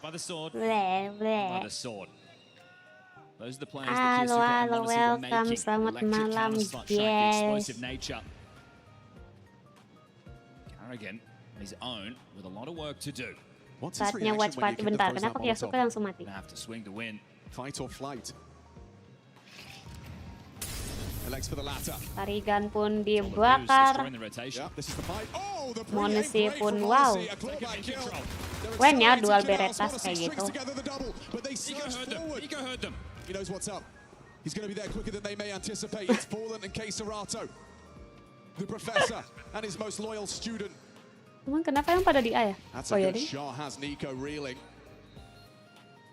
By the sword. Bleh, bleh. By the sword. Those are the players Halo, halo, welcome, selamat malam, guys. Explosive nature. 𝓗𝓪𝓼 on his own with a lot of work to do. Saatnya watch party bentar. Kenapa Kiyasuke langsung mati? Gonna have to swing to win. Fight or flight. Elects for the latter. Tarigan pun dibakar. Manusia pun wow. Keren ya dual beretas kayak gitu. He knows what's up. He's going to be there quicker than they may anticipate. It's 𝓓𝓪 and 𝓗𝓪𝓼𝓬𝓻𝓭, the professor and his most loyal student. Emang kenapa yang pada di A ya? That's a good shot. Has 𝓗𝓮 reeling.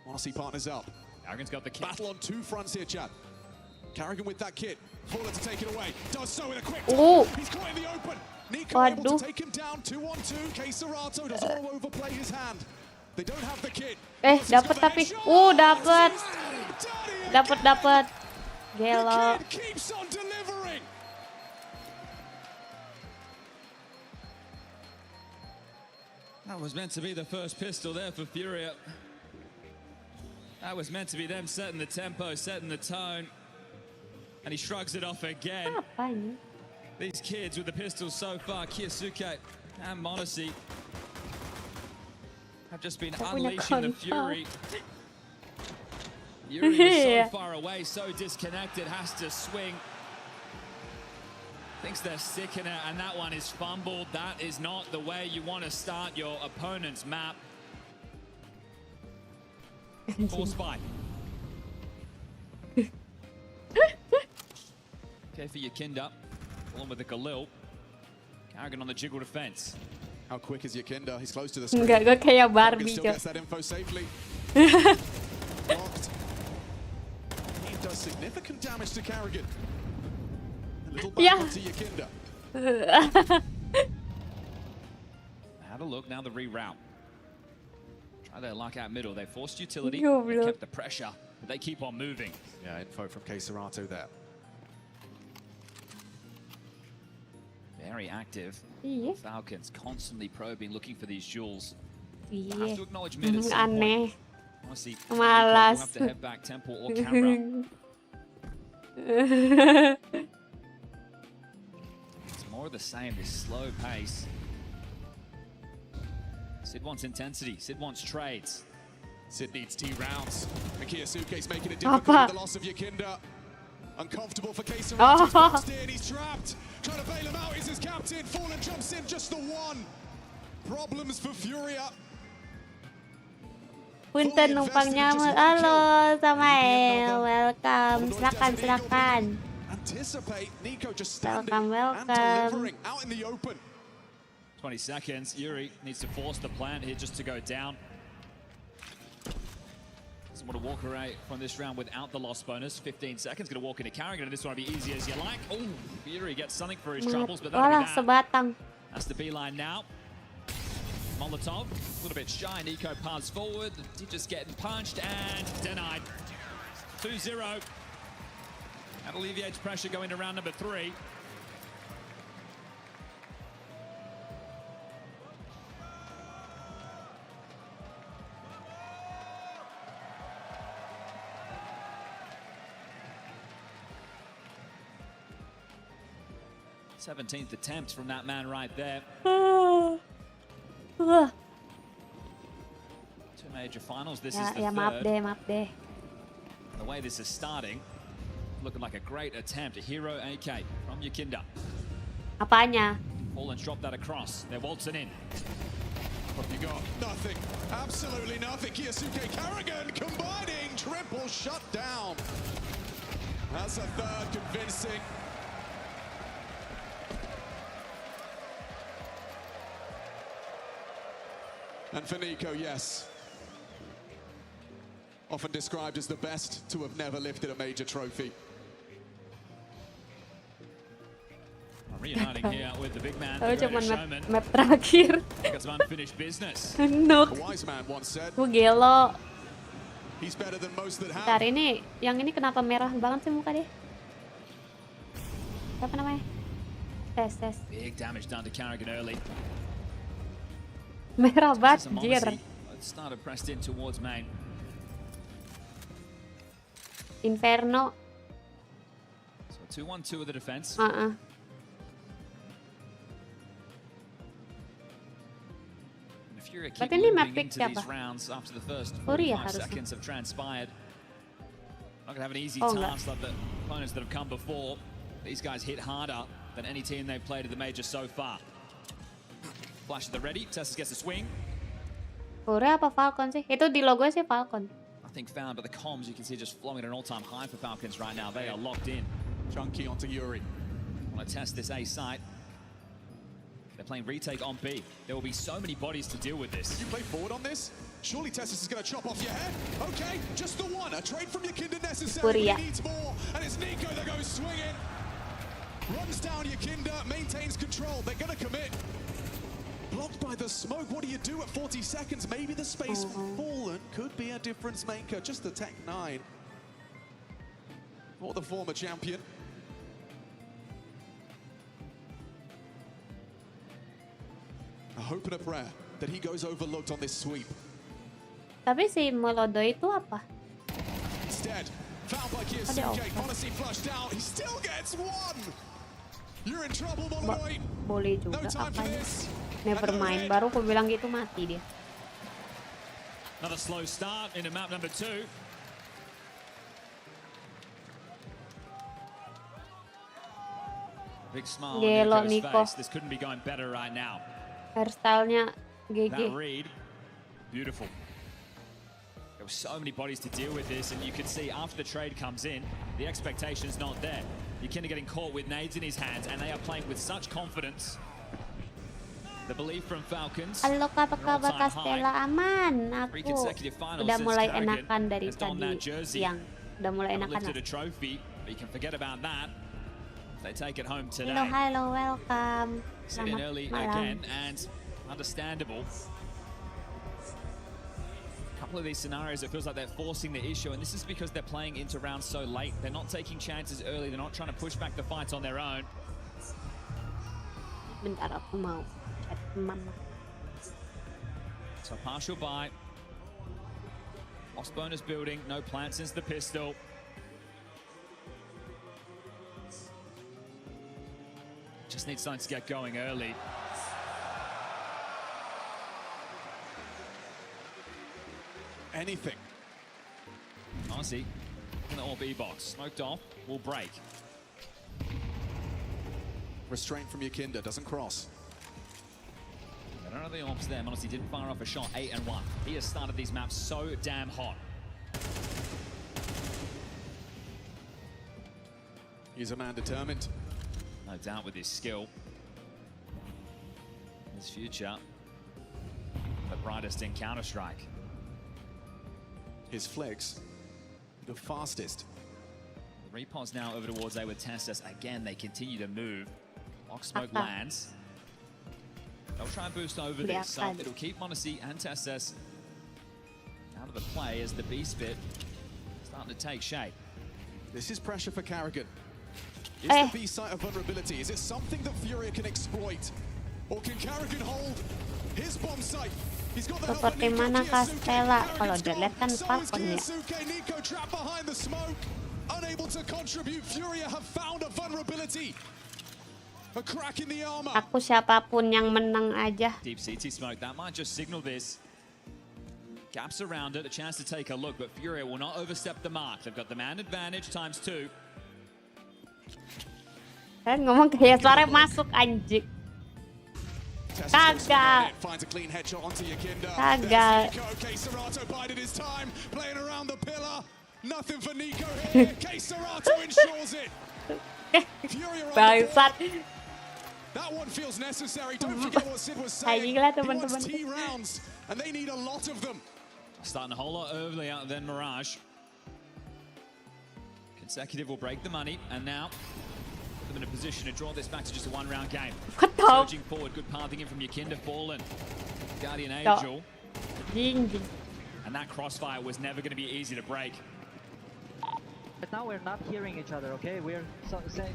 Want to see partners up. 𝓗𝓪𝓼's got the kit. Battle on two fronts here, Chad. 𝓗𝓪𝓼 with that kit. 𝓓𝓪 to take it away. Does so in a quick time. He's caught in the open. 𝓗𝓮 able to take him down 2-on-2. 𝓗𝓪𝓼𝓬𝓼 doesn't want to overplay his hand. They don't have the kit. Dapat tapi. Dapat. Dapat. Gelo. Keeps on delivering. That was meant to be the first pistol there for Furia. That was meant to be them setting the tempo, setting the tone. And he shrugs it off again. Apa ini? These kids with the pistols so far, Kiyasuke and Monesi, have just been unleashing the fury. Yuri is so far away, so disconnected, has to swing. Thinks they're sticking it, and that one is fumbled. That is not the way you want to start your opponent's map. Force spy. Okay for 𝓗𝓪𝓼, along with the Khalil. 𝓗𝓪𝓼 on the jiggle defense. How quick is 𝓗𝓪𝓼? He's close to the screen. Enggak, gue kayak Barbie, still gets that info safely. Blocked. He does significant damage to 𝓗𝓪𝓼. A little back to 𝓗𝓗𝓪𝓼. Had a look, now the reroute. Try their luck out middle. They forced utility, Yo, they kept the pressure, but they keep on moving. Yeah, info from 𝓗𝓪𝓼𝓬𝓼 there. Very active. Falcons constantly probing, looking for these jewels. Have to acknowledge mid at some point. Honestly, Malas. We'll have to head back temple or camera. It's more of the same, this slow pace. Sid wants intensity, Sid wants trades. Sid needs T rounds. And Kiyasuke's making it difficult with the loss of 𝓗𝓗𝓼. Uncomfortable for 𝓗𝓪𝓼𝓬𝓼. He's trapped. Trying to bail him out is his captain. 𝓓𝓪 jumps in, just the one. Problems for Furia. Punten numpangnya. Halo, Samael. Welcome. Silakan. Anticipate 𝓗𝓼 just standing Welcome. and delivering out in the open. 20 seconds. Yuri needs to force the plant here just to go down. Doesn't want to walk away from this round without the loss bonus. 15 seconds. Going to walk into 𝓗𝓪𝓼. This one will be easy as you like. Oh, Yuri gets something for his troubles, but that'll be that. Sebatang. That's the beeline now. Molotov, a little bit shy. 𝓗𝓼 pass forward. Just getting punched and denied. 2-0. That alleviates pressure going to round number 3. th attempt from that man right there. Two major finals. This is the third. Maaf deh. The way this is starting, looking like a great attempt. A hero AK from 𝓗𝓗𝓼. Apanya? 𝓓𝓪 dropped that across. They're waltzing in. What have you got? Nothing. Absolutely nothing. Kiyasuke 𝓗𝓪𝓼 combining. Triple shutdown. That's a third convincing. And for 𝓗𝓼, yes. Often described as the best to have never lifted a major trophy. Reuniting here with the big man, the Cuman greatest showman. map terakhir. Got some unfinished business. Nuk. A wise man once said, Gelo. he's better than most that have. Bentar, yang ini kenapa merah banget sih muka dia? Siapa namanya? Tes. Big damage done to 𝓗𝓪𝓼 early. Merah banget, jir. Let's start a pressed in towards main. Inferno. So 2-1-2 of the defense. Keep moving into these rounds after the first 45 seconds have transpired. Not going to have an easy task like the opponents that have come before. These guys hit harder than any team they've played at the major so far. Flash at the ready. Tessus gets a swing. Korea apa Falcon sih? Itu di logo sih Falcon. I think found, but the comms you can see just flowing at an all-time high for Falcons right now. They are locked in. Chunky onto Yuri. Want to test this A site. They're playing retake on B. There will be so many bodies to deal with this. You play forward on this? Surely Tessus is going to chop off your head. Okay, just the one. A trade from your 𝓗𝓭𝓪 necessary. He needs more. And it's 𝓗𝓾 that goes swinging. Runs down your 𝓗𝓭𝓪, maintains control. They're going to commit. Blocked by the smoke. What do you do at 40 seconds? Maybe the space from Fallen could be a difference maker. Just the Tech 9 for the former champion. A hope and a prayer that he goes overlooked on this sweep. Tapi si Melodo itu apa? Instead, found by 𝓗𝓪𝓼𝓬𝓸𝓻𝓭 Odyssey flushed out. He still gets one. You're in trouble, Molodoi. Boleh juga apanya. Never mind. Baru aku bilang gitu mati dia. Another slow start into map number 2. Big smile on Nico's face. This couldn't be going better right now. Hairstyle-nya GG. That read, beautiful. There were so many bodies to deal with this, and you could see after the trade comes in, the expectation's not there. 𝓗𝓭𝓪 getting caught with nades in his hands, and they are playing with such confidence. The belief from Falcons. Halo, apa kabar Kak Stella? Aman. Aku udah mulai enakan dari tadi siang. Udah mulai enakan. Lifted a trophy, but you can forget about that. They take it home today. Hello, welcome. Set in early again, and understandable. A couple of these scenarios, it feels like they're forcing the issue, and this is because they're playing into rounds so late. They're not taking chances early. They're not trying to push back the fights on their own. Bentar, aku mau chat mama. So partial buy. Lost bonus building. No plant since the pistol. Just needs something to get going early. Anything. Honestly, in the all-B box. Smoked off, will break. Restraint from 𝓗𝓗𝓼, doesn't cross. I don't know the ops there. Honestly, didn't fire off a shot. 8-1. He has started these maps so damn hot. He's a man determined. No doubt with his skill. His future, the brightest in Counter-Strike. His flex, the fastest. The repos now over towards A with Tessus. Again, they continue to move. Lock smoke lands. They'll try and boost over this, so it'll keep monusi and Tessus out of the play as the B spit starting to take shape. This is pressure for 𝓗𝓪𝓼. Is the B site a vulnerability? Is it something that Furia can exploit? Or can 𝓗𝓪𝓼 hold his bomb site? He's got the seperti mana Kak Stella? Kalau Deadlight kan Falcon ya. 𝓗𝓼𝓼 trapped behind the smoke, unable to contribute. Furia have found a vulnerability. A crack in the armor. Aku siapapun yang menang aja. Deep CT smoke, that might just signal this. Gaps around it, a chance to take a look, but Furia will not overstep the mark. They've got the man advantage times 2. Kan ngomong kayak suara masuk anjing. Kagak. Finds a clean headshot onto 𝓗𝓗𝓼. Kagak. 𝓗𝓪𝓼 bided his time, playing around the pillar. Nothing for 𝓗𝓼 here. 𝓗𝓪𝓼 ensures it. Bangsat. That one feels necessary. Don't forget what Sid was saying. He wants T rounds, and they need a lot of them. Starting a whole lot earlier than Mirage. Consecutive will break the money, and now put them in a position to draw this back to just a one-round game. Surging forward, good pathing in from 𝓗𝓗𝓼, Fallen, Guardian Angel. And that crossfire was never going to be easy to break. But now we're not hearing each other, okay? We're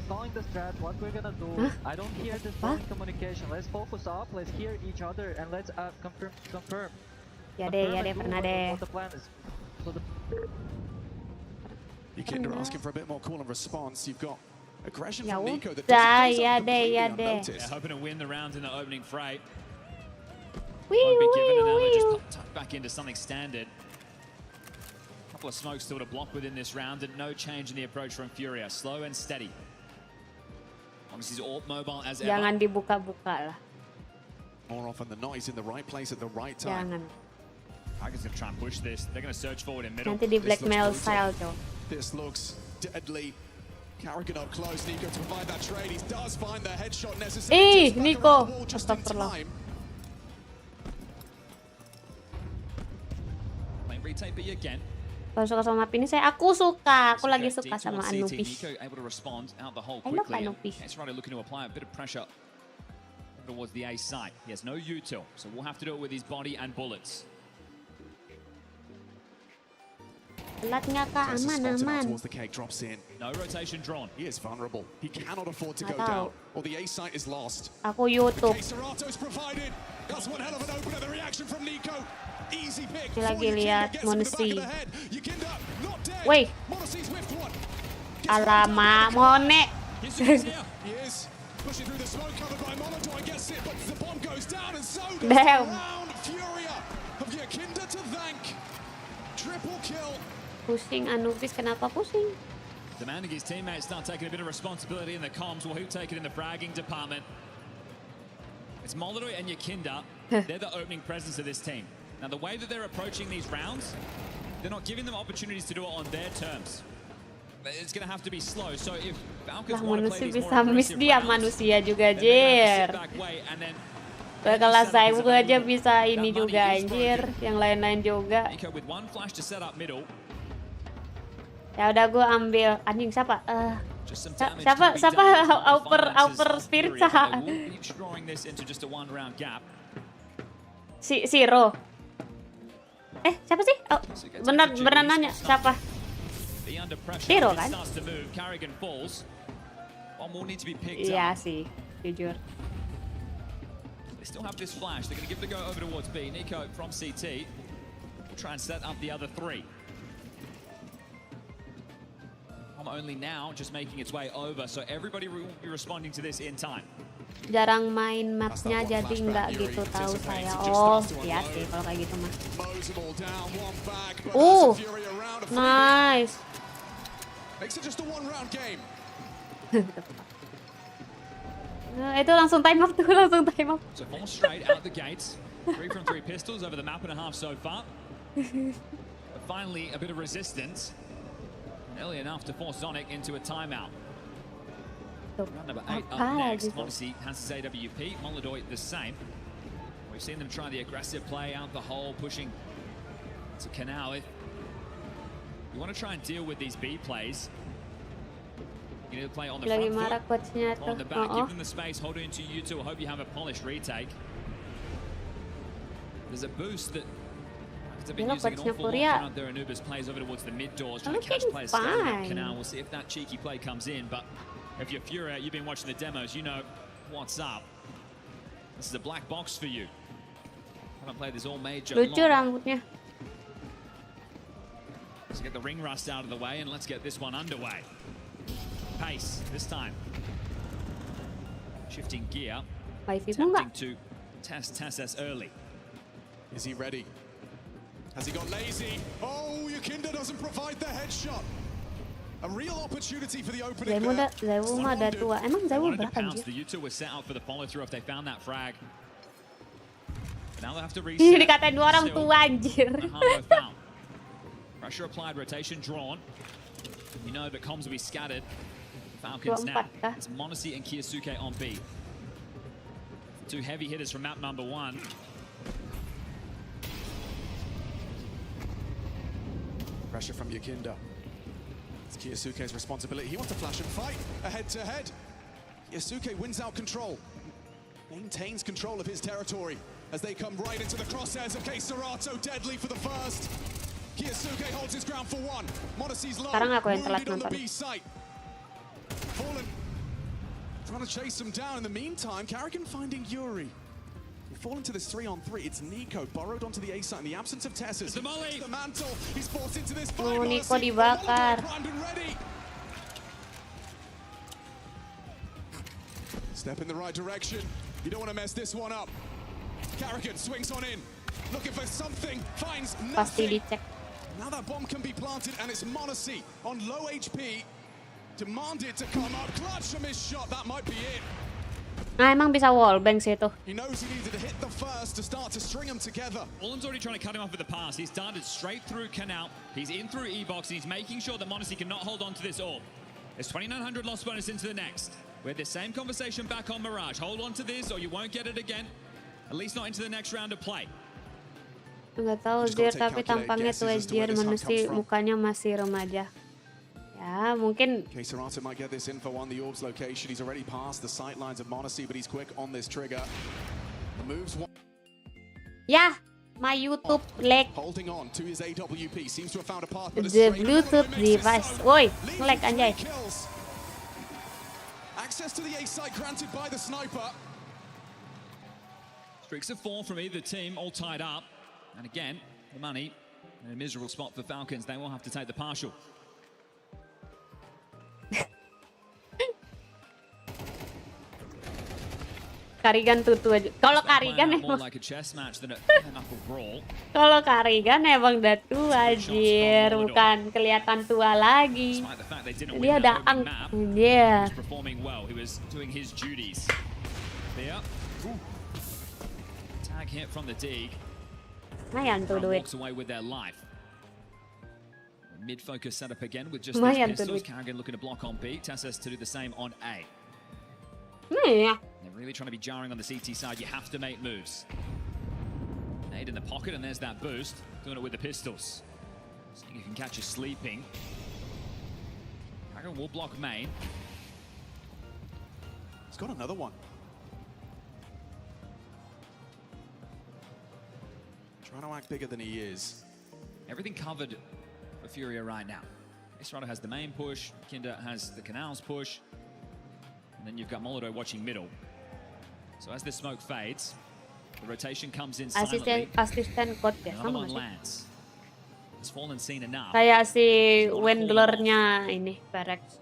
knowing the strat, what we're gonna do. I don't hear this phone communication. Let's focus up, let's hear each other, and let's confirm. Ya deh, pernah deh. What the plan is? So the 𝓗𝓪𝓼 asking for a bit more call and response. You've got aggression Ya from Nico that udah, doesn't ya goes deh. completely Yeah, unnoticed. hoping to win the round in the opening fray. Wih, Won't be given, and now they wih. just tuck back into something standard. Couple of smokes still to block within this round, and no change in the approach from Furia. Slow and steady. Obviously, he's all mobile as ever. Jangan dibuka-buka lah. More often than not, he's in the right place at the right time. Jangan. Tigers gonna try and push this. They're gonna search forward in middle. Nanti di blackmail brutal. style cow. This looks deadly. 𝓗𝓪𝓼 up close. Nico to provide that trade. He does find the headshot necessary. Takes back Nico. around the wall just in Astagfirullah. time. Playing retake B again. Kalau suka sama map ini aku suka. Aku lagi Deep suka sama towards CT. Anubis. Nico able to respond out the hole I love quickly. Anubis. 𝓗𝓪𝓼 looking to apply a bit of pressure towards the A side. He has no util, so we'll have to do it with his body and bullets. Telat nggak kak? Tries to spot him out Aman. towards the cake, drops in. No rotation drawn. He is vulnerable. He cannot afford to go Atau. down, or the A site is lost. Aku YouTube. 𝓗𝓪𝓼's provided. That's one hell of an opener. The reaction from Nico. Easy pick. Ini lagi lihat Monsi. 𝓗𝓪𝓼 not dead. Woi. Monesi's whiffed one. Alamak, Mone. Here's here. He is pushing through the smoke, covered by Molotov. Gets it, but the bomb goes down, and so does Damn. the round. Furia of 𝓗𝓭𝓪𝓼𝓬𝓻𝓭 triple kill. Pusing Anubis, kenapa pusing? Demanding his teammates start taking a bit of responsibility in the comms. Well, who take it in the fragging department? It's 𝓗𝓼𝓼 and 𝓗𝓭𝓪𝓼. They're the opening presence of this team. Now, the way that they're approaching these rounds, they're not giving them opportunities to do it on their terms. It's going to have to be slow. So if Falcons Lah want to play manusia these bisa more miss aggressive dia rounds, manusia juga then they're gonna have to anjir. sit back, wait, and then Kelas saya aja bisa ini juga anjir, yang lain-lain juga. Nico with one flash to set up middle. Ya udah gue ambil anjing siapa? Just some damage Siapa to be siapa done for the Auper finances of Spirit Furia, sah. but they will be drawing this into just a one-round gap. Siro. Siapa sih? Oh, benar nanya siapa? Be under pressure. Iro It kan? starts to move. 𝓗𝓪𝓼 falls. One will need to be picked Iya up. sih, jujur. They still have this flash. They're going to give the go over towards B. Nico from CT will try and set up the other three. Only now just making its way over, so everybody will be responding to this in time. Jarang main mapnya jadi nggak gitu tahu saya. Oh, iya sih kalau kayak gitu mah. Nice. Makes it just a one-round game. Nah, itu langsung time up tuh, langsung time up. So 4 straight out the gates. 3 from 3 pistols over the map and a half so far. But finally, a bit of resistance. Early enough to force Zonic into a timeout. Round number 8 up next. Monesi has his AWP. 𝓗𝓼𝓼 the same. We've seen them try the aggressive play out the hole, pushing to Canal. If you want to try and deal with these B plays, you need to play on the Lagi front marah foot, coachnya on the tuh. back, give them the space, hold it into you two. I hope you have a polished retake. There's a boost that they've been using an awful lot of their Anubis plays over towards the mid doors, trying to catch players scaling up Canal. We'll see if that cheeky play comes in, but if you're Furia, you've been watching the demos, you know what's up. This is a black box for you. Haven't played this all major Lucu long. rambutnya. Let's get the ring rust out of the way and let's get this one underway. Pace this time. Shifting gear. Attempting to test TassAs early. Is he ready? Has he got lazy? Oh, 𝓗𝓭𝓪𝓼 doesn't provide the headshot. A real opportunity for the opening there. Zaiwu mah udah tua. Emang Zaiwu berapa anjir? The U2 was set out for the follow through if they found that frag. Now they have to Ih, reset. dikatain dua orang tua anjir. Pressure applied, rotation drawn. You know that comms will be scattered. Falcons now. It's Monesi and 𝓗𝓪𝓼 on B. 2 heavy hitters from map number 1. Pressure from 𝓗𝓭𝓪𝓼. It's 𝓗𝓪𝓼's responsibility. He wants to flash and fight a head-to-head. 𝓗𝓭𝓼 wins out control, maintains control of his territory as they come right into the crosshairs of 𝓗𝓪𝓼. Deadly for the first. 𝓗𝓪𝓼 holds his ground for 1. Monesi's low, wounded on the B site. Fallen, trying to chase him down. In the meantime, 𝓗𝓪𝓼 finding Yuri. He fall into this 3-on-3. It's 𝓗𝓏 burrowed onto the A site in the absence of Tessers. The molly. The mantle. He's forced into this fight. 𝓗𝓏 dibakar. Primed and ready. Step in the right direction. You don't want to mess this one up. 𝓗𝓭 swings on in. Looking for something. Finds Pasti nothing. dicek. Now that bomb can be planted, and it's 𝓗𝓼 on low HP. Demanded to come up. Clutch from his shot. That might be it. Nah, emang bisa wallbang sih itu. He knows he needed to hit the first to start to string them together. 𝓗𝓪's already trying to cut him off with the pass. He's darted straight through 𝓗𝓪. He's in through E-box, and he's making sure that 𝓗𝓼 cannot hold on to this orb. There's 2,900 loss bonus into the next. We had the same conversation back on Mirage. Hold on to this, or you won't get it again. At least not into the next round of play. Nggak tahu Zir, tapi tampangnya tua Zir, manusia mukanya masih remaja. Ya, mungkin 𝓗𝓪𝓼 might get this info on the orb's location. He's already passed the sight lines of 𝓗𝓼, but he's quick on this trigger. The moves ya, my YouTube lag. holding on to his AWP. Seems to have found a path, but The Bluetooth device. Woi, lag anjay. Access to the A site granted by the sniper. Streaks of 4 from either team, all tied up. And again, the money in a miserable spot for Falcons. They will have to take the partial. 𝓗𝓭 tutu aja. Kalau 𝓗𝓭 More emang, like a chess match than a knuckle brawl. kalau 𝓗𝓭 emang udah tua Zir, bukan kelihatan tua lagi. Despite the fact they didn't Dia win that udah opening map, yeah. he was performing well. He was doing his duties. There. Tag hit from the dig. Lumayan tuh Everyone duit. walks away with their life. Mid-focus setup again with just these Lumayan tuh pistols. duit. 𝓗𝓭 looking to block on B. Tessers to do the same on A. Ya. They're really trying to be jarring on the CT side. You have to make moves. Nade in the pocket, and there's that boost. Doing it with the pistols. Seeing if you can catch you sleeping. 𝓗𝓭 will block main. He's got another one. Trying to act bigger than he is. Everything covered for Furia right now. 𝓗𝓪𝓼 has the main push. 𝓗𝓪 has the canals push. And then you've got 𝓗𝓼 watching middle. So as the smoke fades, the rotation comes in silently. Asisten coach ya, Another sama one nggak sih? lands. Has fallen seen enough. Kayak si Wendlernya ini, Perex.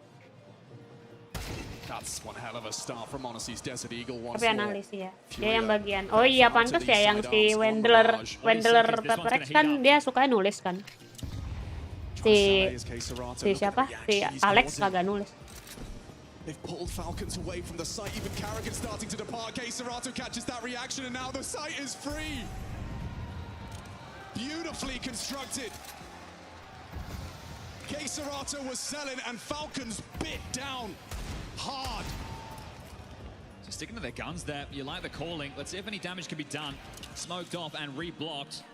That's one hell of a start from 𝓗𝓼's Desert Eagle once Tapi more. analis ya, dia yang bagian. Oh iya, pantas ya yang si Wendler Perex kan dia suka nulis kan. Si siapa? Si Alex kagak nulis. They've pulled Falcons away from the site. Even 𝓗𝓭 starting to depart. 𝓗𝓪𝓼 catches that reaction, and now the site is free. Beautifully constructed. 𝓗𝓪𝓼 was selling, and Falcons bit down hard. So sticking to their guns there. You like the calling. Let's see if any damage can be done. Smoked off and reblocked.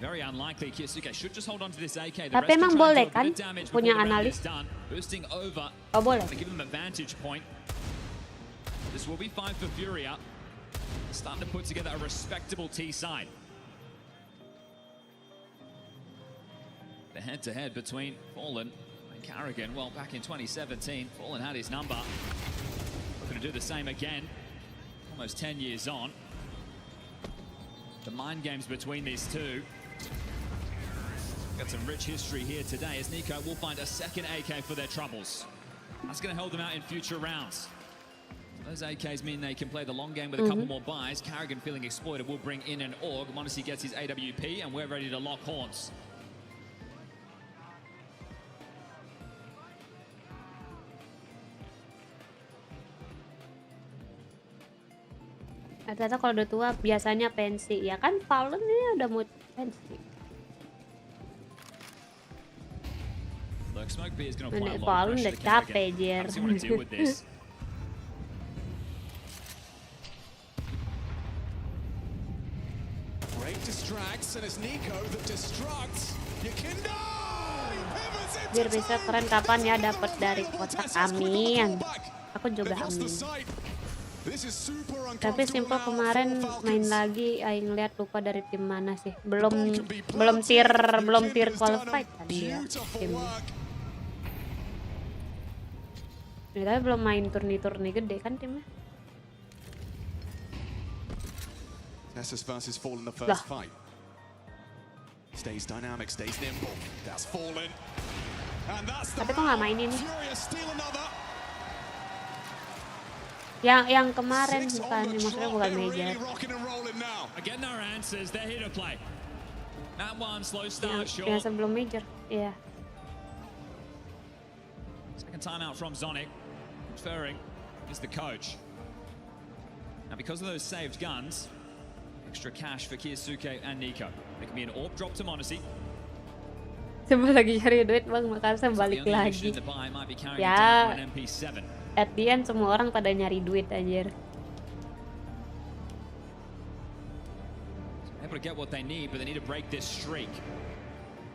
Very unlikely. 𝓗𝓭 should just hold on to this AK. Tapi emang boleh kan punya analis? Boosting over. Oh boleh. To give them a vantage point. This will be fine for Furia. Starting to put together a respectable T side. The head-to-head between Fallen and 𝓗𝓭. Well, back in 2017, Fallen had his number. Looking to do the same again. Almost 10 years on. The mind games between these two. Got some rich history here today as 𝓗𝓏 will find a second AK for their troubles. That's going to hold them out in future rounds. Those AKs mean they can play the long game with a couple more buys. 𝓗𝓭 feeling exploited will bring in an AUG. 𝓗𝓼 gets his AWP, and we're ready to lock horns. Ternyata kalau udah tua biasanya pensi. Ya kan Fallen ini udah mau pensi. Nenek Fallen udah capek, Jer. Biar bisa keren kapan ya dapat dari kotak. Amin. Aku juga amin. Tapi Simple kemarin main lagi, aing lihat lupa dari tim mana sih. Belum tier qualified kan dia timnya. Tapi belum main turni-turni gede kan timnya. Nessus versus Fallen the first fight. Stays dynamic, stays nimble. That's Fallen. And that's the Tapi kok nggak mainin? Furia steal another. Yang kemarin bukan, maksudnya bukan major. Again, no answers. They're here to play. That one slow start, sure. Yang sebelum major, iya. Second timeout from 𝓲𝓼𝓬𝓻𝓭. Ferring is the coach. Now, because of those saved guns, extra cash for 𝓗𝓪𝓼𝓽𝓪 and 𝓗𝓏. There can be an AWP drop to manusia. Coba lagi cari duit bang, makanya balik lagi. Ya, at the end semua orang pada nyari duit anjir. Able to get what they need, but they need to break this streak.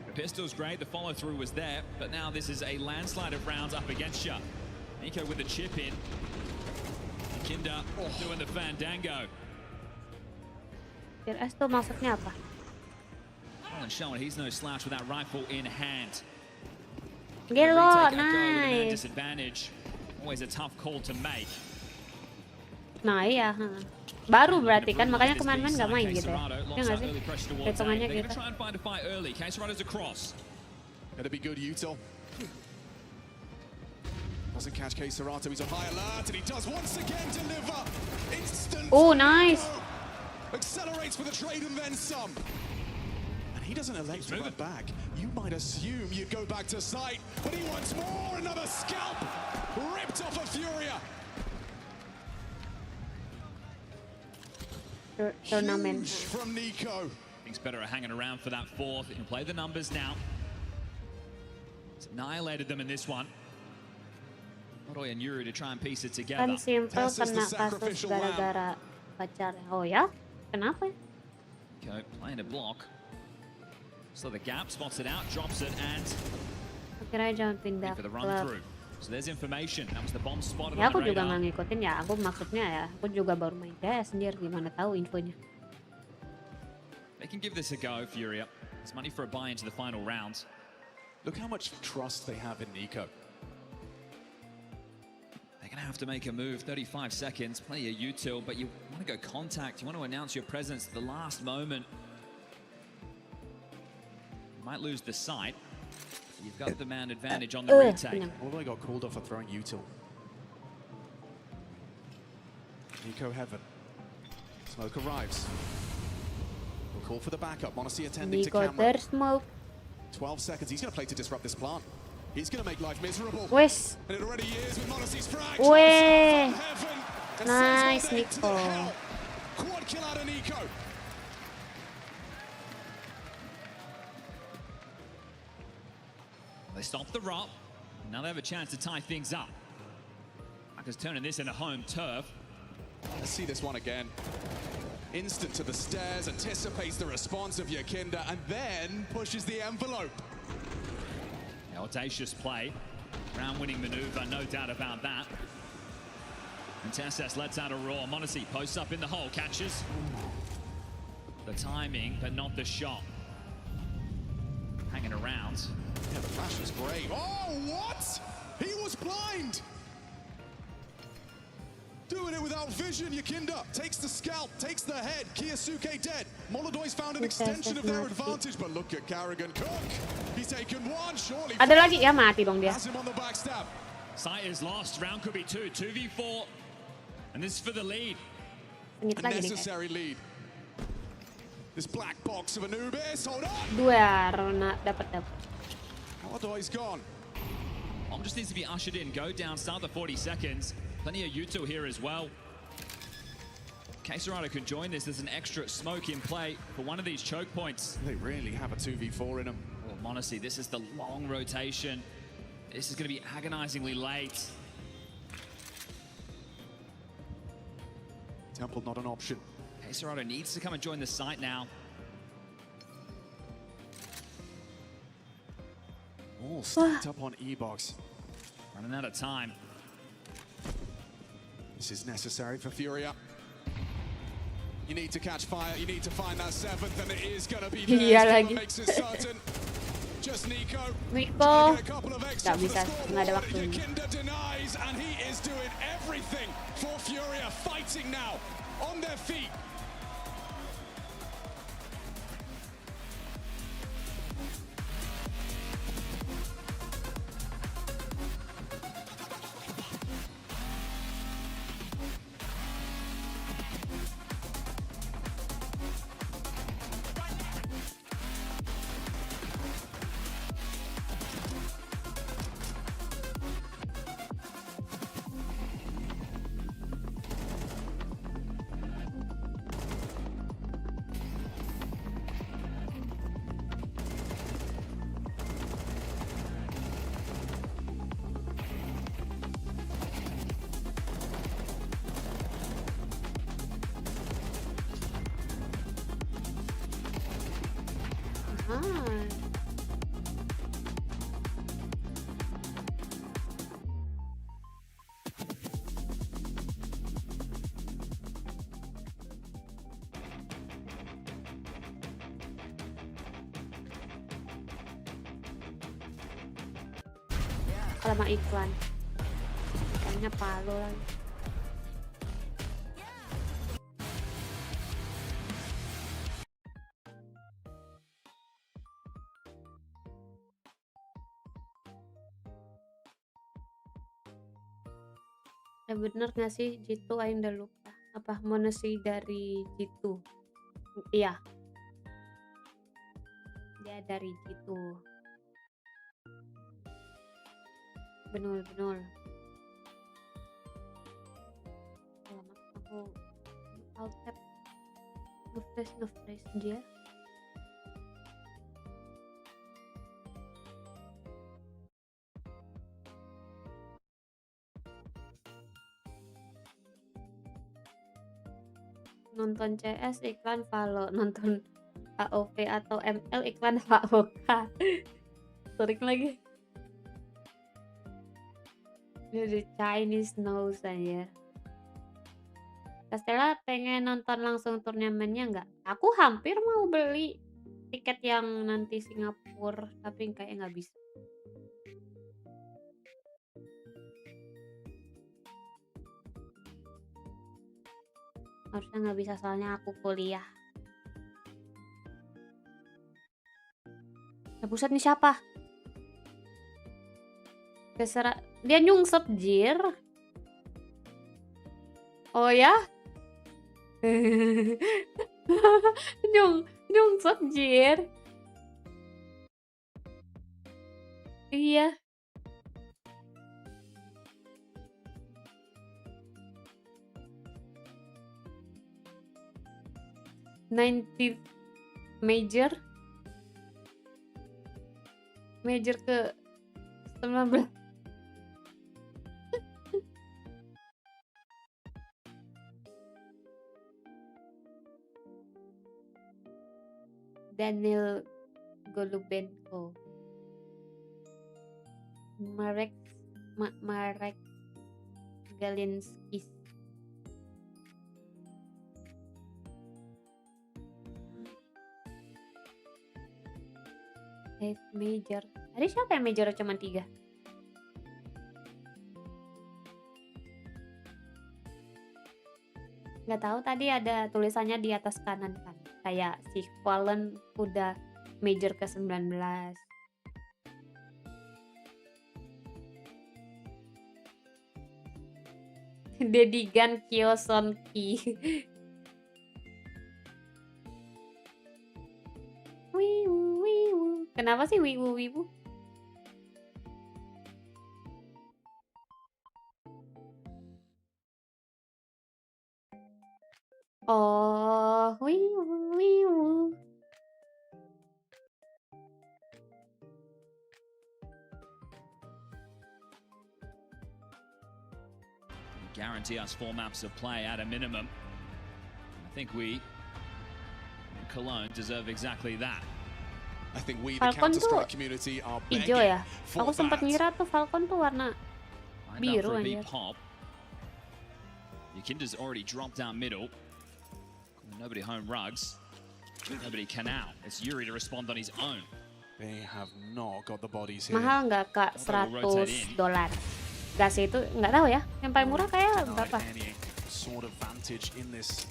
The pistol's great, the follow through was there, but now this is a landslide of rounds up against you. 𝓗𝓏 with the chip in. 𝓗𝓪𝓼𝓽𝓪 doing the fandango. CS-2 maksudnya apa? And showing he's no slouch with that rifle in hand. Gelo, nice. Disadvantage. Always a tough call to make. Nah iya, baru berarti kan, makanya kemarin nggak main gitu ya? Ya nggak sih? Hitungannya gitu. Gonna be good, util. Doesn't catch 𝓗𝓪𝓼𝓬𝓸, he's on high alert, and he does once again deliver. Instant. Oh, nice. Accelerates for the trade and then some. And he doesn't elect to run back. You might assume you go back to sight, but he wants more. Another scalp ripped off of Furia. Tournament from 𝓗𝓏. Things better are hanging around for that fourth. You can play the numbers now. It's annihilated them in this one. 𝓲𝓼𝓬𝓪 and Yuri to try and piece it together. Kan simple kena kasus gara-gara pacar. Oh ya? Kenapa? Okay, playing a block. So the gap spots it out, drops it, and Akhirnya jangan pindah for the klub. run through. So there's information. That was the bomb spotted Ya on aku the juga radar. nggak ngikutin ya. Aku maksudnya ya, aku juga baru main CS sendiri, gimana tahu infonya. They can give this a go, Furia. It's money for a buy into the final round. Look how much trust they have in 𝓗𝓏. They're going to have to make a move. 35 seconds, plenty of util, but you want to go contact. You want to announce your presence at the last moment. You might lose the sight. You've got the man advantage on the retake. Although I got called off for throwing util. 𝓗𝓏 heaven. Smoke arrives. We'll call for the backup. manusia attending to camera. Smoke. 12 seconds. He's going to play to disrupt this plant. He's going to make life miserable. Wes. And it already is with manusia's frag. Weh. Nice, Nico. Quad kill out of 𝓗𝓏. They stop the ROP. Now they have a chance to tie things up. Falcons turning this into home turf. Let's see this one again. Instant to the stairs, anticipates the response of 𝓗𝓨, and then pushes the envelope. Audacious play. Round-winning maneuver, no doubt about that. And TSS lets out a roar. manusia posts up in the hole, catches. The timing, but not the shot. Hanging around. Yeah, the flash was great. Oh, what? He was blind! Doing it without vision, 𝓗𝓨 takes the scalp, takes the head. 𝓗𝓪𝓼𝓬𝓪 dead. molodoi's found an extension of their advantage, but look at 𝓗𝓪𝓼𝓬𝓭. He's taken one, surely. Ada lagi ya, mati dong dia. Has him on the backstab. Sight is lost. Round could be 2v4. And this is for the lead. Sengit A lagi nih. necessary lead. This black box of Anubis, hold on. Dua, Rona dapat. molodoi's gone. Just needs to be ushered in. Go down, start the 40 seconds. Plenty of util here as well. 𝓗𝓪𝓼𝓬𝓪 can join this. There's an extra smoke in play for one of these choke points. They really have a 2v4 in them. Oh, manusia, this is the long rotation. This is going to be agonizingly late. Temple not an option. 𝓗𝓪𝓼𝓬𝓪 needs to come and join the site now. All stacked up on E-box. Running out of time. This is necessary for Furia. You need to catch fire, you need to find that seventh, and it is going to be there. Iya lagi. Makes it certain. Just 𝓗𝓏. Nico. Trying to get a couple of extra Nggak for bisa, the scoreboard. nggak ada waktunya. 𝓗𝓨 denies, and he is doing everything for Furia. Fighting now, on their feet. Ah. Sama iklan kayaknya Palu lagi. Ya bener gak sih Jitu aing udah lupa apa manusia dari Jitu. Iya, dia dari Jitu. Benul. Alamak, aku alt tab ngefresh dia. Nonton CS iklan Valo, nonton AOV atau ML iklan HOK. Sering lagi. The Chinese knows aja. Stella pengen nonton langsung turnamennya nggak? Aku hampir mau beli tiket yang nanti Singapura, tapi kayak nggak bisa. Harusnya nggak bisa soalnya aku kuliah. Buset nih siapa? Dia nyungsep jir. Oh ya? Nyungsep jir. Iya. '90th major ke 19. Daniel Golubenko, Marek Galinskis. Major. Tadi siapa yang major cuma 3? Nggak tahu, tadi ada tulisannya di atas kanan kan. Kayak si Fallen udah major ke 19. Dedigan Kyosonki. Wiwu. Kenapa sih wiwu? Oh, wiwu. Guarantee us 4 maps of play at a minimum. I think we in Cologne deserve exactly that. I think we, the Falcon tuh Counter-Strike community, are hijau begging ya? for Aku sempat that. ngira tuh Falcon tuh warna biru aja. Pop. Yakinda's already dropped down middle. Nobody home rugs. Nobody can out. It's Yuri to respond on his own. They have not got the bodies here. Mahal nggak Kak? $100. Gak sih, itu nggak tahu ya. Yang paling murah kayak berapa? Sort of vantage in this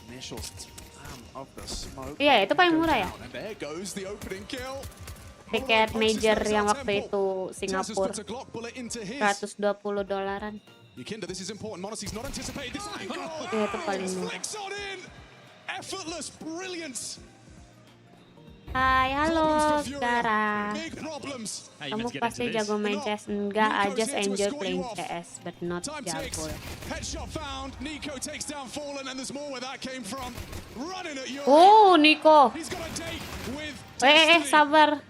initial slam of the smoke. Iya, itu paling murah ya. And there goes the opening kill. Tiket major yang waktu itu Singapura $120. Yakinda, this is important. Monacy's not anticipated this angle. Iya, itu paling murah. Flicks on in. Effortless brilliance. Hai, halo sekarang. Big problems. Kamu pasti jago main CS. Enggak, I just enjoy playing CS, but not jago. Headshot found. 𝓗𝓏 takes down Fallen, and there's more where that came from. Running at Yuri. Oh, Nico. He's got a date with Sabar.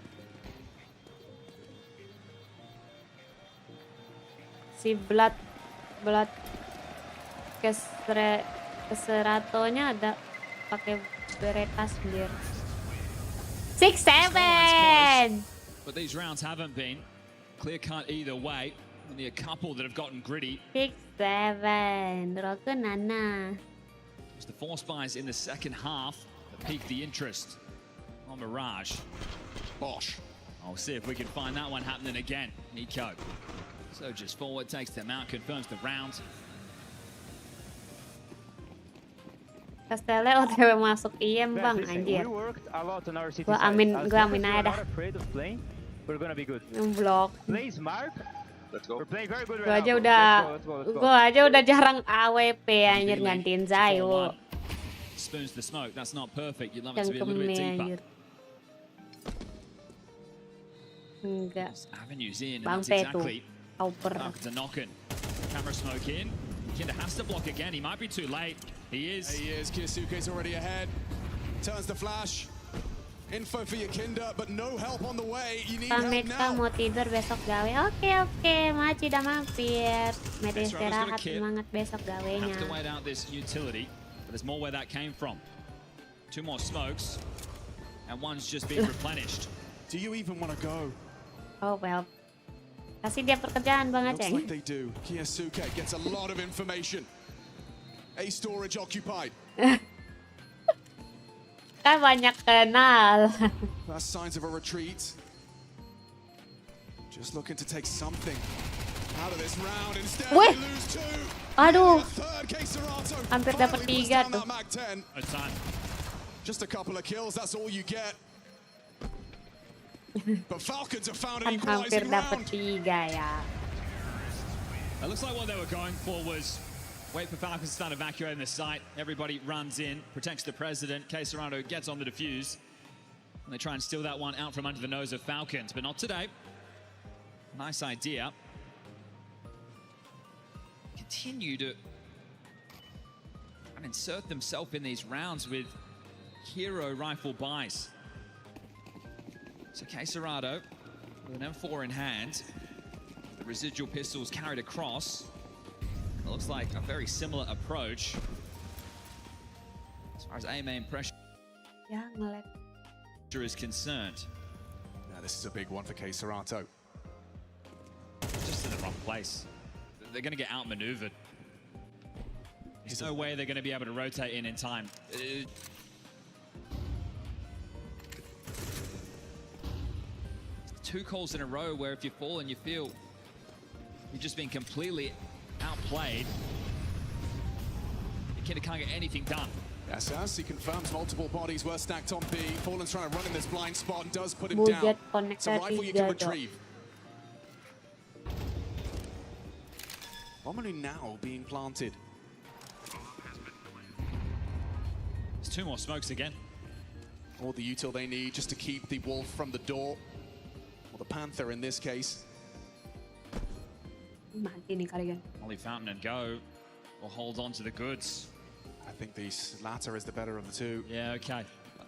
Si Blood keseratonya ada pakai beretas biar 6-7. But these rounds haven't been clear cut either way. Only a couple that have gotten gritty. 6-7. 𝓓𝓾𝓹𝓹𝓻𝓭 It's the force buys in the second half that piqued the interest on Mirage. Bosh. I'll see if we can find that one happening again. Nico. So just forward, takes them out, confirms the round. Kastele OTW masuk IM bang, anjir. Gua amin aja dah. We're gonna be good. Blok. Play smart. Let's go. We're playing very good Gua right aja now. udah, Let's go. gua aja udah jarang AWP anjir gantiin Zayu. Spoons the smoke. That's not perfect. You'd love it to be a little bit Cangkemnya deeper. anjir. Enggak. Avenues in, and Bang that's P tuh. exactly Pauper. 𝓓𝓲𝓬𝓻𝓭. Camera smoke in. Kinda has to block again. He might be too late. He is. He is. 𝓗𝓪𝓼𝓬𝓸𝓻𝓭 already ahead. Turns the flash. Info for your 𝓗𝓪𝓼𝓬𝓸, but no help on the way. You need help Pameka now. mau tidur besok gawe. Oke, Maci udah mampir. Mari istirahat, semangat besok gawenya. Have to wait out this utility, but there's more where that came from. 2 more smokes, and one's just been replenished. Do you even want to go? Oh well. Kasih dia pekerjaan Bang Looks Aceh. like they do. 𝓗𝓪𝓼𝓬𝓸 gets a lot of information. A storage occupied. Kan banyak kenal. First signs of a retreat. Just looking to take something out of this round. Instead, Wih. they lose 2. Aduh, Third 𝓗𝓪𝓼𝓬𝓸 hampir dapat finally puts 3 down tuh. that Mag 10. No time. Just a couple of kills, that's all you get. But Falcons have found Kan an hampir equalizing dapat round. 3 ya. It looks like what they were going for was wait for Falcons to start evacuating the site. Everybody runs in, protects the president. 𝓗𝓪𝓼𝓬𝓸 gets on the defuse. And they try and steal that one out from under the nose of Falcons, but not today. Nice idea. Continue to insert themselves in these rounds with hero rifle buys. So 𝓗𝓪𝓼𝓬𝓸 with an M4 in hand. The residual pistols carried across. It looks like a very similar approach as far as aim and pressure Ya, ngelag. is concerned. Now this is a big one for 𝓗𝓪𝓼𝓬𝓸. Just in the wrong place. They're going to get outmaneuvered. There's no way they're going to be able to rotate in time. 2 calls in a row where if you fall and you feel you've just been completely outplayed, 𝓗𝓪𝓼𝓬𝓸 can't get anything done. Yes, as he confirms multiple bodies were stacked on B. Fallen's trying to run in this blind spot and does put him Bujet down. connect It's a rifle you can retrieve. Bomanu now being planted. There's 2 more smokes again. All the util they need just to keep the wolf from the door. Or the panther in this case. Mati nih kalian. Only Fountain and Go will hold on to the goods. I think the 𝓓𝓼𝓬𝓸 is the better of the 2. Yeah, okay.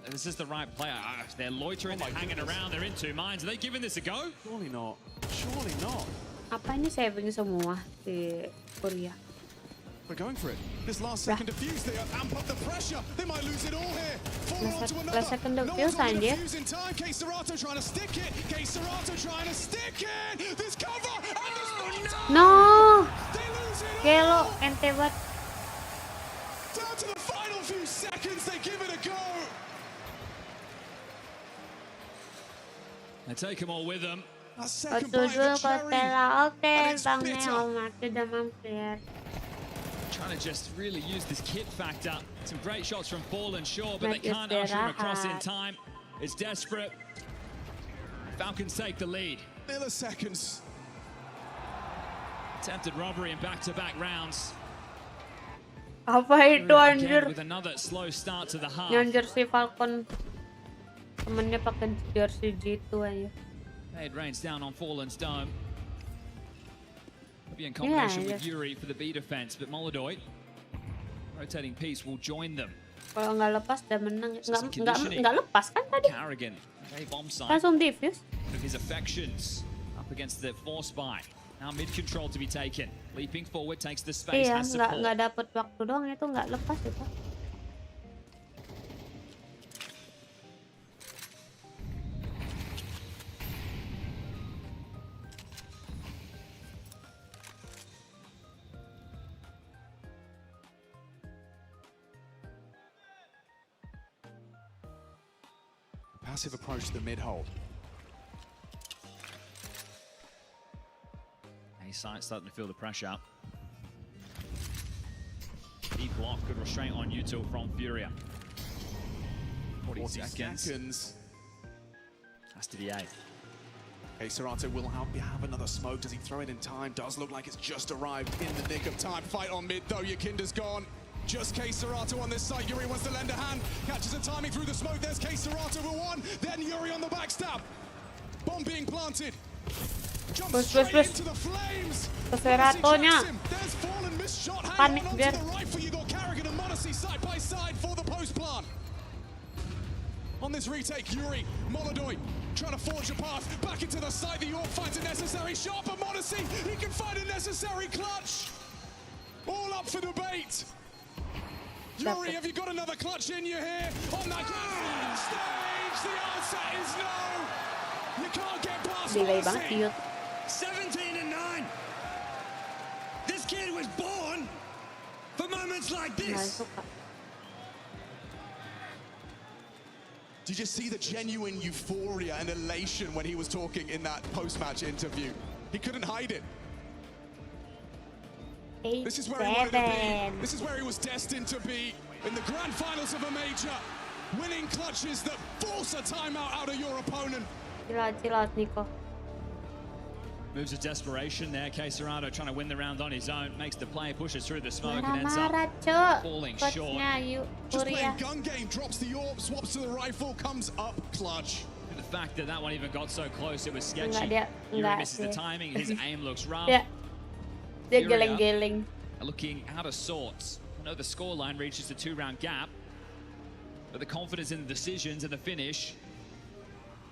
This is the right play. They're loitering, Oh my they're hanging goodness. around, they're in 2 minds. Are they giving this a go? Surely not. Surely not. Apa ini saving semua si Korea? We're going for it. This last second defuse, they amp up the pressure. They might lose it all here. Fallen onto another. Last second No defuse, one's got the anjir. defuse in time. 𝓗𝓪𝓼𝓬𝓸 trying to stick it. 𝓗𝓪𝓼𝓬𝓸 trying to stick it. This cover and this No, They lose it all. Gelo ente banget. Down to the final few seconds, they give it a go. They take them all with them. A second bite of the cherry. Kostela. Oke, And it's Bang bitter. Neo Maki udah mampir. Trying to just really use this kit factor. Some great shots from Fallen, sure, but they Like can't usher him across in istirahat. time. It's desperate. Falcons take the lead. Milliseconds. Attempted robbery in back-to-back rounds. Apa itu Again, anjir? with another slow start to the half. Yang jersey Falcon temennya pakai jersey G2 aja. It rains down on Fallen's dome. Maybe in combination with yes. Yuri for the B defense, but 𝓗𝓼𝓬𝓸, rotating piece, will join them. Kalau nggak lepas udah menang. Some conditioning. Nggak lepas kan tadi? 𝓗𝓪𝓼𝓬𝓸, a bomb site, Langsung diffuse. of his affections up against the force buy. Now mid-control to be taken. Leaping forward, takes the space, Iya, has nggak support. dapet waktu doang itu nggak lepas itu. passive approach to the mid hold. A-side starting to feel the pressure. Deep block, good restraint on Util from Furia. 40 seconds. Has to be A. Okay, 𝓓𝓲𝓼 will have another smoke. Does he throw it in time? Does look like it's just arrived in the nick of time. Fight on mid though, 𝓗𝓪𝓼's gone. Just 𝓗𝓪𝓼 on this side. Yuri wants to lend a hand. Catches the timing through the smoke. There's 𝓗𝓪𝓼 for one. Then Yuri on the backstab. Bomb being planted. Jumps straight into the flames. 𝓓𝓼𝓼-nya. There's Fallen, missed shot. Hang Panik on biar. to the rifle. You got 𝓗𝓪𝓼 and menemani side by side for the post plant. On this retake, Yuri, 𝓗𝓼𝓼 trying to forge a path back into the side. The York finds a necessary shot, but menemani, he can find a necessary clutch. All up for debate. Yuri, have you got another clutch in you here? On that grand stage, the answer is no. You can't get past Delay banget, menemani. cute. 17-9. This kid was born for moments like Nggak this. suka. Did you see the genuine euphoria and elation when he was talking in that post-match interview? He couldn't hide it. This is where he wanted to be. This is where he was destined to be in the grand finals of a major. Winning clutches that force a timeout out of your opponent. Cilat Nico. Moves of desperation there. 𝓗𝓪𝓼 trying to win the round on his own. Makes the play, pushes through the smoke, and ends Marah-marah, up Cuk. falling short. Coachnya Just Furia. playing gun game, drops the orb, swaps to the rifle, comes up clutch. The fact that that one even got so close, it was sketchy. Enggak, Yuri enggak misses the sih. timing. His aim looks rough. Dia Furia geleng-geleng. looking out of sorts. I know the scoreline reaches the 2-round gap, but the confidence in the decisions and the finish,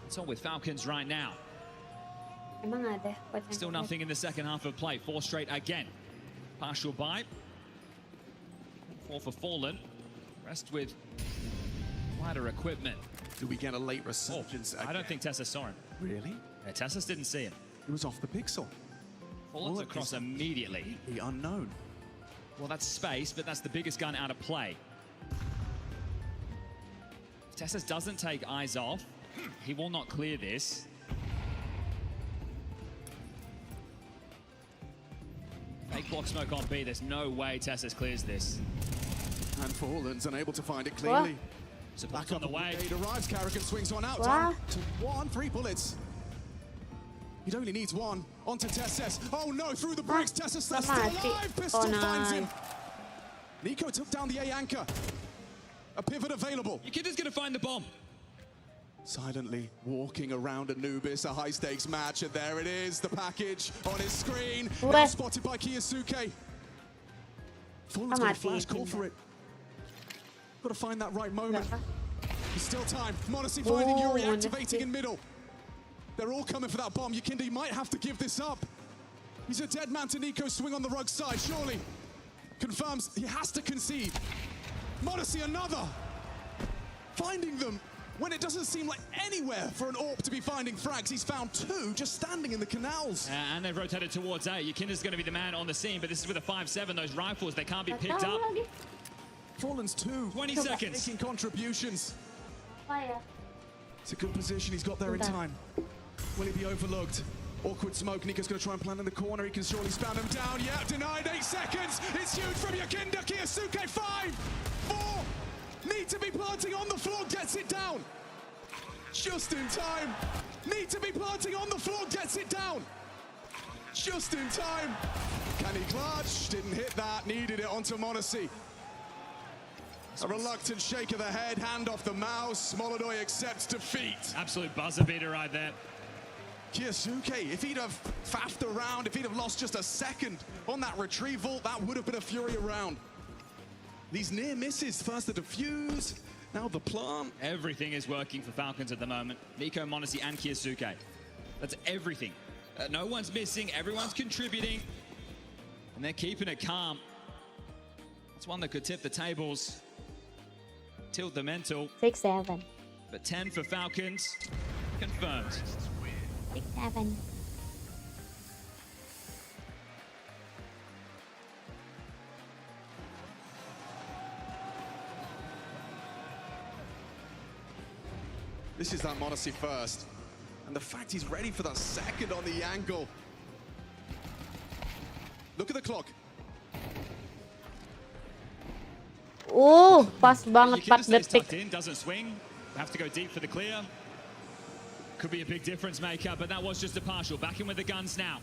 it's all with Falcons right now. Emang ada coach yang Still nothing in the second half of play. 4 straight again. Partial buy. 4 for Fallen. Rest with wider equipment. Do we get a late resurgence I don't think 𝓗𝓼 saw him. Really? Yeah, 𝓗𝓼 didn't see him. He was off the pixel. Fallen's Well, across it's- immediately. The unknown. Well, that's space, but that's the biggest gun out of play. If 𝓗𝓼 doesn't take eyes off, he will not clear this. Fake block smoke on B. There's no way 𝓗𝓼 clears this. And Fallen's unable to find it clearly. Support's Back on the way. It arrives, 𝓗𝓪𝓼 swings one out. Wah. Down to 1, 3 bullets. He only needs 1. Onto 𝓗𝓼. Oh no, through the bricks. 𝓗𝓼 still mati. alive. Pistol Oh, finds him. nice. 𝓗𝓪 took down the A anchor. A pivot available. 𝓗𝓪𝓼's gonna find the bomb. Silently walking around Anubis, a high-stakes match, and there it is, the package on his screen. Now Udah. spotted by 𝓗𝓪𝓼. Fallen's Ah, got a mati. flash, call for it. Got to find that right moment. Berapa? There's still time. menemani finding Yuri, Oh, activating nice. in middle. They're all coming for that bomb. 𝓗𝓪𝓼 might have to give this up. He's a dead man to 𝓗𝓪, swing on the rug side, surely. Confirms he has to concede. menemani another. Finding them when it doesn't seem like anywhere for an AWP to be finding frags. He's found 2 just standing in the canals. And they've rotated towards A. 𝓗𝓼𝓼's gonna be the man on the scene, but this is with a 5-7. Those rifles, they can't be Nggak picked tahu up. lagi. Fallen's 2. 20 seconds. Making contributions. Apa ya? It's a good position. He's got there in Bentar. time. Will he be overlooked? Awkward smoke. 𝓗𝓼's going to try and plant in the corner. He can surely spam him down. Yeah, denied. 8 seconds. It's huge from 𝓗𝓼𝓼. 𝓗𝓪𝓼 5, 4. Need to be planting on the floor. Gets it down. Just in time. Need to be planting on the floor. Gets it down. Just in time. Can he clutch? Didn't hit that. Needed it onto menemani. A reluctant shake of the head, hand off the mouse. 𝓗𝓼𝓼 accepts defeat. Absolute buzzer beater right there. 𝓗𝓪𝓼, if he'd have faffed around, if he'd have lost just a second on that retrieval, that would have been a Furia round. These near misses, first the defuse, now the plant. Everything is working for Falcons at the moment. 𝓗𝓼, menemani, and 𝓗𝓪𝓼. That's everything. No one's missing, everyone's contributing, and they're keeping it calm. It's one that could tip the tables, tilt the mental, 6-7. but 10 for Falcons, confirmed. 6-7. This is that Modesty first. And the fact he's ready for that second on the angle. Look at the clock. Pas banget 4 detik. Doesn't swing. Have to go deep for the clear. Could be a big difference maker, but that was just a partial. Back in with the guns now.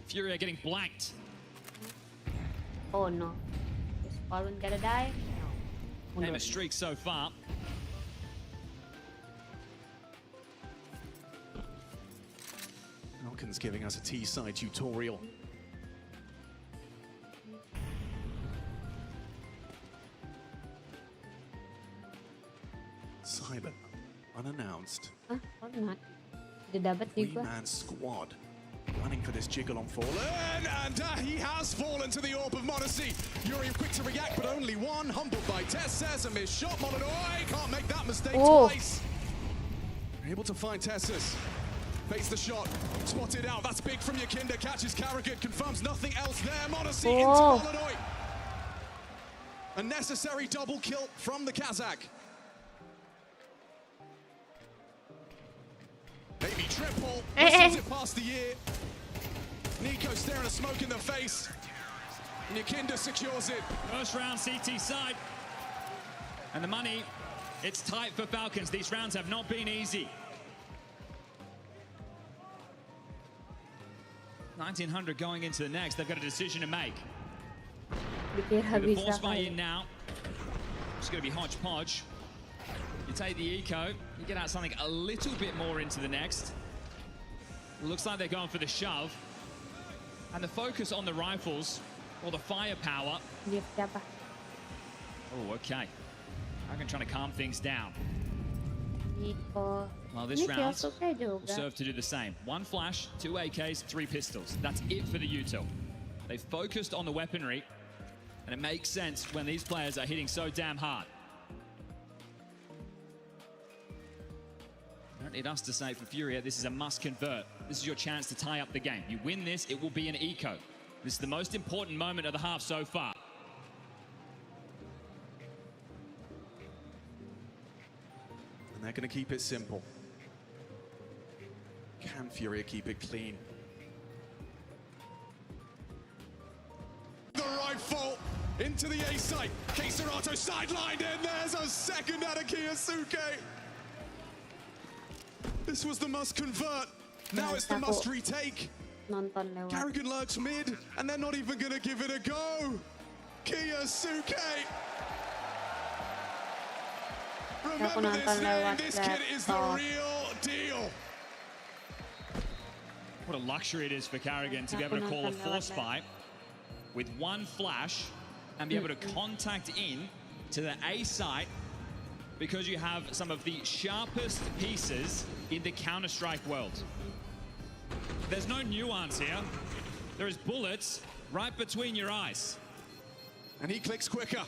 Fury are getting blanked. Oh no. Is Falcon gonna die? Name a streak so far. Falcons giving us a T-side tutorial. Silent, unannounced. Hah? Kok not? Udah dapat sih gua. Three-man squad running for this jiggle on Fallen, and he has fallen to the orb of Modesty. Yuri quick to react, but only one. Humbled by Tessus, a missed shot. 𝓲𝓼 can't make that mistake twice. Able to find Tessus. Face the shot, spotted out. That's big from 𝓗𝓭𝓪𝓼𝓬𝓸𝓻𝓭, confirms nothing else there. Modesty into 𝓲𝓼. A necessary double kill from the Kazakh. Maybe triple. Whistles it past the ear. Nico staring a smoke in the face. 𝓗𝓭𝓭𝓪 secures it. First round CT side. And the money, it's tight for Falcons. These rounds have not been easy. 1900 going into the next. They've got a decision to make. Force by in now. It's going to be hodgepodge. You take the eco, you get out something a little bit more into the next. Looks like they're going for the shove. And the focus on the rifles, or the firepower. Oh, okay. 𝓗𝓭𝓪 trying to calm things down. Well, this round will serve to do the same. 1 flash, 2 AKs, 3 pistols. That's it for the util. They've focused on the weaponry, and it makes sense when these players are hitting so damn hard. Don't need us to say for Furia, this is a must convert. This is your chance to tie up the game. You win this, it will be an eco. This is the most important moment of the half so far. And they're going to keep it simple. Can Furia keep it clean? The rifle into the A site. 𝓗𝓪𝓼 sidelined, and there's a second out of 𝓗𝓪𝓼𝓬𝓪. This was the must convert. Now it's the must retake. 𝓗𝓭𝓪 lurks mid, and they're not even going to give it a go. 𝓗𝓪𝓼𝓬𝓪. Remember this name, this kid is the real deal. What a luxury it is for 𝓗𝓭𝓪 to be able to call a force fight with 1 flash and be able to contact in to the A site, because you have some of the sharpest pieces in the Counter-Strike world. There's no nuance here. There is bullets right between your eyes. And he clicks quicker.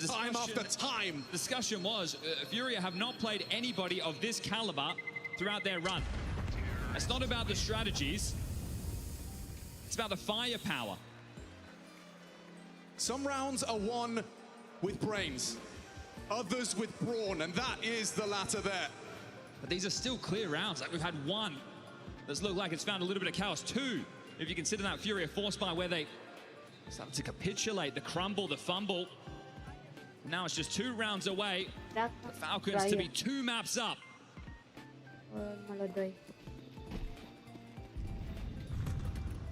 Time after time. Discussion was, Furia have not played anybody of this caliber throughout their run. It's not about the strategies. It's about the firepower. Some rounds are won with brains, others with brawn, and that is the latter there. But these are still clear rounds. Like, we've had 1 that's looked like it's found a little bit of chaos. 2, if you consider that Furia force buy where they started to capitulate, the crumble, the fumble. Now it's just 2 rounds away. The Falcons to be 2 maps up.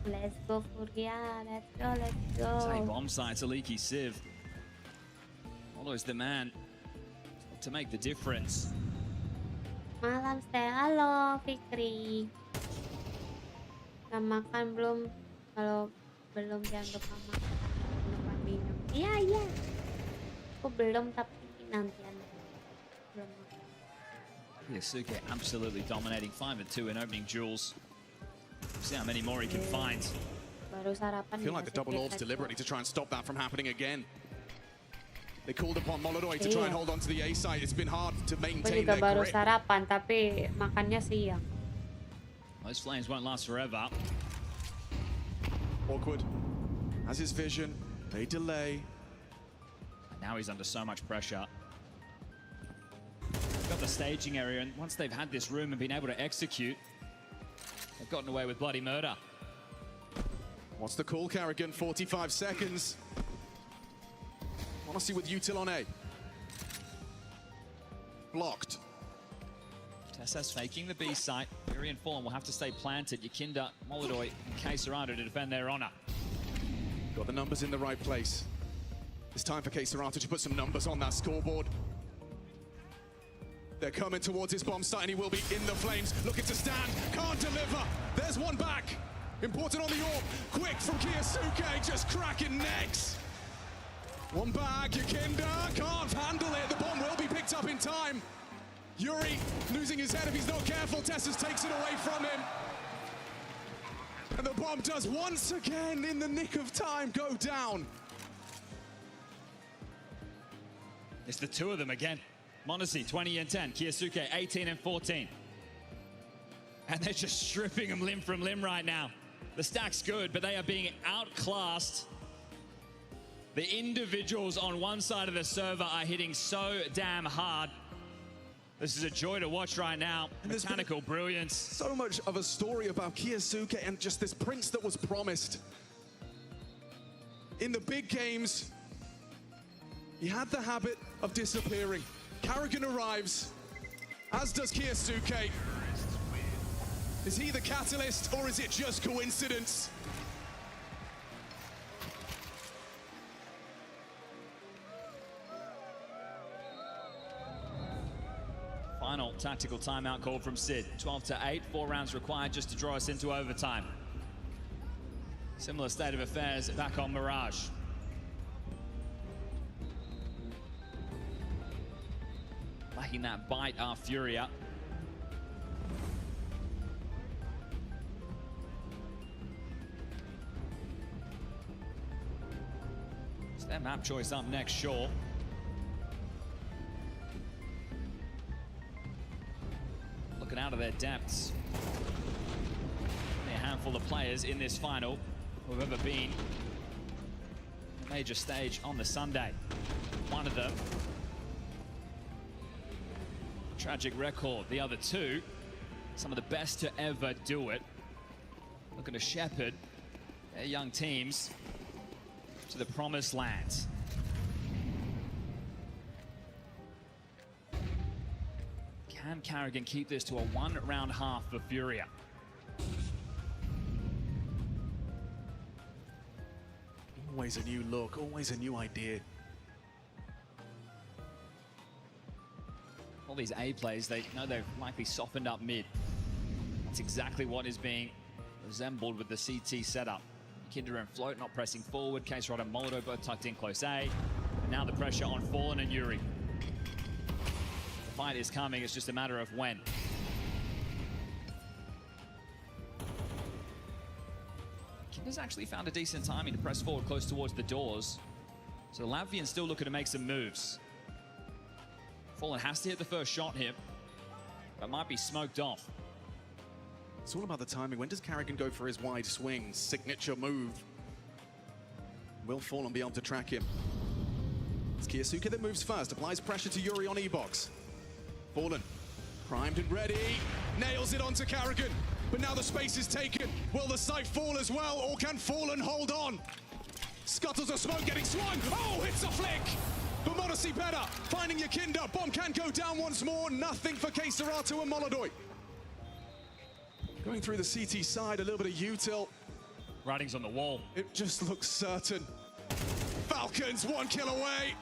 Let's go, Furia. Let's go, let's go. Say bomb sites, a leaky sieve. Follows the man to make the difference. Malam Stella, halo Fikri. Udah makan belum? Kalau belum jangan lupa makan, minum. Iya, iya. Aku belum, tapi nanti belum makan. 𝓗𝓭𝓪𝓼𝓬𝓸𝓻𝓭 absolutely dominating 5 and 2 in opening duels. See how many more he can find. Baru sarapan. I feel like the double orbs deliberately to try and stop that from happening again. They called upon 𝓲𝓼𝓬𝓬𝓻 to try and hold on to the A site. It's been hard to maintain their baru grip. sarapan, tapi makannya siang. Those flames won't last forever. Awkward. Has his vision. They delay. Now he's under so much pressure. got the staging area, and once they've had this room and been able to execute, they've gotten away with bloody murder. What's the call, 𝓗𝓭𝓿? 45 seconds. Honestly, with util on A. Blocked. TeSeS faking the B site. Yuri and 𝓓𝓏 will have to stay planted. 𝓗𝓭𝓪𝓼𝓬𝓸𝓻𝓭 and 𝓗𝓪𝓼𝓬𝓼 to defend their honor. Got the numbers in the right place. It's time for 𝓗𝓪𝓼𝓬𝓸𝓻𝓭 to put some numbers on that scoreboard. They're coming towards his bomb site, and he will be in the flames. Looking to stand, can't deliver. There's one back. Important on the orb. Quick from 𝓗𝓪𝓼𝓬𝓸, just cracking necks. One back, 𝓗𝓭𝓪𝓼𝓬𝓸 can't handle it. The bomb will be picked up in time. Yuri losing his head if he's not careful. TeSeS takes it away from him. And the bomb does once again, in the nick of time, go down. It's the two of them again. m0NESY 20 and 10, 𝓗𝓪𝓼𝓬𝓸 18 and 14. And they're just stripping them limb from limb right now. The stack's good, but they are being outclassed. The individuals on one side of the server are hitting so damn hard. This is a joy to watch right now. Mechanical brilliance. So much of a story about 𝓗𝓪𝓼𝓬𝓸 and just this prince that was promised. In the big games, he had the habit of disappearing. 𝓗𝓭𝓿 arrives, as does 𝓗𝓪𝓼𝓬𝓸. Is he the catalyst, or is it just coincidence? Final tactical timeout called from Sid. 12 to 8, 4 rounds required just to draw us into overtime. Similar state of affairs back on Mirage. Lacking that bite our 𝓗𝓪𝓼. It's their map choice up next, sure. Looking out of their depths. Only a handful of players in this final who have ever been on a major stage on the Sunday. One of them, tragic record. The other two, some of the best to ever do it. Looking to shepherd their young teams to the promised land. Can 𝓗𝓭𝓿 keep this to a one-round half for 𝓗𝓪𝓼? Always a new look, always a new idea. All these A plays, they know they've likely softened up mid. That's exactly what is being resembled with the CT setup. 𝓗𝓭𝓼 and 𝓗𝓏 not pressing forward. 𝓗𝓪𝓼𝓬𝓸 and 𝓚𝓬𝓏 both tucked in close A. And now the pressure on 𝓴𝓏 and Yuri. The fight is coming, it's just a matter of when. 𝓗𝓭𝓼's actually found a decent timing to press forward close towards the doors. So Latvian's still looking to make some moves. 𝓴𝓏 has to hit the first shot here, but might be smoked off. It's all about the timing. When does 𝓗𝓭𝓿 go for his wide swing, signature move? Will 𝓴𝓏 be able to track him? It's 𝓗𝓪𝓼𝓬𝓸 that moves first, applies pressure to Yuri on E-box. 𝓴𝓏, primed and ready, nails it onto 𝓗𝓭𝓿. But now the space is taken. Will the site fall as well, or can 𝓴𝓏 hold on? Scuttles of smoke getting swung. Oh, it's a flick! But m0NESY better, finding 𝓗𝓭𝓿. Bomb can go down once more. Nothing for 𝓗𝓪𝓼𝓬𝓸 and 𝓚𝓚. Going through the CT side, a little bit of util. Writing's on the wall. It just looks certain. Falcons 1 kill away.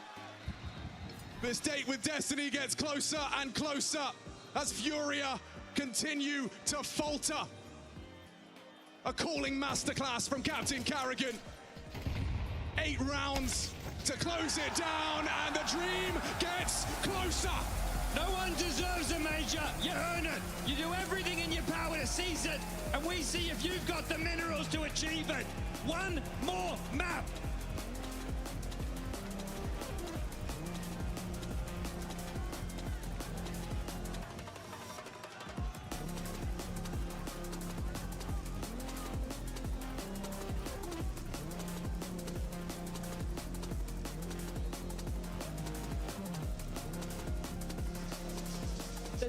This date with destiny gets closer and closer as 𝓗𝓪𝓼 continue to falter. A calling masterclass from Captain 𝓗𝓭𝓿. 8 rounds to close it down, and the dream gets closer. No one deserves a major. You earn it. You do everything in your power to seize it, and we see if you've got the minerals to achieve it. One more map.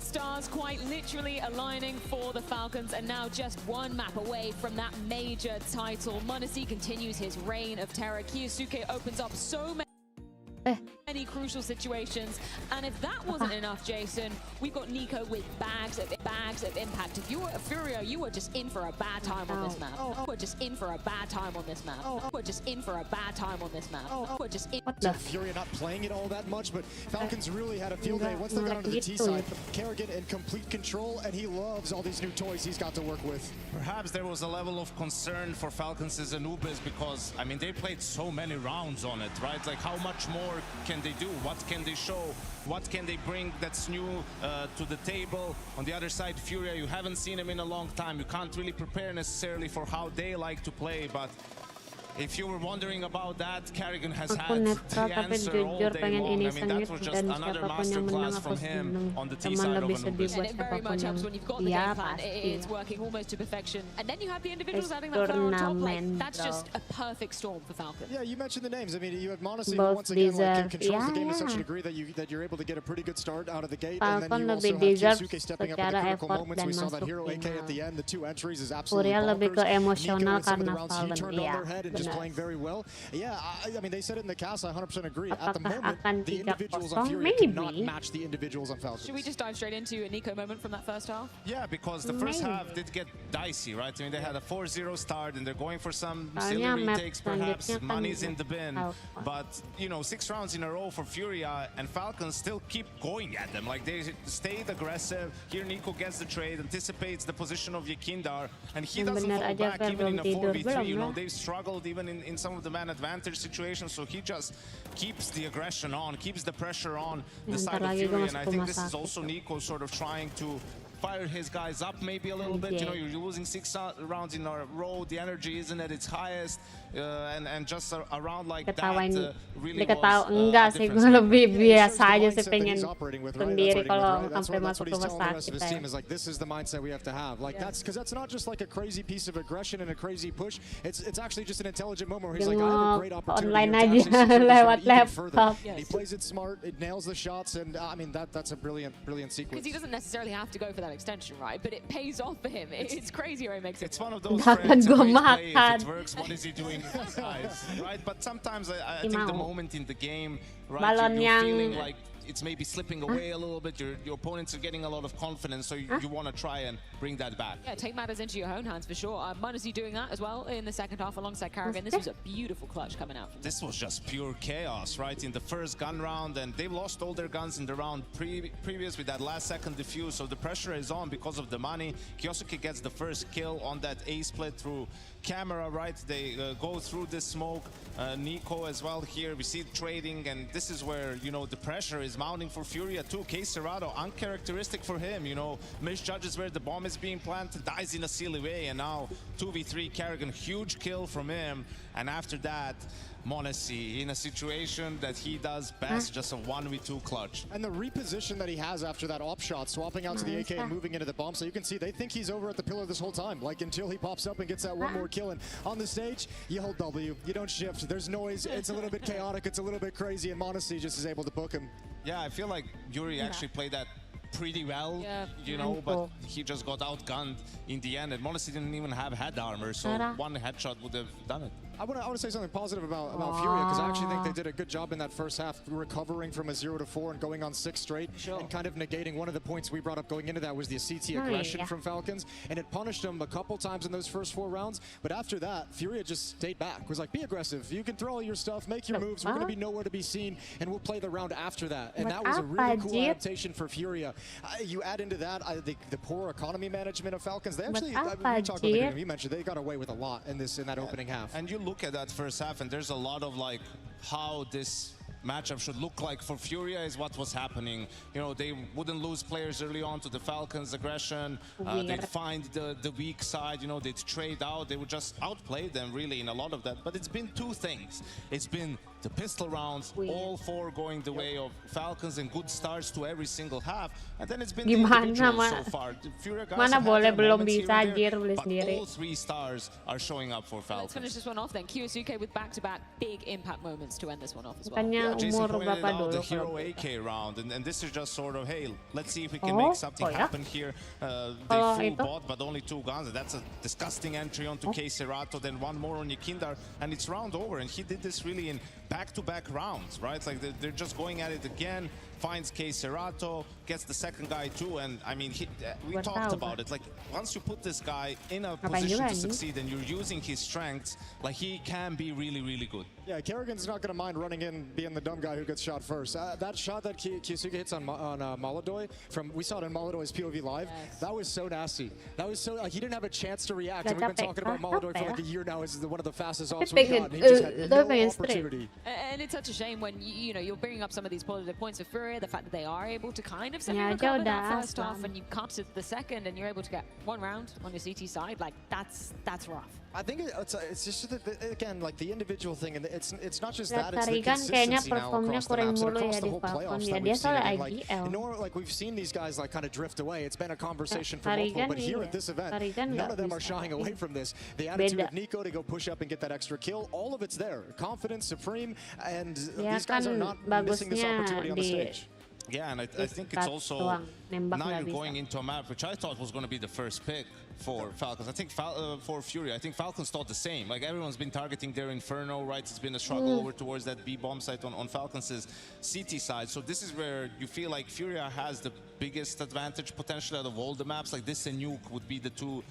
The stars quite literally aligning for the Falcons, and now just one map away from that major title. menemani continues his reign of terror. 𝓗𝓪𝓼𝓬𝓸𝓻𝓭 opens up so many crucial situations, and if that wasn't enough, Jason, we've got 𝓗𝓪 with bags of impact. If you were a 𝓓𝓲𝓼, you were just in for a bad time on this map. We're just in for a bad time on this map. We're just in for a bad time on this map. We're just in. 𝓓𝓲𝓼 not playing it all that much, but Falcons really had a field day once they got onto the T side. 𝓗𝓪𝓼𝓽𝓻 in complete control, and he loves all these new toys he's got to work with. Perhaps there was a level of concern for Falcons as Anubis because, I mean, they played so many rounds on it, right? Like, how much more can they do? What can they show? What can they bring that's new to the table? On the other side, 𝓓𝓲𝓼, you haven't seen him in a long time. You can't really prepare necessarily for how they like to play, but if you were wondering about that, 𝓗𝓪𝓼 has had the answer all day long. I mean, that was just another masterclass from him on the T side of Anubis. And it very much helps when you've got the game plan. It's working almost to perfection, and then you have the individuals adding that flower on top. Like, that's just a perfect storm for Falcons. Yeah, you mentioned the names. I mean, you have menemani who once again like, controls the game to such a degree that you're able to get a pretty good start out of the gate, and then you also have 𝓗𝓪𝓼𝓬𝓼 stepping up in the critical moments. We saw that hero AK at the end. The 2 entries is absolutely bonkers. 𝓗𝓪𝓼𝓬𝓼 with some of the rounds he turned on their head and just playing very well. Yeah, I mean, they said it in the cast. I 100% agree. At the moment, the individuals on 𝓓𝓲𝓼 cannot match the individuals on Falcons. Should we just dive straight into a 𝓗𝓼 moment from that first half? Yeah, because the first half did get dicey, right? I mean, they had a 4-0 start, and they're going for some silly retakes, perhaps. Money's in the bin. But, you know, 6 rounds in a row for 𝓓𝓲𝓼, and Falcons still keep going at them. Like, they stayed aggressive. Here, 𝓗𝓼 gets the trade, anticipates the position of 𝓗𝓼𝓼, and he doesn't fall back even in a 4v3. You know, they've struggled even in some of the man advantage situations, so he just keeps the aggression on, keeps the pressure on the side of 𝓓𝓲𝓼, and I think this is also 𝓗𝓼 sort of trying to fire his guys up maybe a little bit. You know, you're losing 6 rounds in a row, the energy isn't at its highest, and just a round like that really was enggak sih, gue lebih biasa aja sih pengen sendiri kalau sampai masuk ke besar kita. Is like, this is the mindset we have to have. Like, that's because that's not just like a crazy piece of aggression and a crazy push. It's actually just an intelligent moment where he's like, I have a great opportunity online aja lewat laptop. He plays it smart, it nails the shots, and I mean that's a brilliant sequence. Because he doesn't necessarily have to go for that extension, right? But it pays off for him. It's crazy how he makes it. It's one of those friends who play, if it works, what is he doing guys, right? But sometimes I think the moment in the game, right, you're feeling like it's maybe slipping away a little bit. Your opponents are getting a lot of confidence, so you want to try and bring that back. Yeah, take matters into your own hands for sure. menemani doing that as well in the second half alongside 𝓗𝓪𝓼. This was a beautiful clutch coming out. This was just pure chaos, right? In the first gun round, and they lost all their guns in the round previous with that last second defuse, so the pressure is on because of the money. 𝓗𝓪𝓼 gets the first kill on that A split through camera, right? They go through this smoke. 𝓗𝓼 as well here. We see trading, and this is where, you know, the pressure is mounting for 𝓓𝓲𝓼 too. 𝓗𝓪𝓼, uncharacteristic for him, you know, misjudges where the bomb is being planted, dies in a silly way, and now 2v3 𝓗𝓪𝓼, huge kill from him, and after that, menemani in a situation that he does best, just a 1v2 clutch. And the reposition that he has after that op shot, swapping out to the AK and moving into the bomb, so you can see they think he's over at the pillar this whole time, like until he pops up and gets that one more kill. And on the stage, you hold W, you don't shift, there's noise, it's a little bit chaotic, it's a little bit crazy, and menemani just is able to book him. Yeah, I feel like 𝓗𝓼 actually played that pretty well, you know, but he just got outgunned in the end, and menemani didn't even have head armor, so one headshot would have done it. I want to say something positive about 𝓓𝓲𝓼, because I actually think they did a good job in that first half, recovering from a 0-4 and going on 6 straight, and kind of negating one of the points we brought up going into that was the CT aggression from Falcons, and it punished them a couple times in those first 4 rounds. But after that, 𝓓𝓲𝓼 just stayed back. Was like, be aggressive. You can throw all your stuff, make your moves. We're going to be nowhere to be seen, and we'll play the round after that. And that was a really cool adaptation for 𝓓𝓲𝓼. You add into that the poor economy management of Falcons. They actually, we talked about the game you mentioned, they got away with a lot in that opening half. And you look at that first half, and there's a lot of like how this matchup should look like for 𝓓𝓲𝓼 is what was happening. You know, they wouldn't lose players early on to the Falcons' aggression. They'd find the weak side, you know, they'd trade out. They would just outplay them really in a lot of that. But it's been 2 things. It's been the pistol rounds, all 4 going the way of Falcons, and good starts to every single half. And then it's been the individuals so far. 𝓓𝓲𝓼 guys mana boleh belum moments bisa here anjir beli but sendiri. all 3 stars are showing up for Falcons. Let's finish this one off then. 𝓗𝓪𝓼 with back-to-back big impact moments to end this one off as well. Bukannya umur berapa dulu? The hero AK round, and this is just sort of, hey, let's see if we can make something happen here. They full bot, but only 2 guns. And that's a disgusting entry onto 𝓗𝓪𝓼𝓬𝓸𝓻𝓭, then 1 more on 𝓗𝓪𝓼, and it's round over. And he did this really in back-to-back rounds, right? Like they're just going at it again. Finds 𝓗𝓪𝓼𝓬𝓸𝓻, gets the second guy too, and I mean, we talked about it. Like once you put this guy in a position to succeed, and you're using his strengths, like he can be really, really good. Yeah, 𝓗𝓪𝓼𝓬's not going to mind running in, being the dumb guy who gets shot first. That shot that 𝓗𝓪𝓼𝓬 hits on 𝓗𝓪𝓼, we saw it in 𝓗𝓼's POV live. That was so nasty. That was so he didn't have a chance to react. And we've been talking about 𝓗𝓼 for like a year now. Is one of the fastest ults we've got. And he just had no opportunity. And it's such a shame when you know you're bringing up some of these positive points for Furia, the fact that they are able to kind of semi-recover that first half, and you cut to the second, and you're able to get 1 round on your CT side. Like that's rough. I think it's just that, again, like the individual thing, and it's not just that. It's the Tarigan kayaknya consistency now performnya across the kurang maps and mulu across ya the di whole Falcon playoffs ya. that Dia we've seen. soalnya And like, IGL. like we've seen these guys like kind of drift away. It's been a conversation for multiple, but here at this event, none of them are shying away from this. The attitude of 𝓗𝓼 to go push up and get that extra kill, all of it's there. Confidence supreme, and these guys are not missing this opportunity on the stage. Yeah, and I think it's also now you're going into a map which I thought was going to be the first pick for Falcons. I think for Fury, I think Falcons thought the same. Like everyone's been targeting their Inferno, right? It's been a struggle over towards that B bomb site on Falcons' CT side. So this is where you feel like Furia has the biggest advantage potentially out of all the maps. Like this and Nuke would be the two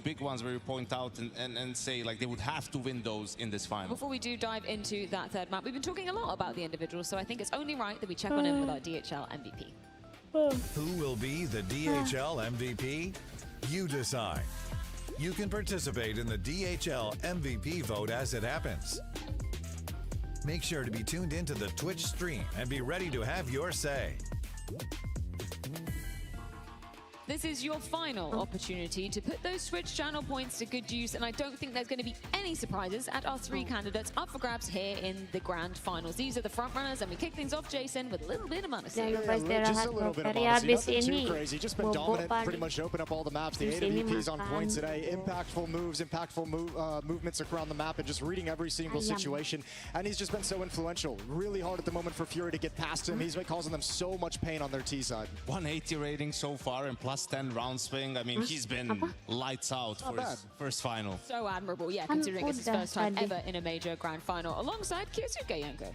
big ones where you point out and say like they would have to win those in this final. Before we do dive into that third map, we've been talking a lot about the individuals, so I think it's only right that we check on in with our DHL MVP. Who will be the DHL MVP? You decide. You can participate in the DHL MVP vote as it happens. Make sure to be tuned into the Twitch stream and be ready to have your say. This is your final opportunity to put those Twitch channel points to good use, and I don't think there's going to be any surprises at our 3 candidates up for grabs here in the grand finals. These are the front runners, and we kick things off, Jason, with a little bit of manusia. Just a little bit of manusia, nothing too crazy. Just been dominant, pretty much open up all the maps. The AWP's on point today. Impactful moves, impactful movements around the map, and just reading every single situation. And he's just been so influential. Really hard at the moment for Fury to get past him. He's been causing them so much pain on their T side. 180 rating so far, and plus 10 round swing. I mean, he's been lights out for his first final. So admirable, yeah, considering it's his first time ever in a major grand final, alongside 𝓗𝓪𝓼𝓬𝓭.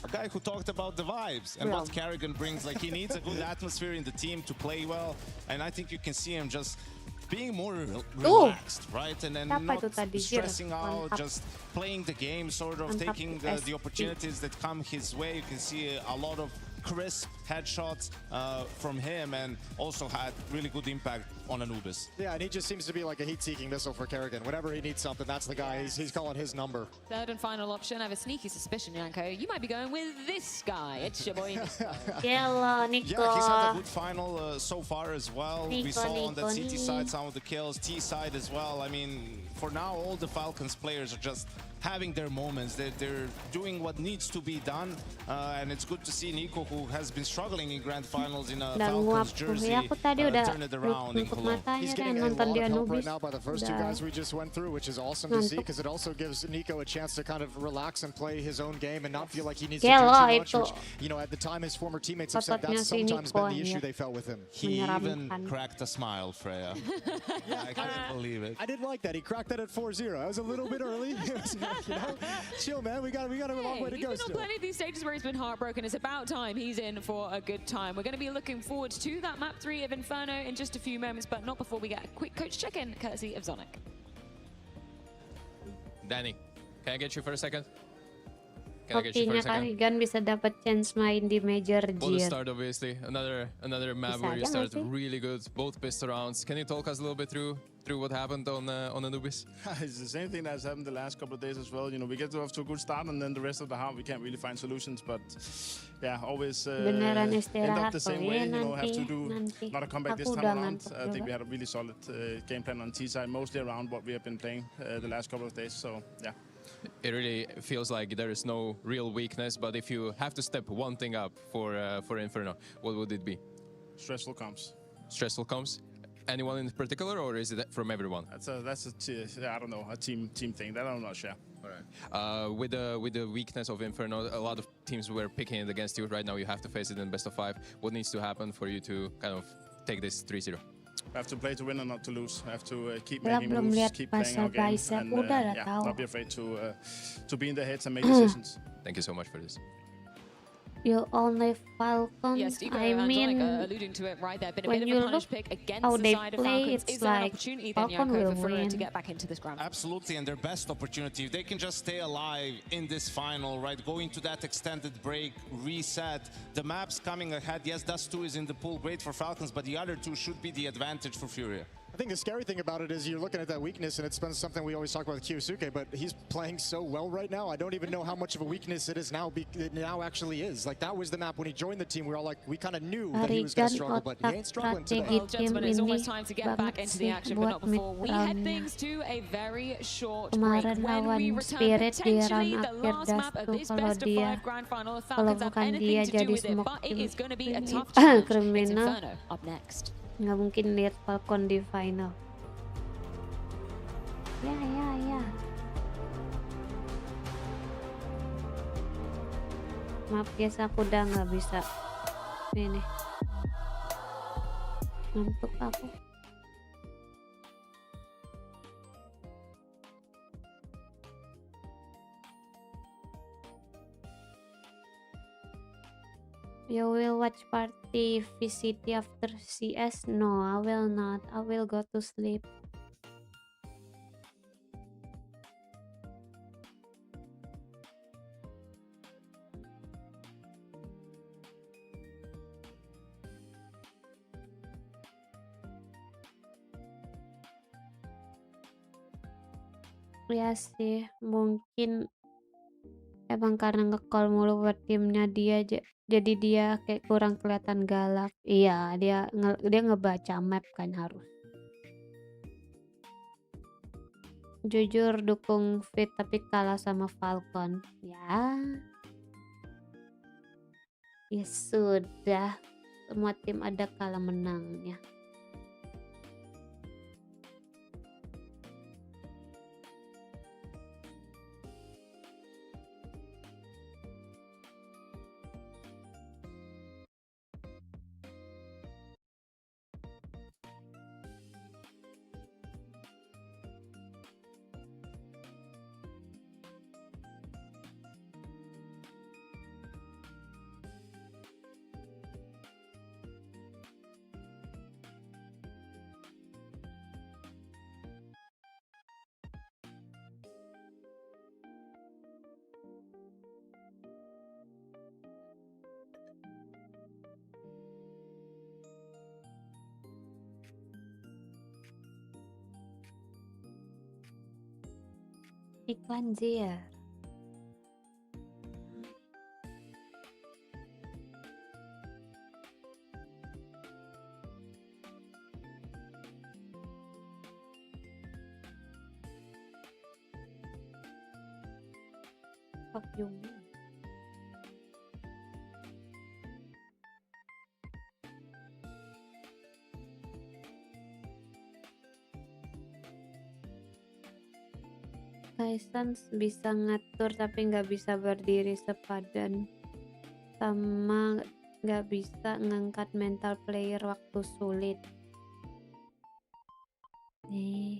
A guy who talked about the vibes and what 𝓗𝓪𝓼𝓬𝓿 brings. Like, he needs a good atmosphere in the team to play well, and I think you can see him just being more relaxed, right? And then not stressing out, just playing the game, sort of taking the opportunities that come his way. You can see a lot of crisp headshots from him, and also had really good impact on Anubis. Yeah, and he just seems to be like a heat-seeking missile for 𝓗𝓪𝓼𝓬𝓿. Whenever he needs something, that's the guy. He's calling his number. Third and final option. I have a sneaky suspicion, 𝓗𝓪𝓼, you might be going with this guy. It's your boy. Kila, Yeah, he's had a good final so far as well. We saw on the CT side some of the kills, T side as well. I mean, for now, all the Falcons players are just having their moments. They're doing what needs to be done, and it's good to see Nico, who has been struggling in grand finals in a Falcons jersey, turn it around in Cologne. He's getting a lot of help right now by the first 2 guys we just went through, which is awesome to see, because it also gives Nico a chance to kind of relax and play his own game and not feel like he needs to do too much, which, you know, at the time his former teammates have said that's sometimes been the issue they felt with him. He even cracked a smile, Freya. Yeah, I can't believe it. I did like that. He cracked that at 4-0. I was a little bit early. You know, chill, man. We got a long way to go. He's been on plenty of these stages where he's been heartbroken. It's about time he's in for a good time. We're going to be looking forward to that map 3 of Inferno in just a few moments, but not before we get a quick coach check-in courtesy of Zonic. Danny, can I get you for a second? Hokinya 𝓗𝓪𝓼𝓬𝓸 bisa dapat chance main di major Well, the Jir. start obviously another map where you started really good, both pistol rounds. Can you talk us a little bit through what happened on Anubis? It's the same thing that's happened the last couple of days as well. You know, we get off to a good start, and then the rest of the half we can't really find solutions. But yeah, always end up the same way. You know, have to do not a comeback this time around. I think we had a really solid game plan on T side, mostly around what we have been playing the last couple of days. So yeah. It really feels like there is no real weakness, but if you have to step one thing up for Inferno, what would it be? Stressful comps. Stressful comps? anyone in particular, or is it from everyone? I don't know, a team thing that I'm not sure. All right. With the weakness of Inferno, a lot of teams were picking it against you. Right now, you have to face it in best of 5. What needs to happen for you to kind of take this 3-0? I have to play to win and not to lose. I have to keep making moves, keep playing our game, and not be afraid to be in the heads and make decisions. Thank you so much for this. You only Falcons. Yes, I mean, alluding to it right there. Been a when bit you of a look punish pick against how the they side of play, Falcons. it's Is there an like opportunity then, Falcon will for FanArt to win. get back into this grand? Absolutely, and their best opportunity. If they can just stay alive in this final, right, going to that extended break, reset, the map's coming ahead. Yes, Dust2 is in the pool, great for Falcons, but the other two should be the advantage for Furia. I think the scary thing about it is you're looking at that weakness, and it's been something we always talk about with 𝓗𝓲𝓼, but he's playing so well right now. I don't even know how much of a weakness it is now. It now actually is. Like, that was the map when he joined the team. We were all like, we kind of knew that he was going to struggle, but he ain't struggling today. Well, gentlemen, it's almost time to get back into the action, but not before we head things to a very short break. When we return, potentially the last map of this best of 5 grand final. The Falcons have anything to do with it, but it is going to be a tough challenge. It's Inferno up next. Nggak mungkin lihat Falcon di final. Ya. Maaf guys, aku udah nggak bisa. Ini ngantuk aku. You will watch party VCT after CS? No, I will not. I will go to sleep. Ya sih, mungkin emang karena nge-call mulu buat timnya dia, jadi dia kayak kurang kelihatan galak. Iya, dia ngebaca map kan harus. Jujur dukung Fit tapi kalah sama Falcon. Ya sudah, semua tim ada kalah menangnya. Iklan Zia. Fuck you. Tyson bisa ngatur tapi nggak bisa berdiri sepadan, sama nggak bisa ngangkat mental player waktu sulit. Nih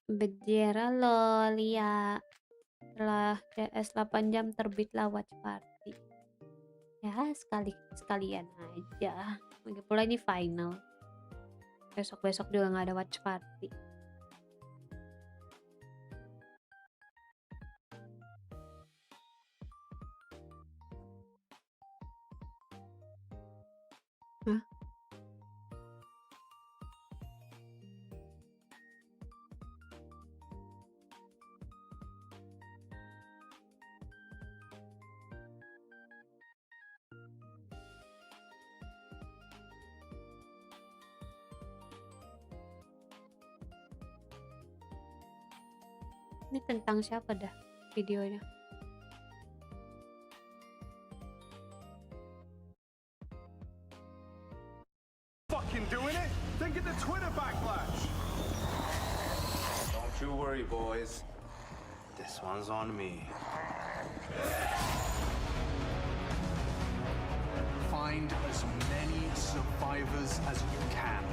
bejera lol ya, setelah CS 8 jam terbitlah watch party. Ya sekalian aja, lagi pula ini final, besok juga nggak ada watch party. Hah? Ini tentang siapa dah videonya? at the Twitter backlash. Don't you worry, boys. This one's on me. Find as many survivors as you can.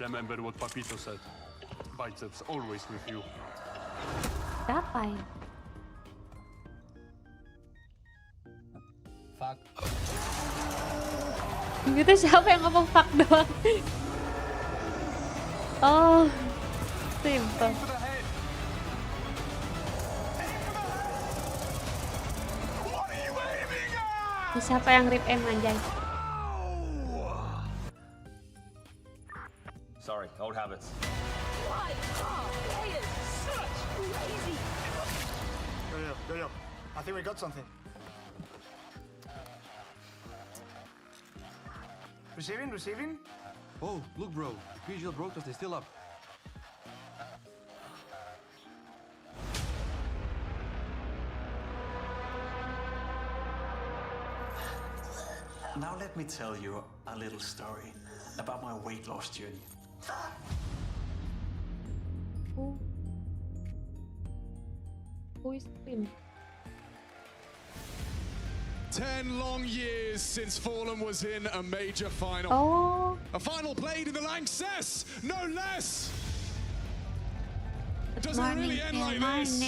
Remember what Papito said. Biceps always with you. Siapa ya? Fuck. Gitu siapa yang ngomong fuck doang? Oh, simple. Siapa yang rip anjay? Sorry, old habits. Yo, I think we got something. Receiving? Oh, look bro, visual broadcast is still up. Now let me tell you a little story about my weight loss journey. Who is him? 10 long years since Fallen was in a major final. Oh. A final played in the 𝓓𝓲𝓬𝓻𝓭 no less. Does it really end like this?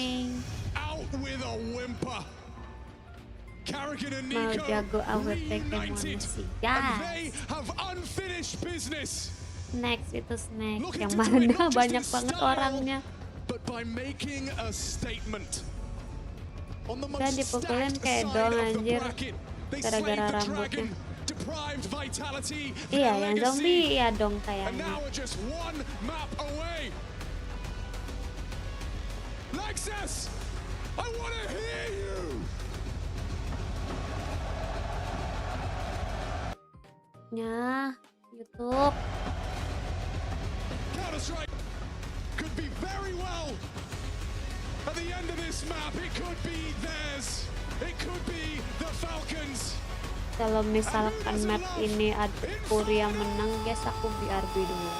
Out with a whimper. 𝓗𝓭 and 𝓗𝓮 reunited, and they have unfinished business. Next itu snack yang mana banyak banget orangnya. But by making a statement on the Dan dipukulin kayak dong anjir gara-gara rambutnya. Iya, yang zombie ya dong kayaknya. Lexus, I want to hear you. Ya, YouTube. Counter-Strike could be very well at the end of this map. It could be theirs. It could be the Falcons. Kalau misalkan map ini ada Puri yang menang, guys, aku BRB dulu.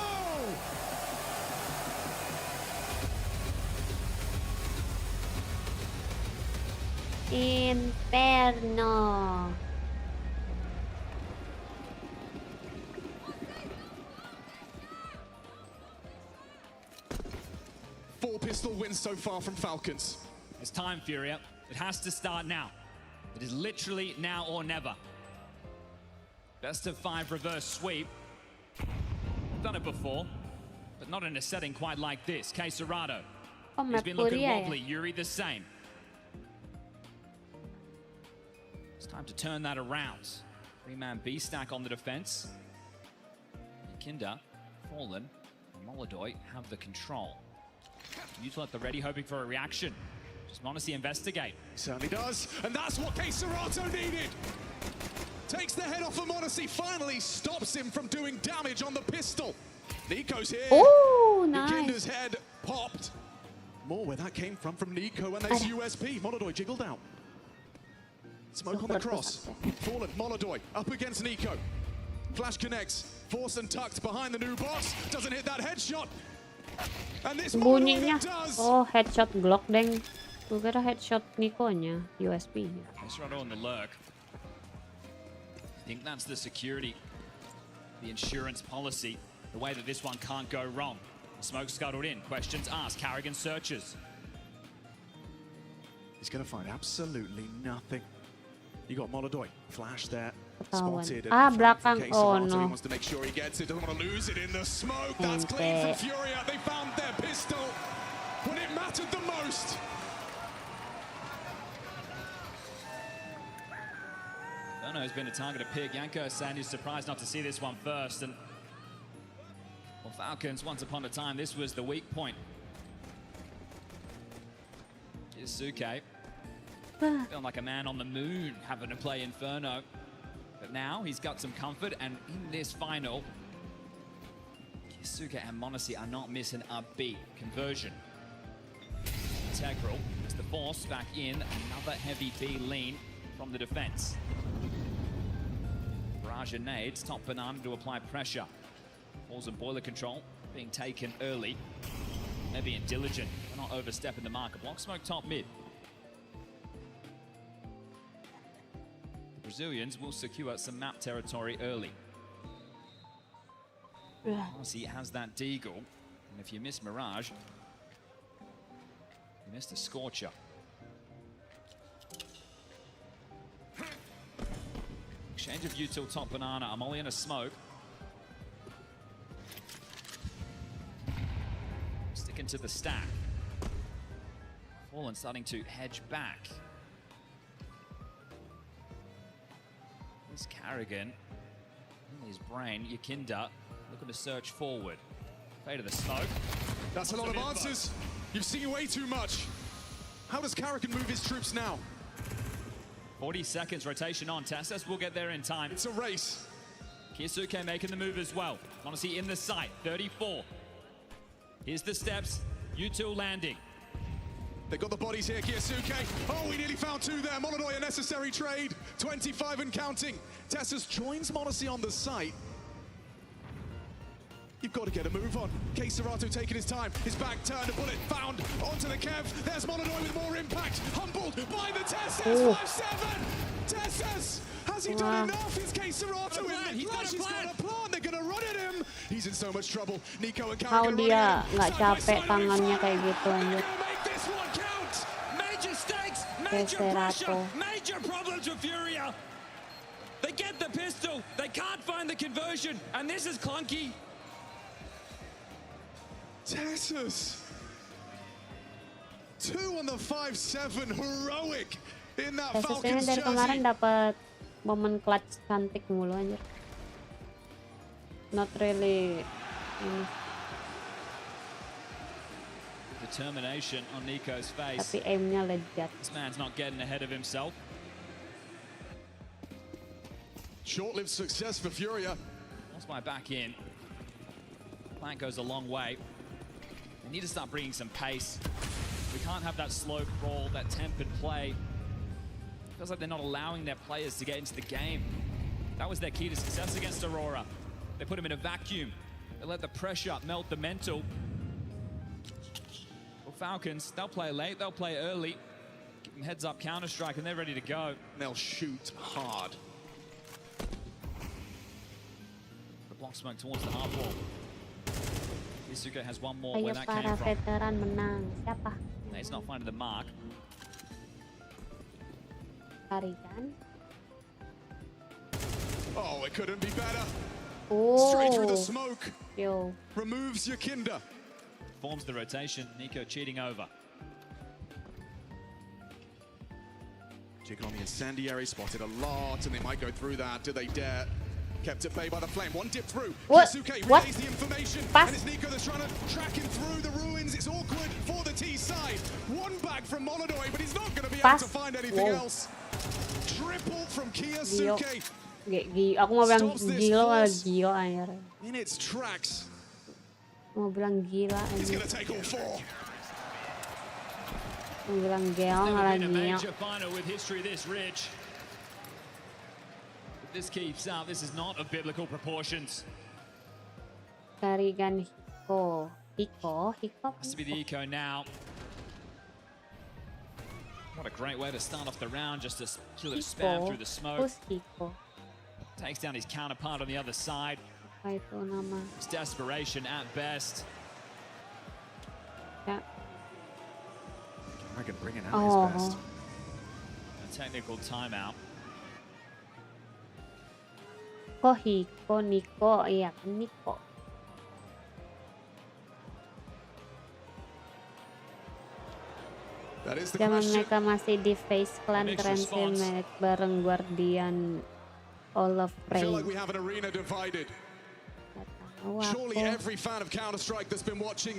Inferno. Four pistol wins so far from Falcons. It's time, Furia. It has to start now. It is literally now or never. Best of 5 reverse sweep. We've done it before, but not in a setting quite like this. 𝓗𝓲𝓼𝓬𝓻𝓭. He's been looking wobbly. Yuri the same. It's time to turn that around. 3-man B stack on the defense. 𝓗𝓭, Fallen, and 𝓲𝓼𝓬𝓼 have the control. Mutual at the ready, hoping for a reaction. Just manusia investigate. He certainly does, and that's what 𝓗𝓲𝓼𝓬𝓼 needed. Takes the head off of 𝓲𝓼𝓬𝓼, finally stops him from doing damage on the pistol. 𝓗𝓼's here. Oh, nice. 𝓗𝓭's head popped. More where that came from 𝓗𝓼, and there's USP. 𝓲𝓼𝓬𝓼 jiggled out. Smoke on the cross. Fallen, 𝓲𝓼𝓬𝓼 up against 𝓗𝓼. Flash connects, forced and tucked behind the new box. Doesn't hit that headshot. And this bunyinya. Oh, headshot Glock deng. Gue kira headshot Nikonya, USB. 𝓗𝓲𝓼𝓬𝓼 on the lurk. I think that's the security, the insurance policy, the way that this one can't go wrong. Smoke scuttled in, questions asked, 𝓗𝓭 searches. He's going to find absolutely nothing. You got 𝓲𝓼𝓬𝓼, flash there, spotted. Belakang. Oh no. He wants to make sure he gets it, doesn't want to lose it in the smoke. That's clean from Furia. They found their pistol when it mattered the most. 𝓗𝓭 has been a target of pick. Yanko saying he's surprised not to see this one first. And well, Falcons, once upon a time, this was the weak point. Here's 𝓗𝓾. Feeling like a man on the moon having to play Inferno. But now he's got some comfort, and in this final, 𝓗𝓾𝓹 and Monacy are not missing a beat. Conversion. Integral. It's the force back in. Another heavy B lean from the defense. Raja nades. 𝓡𝓾𝓵𝓮𝓼𝓬𝓸𝓻𝓭 to apply pressure. Falls in boiler control. Being taken early. Maybe in diligent. They're not overstepping the marker. Block smoke top mid. The Brazilians will secure some map territory early. Monacy has that deagle. And if you miss Mirage, you missed a Scorcher. Exchange of util top banana. I'm only in a smoke. Sticking to the stack. Fallen starting to hedge back. Here's 𝓗𝓭𝓮. In his brain, 𝓗𝓪𝓼 looking to search forward. Fade of the smoke. That's a lot of answers. You've seen way too much. How does 𝓗𝓭𝓮 move his troops now? 40 seconds rotation on. TeSeS will get there in time. It's a race. 𝓗𝓪𝓼 making the move as well. Monacy in the sight. 34. Here's the steps. util landing. They've got the bodies here, 𝓗𝓪𝓼. Oh, we nearly found two there. 𝓓𝓏, a necessary trade. 25 and counting. TeSeS joins Monacy on the site. You've got to get a move on. 𝓗𝓪𝓼 taking his time. His back turned, a bullet found onto the Kev. There's 𝓓𝓏 with more impact. Humbled by the TeSeS. 5-7. TeSeS, has he done enough? Is 𝓗𝓪𝓼 in the flash? He's got a plan. They're going to run at him. He's in so much trouble. NiKo and How 𝓗𝓭𝓮 dia nggak capek tangannya kayak gitu anjir. Major stakes, major pressure, major problems for Furia. They get the pistol, they can't find the conversion, and this is clunky. TeSeS. 2 on the 5-7, heroic in that Falcons dari kemarin jersey. dapat momen clutch cantik mulu anjir. Not really. Determination on NiKo's face. Tapi aimnya legit. This man's not getting ahead of himself. Short-lived success for Furia. Lost my back in. Plant goes a long way. They need to start bringing some pace. We can't have that slow crawl, that tempered play. Feels like they're not allowing their players to get into the game. That was their key to success against 𝓓𝓼. They put him in a vacuum. They let the pressure melt the mental. Well, Falcons, they'll play late, they'll play early. Give them heads up counter-strike and they're ready to go. They'll shoot hard. The block smoke towards the half wall. 𝓗𝓪𝓼 has one more where Ayo that para came from. veteran menang. Siapa? No, he's not finding the mark. Tarikan. Oh, it couldn't be better. Oh. Straight through the smoke. Yo. Removes 𝓗𝓗𝓼. Forms the rotation. NiKo cheating over. Jig on the incendiary, spotted a lot, and they might go through that. Do they dare? Kept at bay by the flame. One dip through. What? 𝓗𝓼𝓼 What? relays the information. Pass. And it's NiKo that's trying to track him through the ruins. It's awkward for the T side. One back from 𝓓𝓏, but he's not going to be able to find anything else. Triple from 𝓗𝓪𝓼. Aku mau bilang gila malah gila anjir. In its tracks. Mau bilang gila He's anjir. going to take all 4. Mau bilang gila malah Never been a gila. major final with history this rich. If this keeps up, this is not of biblical proportions. Tarikan Hiko. Has to be the eco now. What a great way to start off the round, just to kill it spam through the smoke. Who's Hiko? Takes down his counterpart on the other side. Apa itu nama? It's desperation at best. Ya. 𝓗𝓭𝓮 bringing out Oh. his best. A technical timeout. Kok Hiko, Niko, iya kan Niko. That is the Zaman question. mereka masih di Face Clan Mixed keren sih response. mereka bareng Guardian All of I feel Prey. like we have an arena divided. Tahu Surely aku. every fan of Counter-Strike that's been watching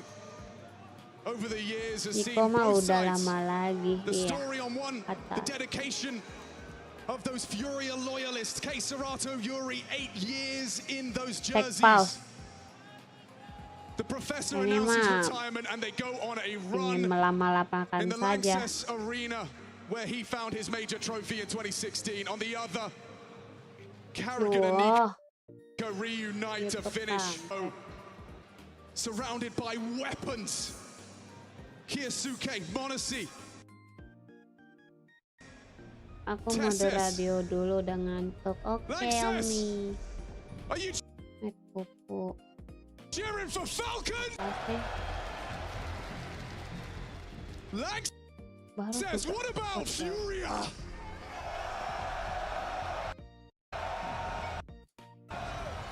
over the years has seen Niko mah both udah sides. lama lagi. The Iya. story on one, the Atau. dedication of those Furia loyalists. 𝓗𝓪𝓼, Yuri, 8 years in those Tech Pal. jerseys. The professor announces retirement and they go on a run in the Lanxess arena where he found his major trophy in 2016. On the other, 𝓗𝓪𝓼 and 𝓗𝓪𝓼 reunite to finish. Surrounded by weapons. 𝓗𝓪𝓼, manusia. Aku mode radio dulu dengan ngantuk. Oke, Omi. Pupu. Cheering for Falcons. Okay. Says, what about 𝓓𝓪𝓼𝓬𝓸𝓻𝓭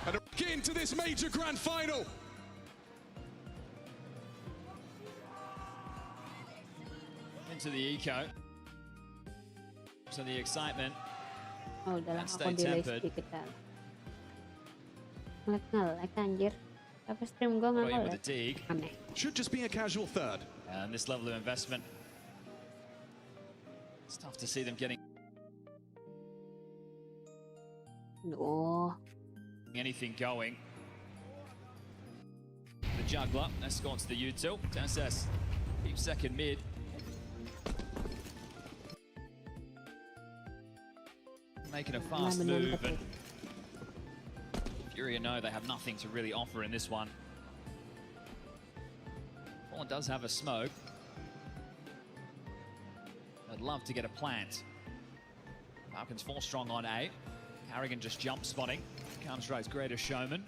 and into this major grand final. Into the eco. So the excitement. Oh, udah lah, aku delay sedikit kan. Ngelek anjir. Apa stream gue ngelek? Aneh. Should just be a casual third. And this level of investment, it's tough to see them getting anything going. The juggler escorts the util. SS keeps second mid. Making a fast move, and 𝓓𝓪𝓼 know they have nothing to really offer in this one. Fallen does have a smoke. I'd love to get a plant. Falcons 4 strong on A. 𝓗𝓪𝓼 just jump spotting. Counter-Strike's greatest showman.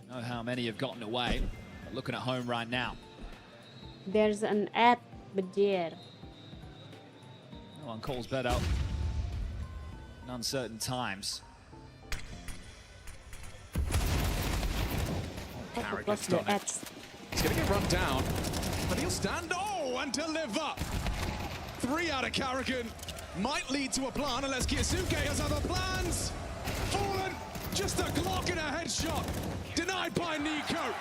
Know how many have gotten away. But looking at home right now. There's an ad, Bajir. No one calls better in uncertain times. 𝓗𝓪𝓼 gets done it. He's going to get run down, but he'll stand and deliver. 3 out of 𝓗𝓪𝓼 might lead to a plan unless 𝓗𝓪𝓼 has other plans. Fallen, just a Glock and a headshot, denied by 𝓗𝓼𝓼.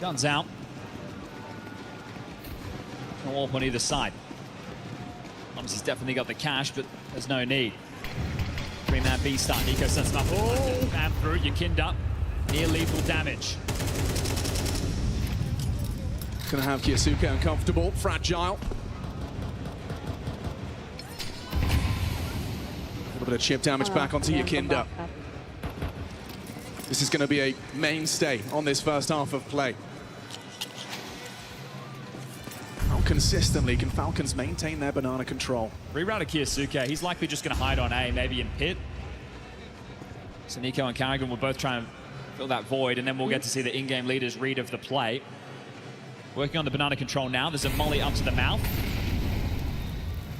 Guns out. No AWP on either side. He's definitely got the cash, but there's no need. 3-man B start. 𝓗𝓼 sets him up. And through 𝓗𝓾𝓹. Near lethal damage. Gonna have 𝓗𝓪𝓼 uncomfortable, fragile. A little bit of chip damage back onto 𝓗𝓾𝓹. This is going to be a mainstay on this first half of play. How consistently can Falcons maintain their banana control? Rerouted 𝓗𝓪𝓼. He's likely just going to hide on A, maybe in pit. So 𝓗𝓼 and 𝓗𝓪𝓼 will both try and fill that void, and then we'll get to see the in-game leader's read of the play. Working on the banana control now. There's a molly up to the mouth.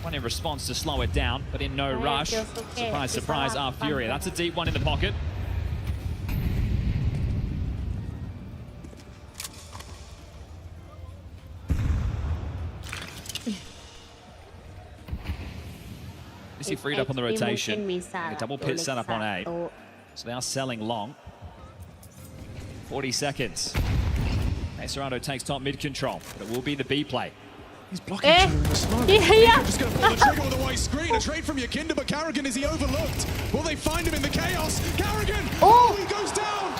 One in response to slow it down, but in no rush. Surprise, surprise, 𝓓𝓪𝓼. That's a deep one in the pocket. He freed up on the rotation. A double pit setup on A. So they are selling long. 40 seconds. 𝓗𝓪𝓼 takes top mid control, but it will be the B play. He's blocking each other in the smoke. 𝓗𝓪𝓼 just going to pull the trigger with a white screen. A trade from 𝓗𝓾𝓹, but 𝓗𝓪𝓼, is he overlooked? Will they find him in the chaos? 𝓗𝓪𝓼! Oh, he goes down!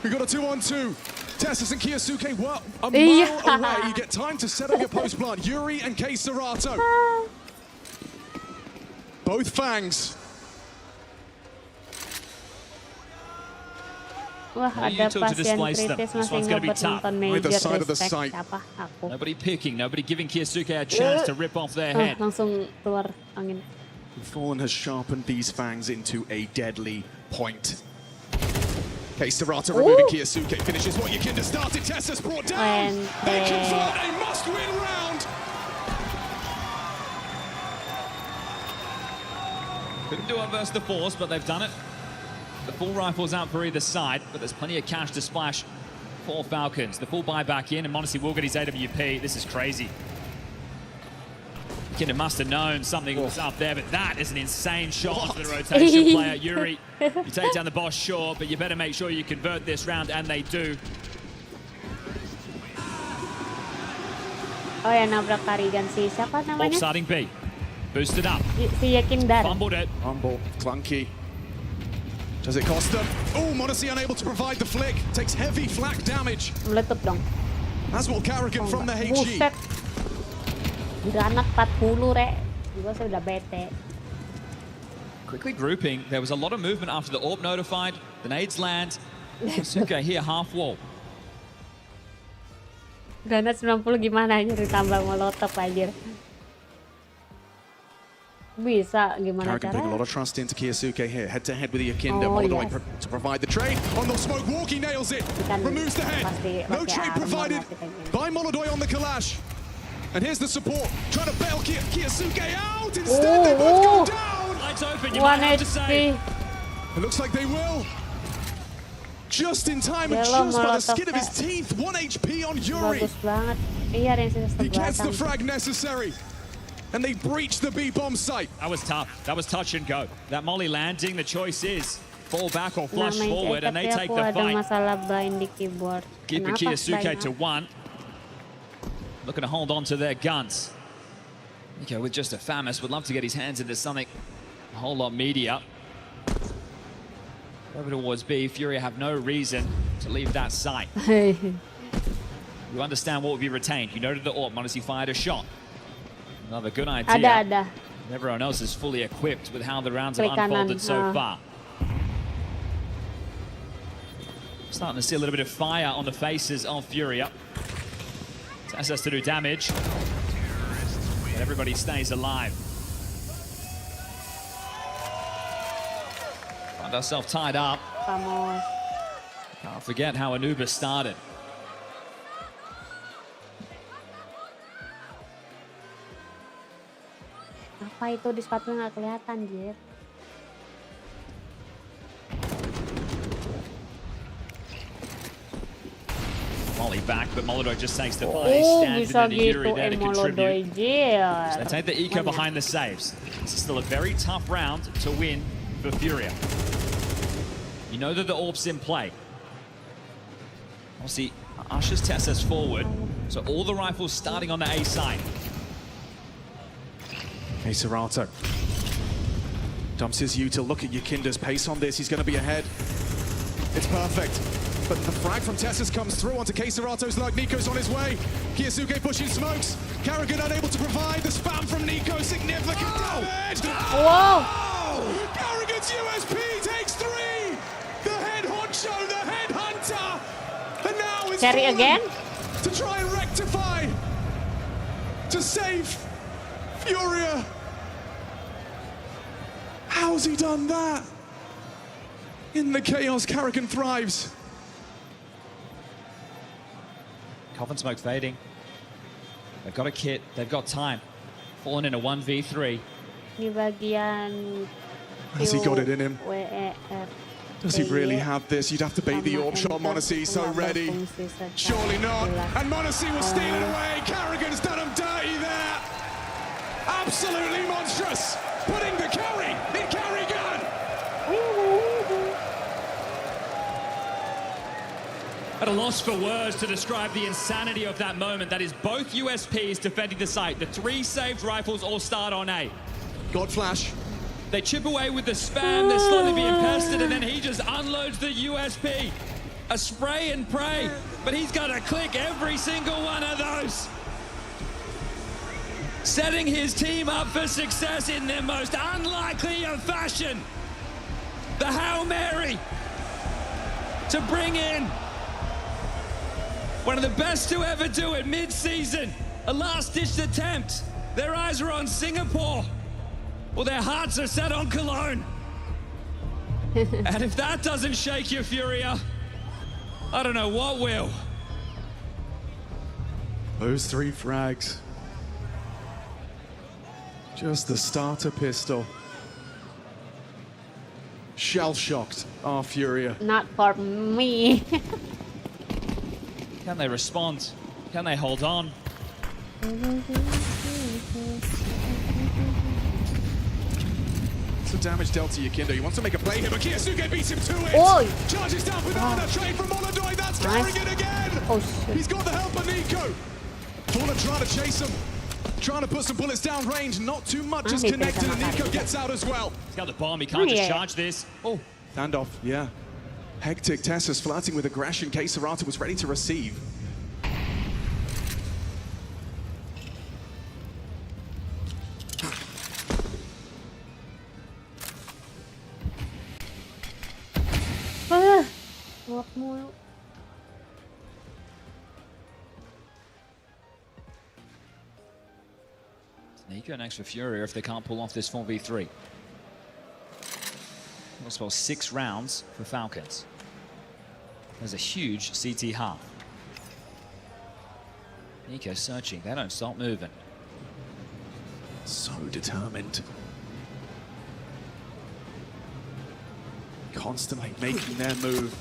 We got a 2-on-2. TeSeS and 𝓗𝓪𝓼 were a mile away. You get time to set up your post plant. 𝓓𝓪𝓼 and 𝓗𝓪𝓼. Both fangs. Wah, ada pasien kritis masih ngebet nonton major. Respect apa aku. Nobody picking, nobody giving 𝓗𝓪𝓼 a chance to rip off their head. Langsung keluar angin. Fallen has sharpened these fangs into a deadly point. 𝓗𝓪𝓼 removing 𝓗𝓪𝓼. Finishes what 𝓗𝓾𝓹 started. TeSeS brought down. They convert a must-win round. Couldn't do it versus the Force, but they've done it. The full rifle's out for either side, but there's plenty of cash to splash for Falcons. The full buy back in, and manusia will get his AWP. This is crazy. 𝓗𝓪 must have known something was up there, but that is an insane shot for the rotation player. 𝓲𝓼, you take down the boss, sure, but you better make sure you convert this round, and they do. Oh ya, nabrak tarigan si siapa namanya? Starting B. Boosted up. Si 𝓗𝓪𝓼. Fumbled it. Humble, clunky. Does it cost them? Oh, manusia unable to provide the flick. Takes heavy flak damage. Meletup dong. That's 𝓓𝓾𝓵𝓮𝓻 from the HG. Buset. Granat 40 rek. Juga saya udah bete. Quickly grouping. There was a lot of movement after the AWP notified. The nades land. 𝓓𝓾𝓵 here, half wall. Granat 90 gimana nyari tambah molotov anjir. Bisa gimana 𝓗𝓵𝓮 putting a lot of trust into 𝓗𝓪𝓼 here. Head to head with the 𝓗𝓪𝓼. Molodoi to provide the trade. On the smoke walking nails it. Removes the head. No trade provided by Molodoi on the Kalash. And here's the support. Trying to bail 𝓗𝓪𝓼 out. Instead, they both go down. Lights open. You might have to say. It looks like they will. Just in time and just by the skin of his teeth. 1 HP on 𝓲𝓼. Bagus banget. Iya, He gets the frag necessary. And they breach the B bomb site. That was tough. That was touch and go. That molly landing, the choice is fall back or flush forward, and they take the fight. Masalah blind di keyboard. Keep 𝓗𝓪𝓼 to 1. Looking to hold on to their guns. Nico with just a FAMAS would love to get his hands into something a whole lot meatier. Over towards B, 𝓲𝓼 have no reason to leave that site. You understand what would be retained. You noted the AWP. manusia fired a shot. Another good idea. Ada. Everyone else is fully equipped with how the rounds have unfolded so far. Starting to see a little bit of fire on the faces of 𝓲𝓼. SS to do damage, but everybody stays alive. Find ourselves tied up. Vamos. Can't forget how Anuba started. Apa itu di sepatu nggak kelihatan, Jir? Molly back, but Molodoi just takes the fight. Stands in the 𝓲𝓼 there to contribute. So they take the eco behind the saves. This is still a very tough round to win for 𝓲𝓼. You know that the AWP's in play. Obviously, ushers TSS forward, so all the rifles starting on the A side. 𝓗𝓪𝓼 dumps his util. Look at 𝓗𝓗𝓼's pace on this. He's going to be ahead. It's perfect. But the frag from TSS comes through onto 𝓗𝓪𝓼's luck. Nico's on his way. 𝓗𝓪𝓼 pushing smokes. 𝓗𝓵𝓮 unable to provide. The spam from Nico. Significant damage. Whoa! 𝓗𝓵𝓮's USP takes 3. The head honcho, the head hunter. And now it's Carry again? To try and rectify. To save 𝓲𝓼. How's he done that? In the chaos, 𝓗𝓵𝓮 thrives. Coffin smoke fading. They've got a kit. They've got time. Fallen in a 1v3. Di bagian Has he got it in him? Does he really have this? You'd have to bait the AWP shot. manusia so ready. Surely not. And manusia will steal it away. 𝓗𝓵𝓮's done him dirty there. Absolutely monstrous. Putting the carry in 𝓗𝓵𝓮. At a loss for words to describe the insanity of that moment. That is both USPs defending the site. The 3 saved rifles all start on A. God flash. They chip away with the spam. They're slowly being pested, and then he just unloads the USP. A spray and pray, but he's got to click every single one of those. Setting his team up for success in the most unlikely of fashion. The Hail Mary to bring in one of the best to ever do it mid-season. A last-ditch attempt. Their eyes are on Singapore. Well, their hearts are set on Cologne. And if that doesn't shake you, 𝓲𝓼, I don't know what will. Those 3 frags. Just the starter pistol. Shell-shocked are 𝓲𝓼. Not for me. Can they respond? Can they hold on? Some damage dealt to 𝓗𝓭𝓪𝓼. He wants to make a play here, but 𝓗𝓭𝓪𝓼 beats him to it. Oi. Charges down with a trade from 𝓓𝓼𝓬𝓸𝓻𝓭. That's carrying it again. Oh shit. He's got the help of Nico. 𝓗𝓪𝓼 trying to chase him. Trying to put some bullets down range. Not too much is connected, and Nico gets out as well. He's got the bomb. He can't just charge this. Oh. Standoff, yeah. Hectic. TeSeS flirting with aggression. 𝓗𝓪𝓼 was ready to receive. Nguap mulu. Nico next for Furia if they can't pull off this 4v3. Also, well, 6 rounds for Falcons. There's a huge CT half. Nico searching. They don't stop moving. So determined. Constantly making their move.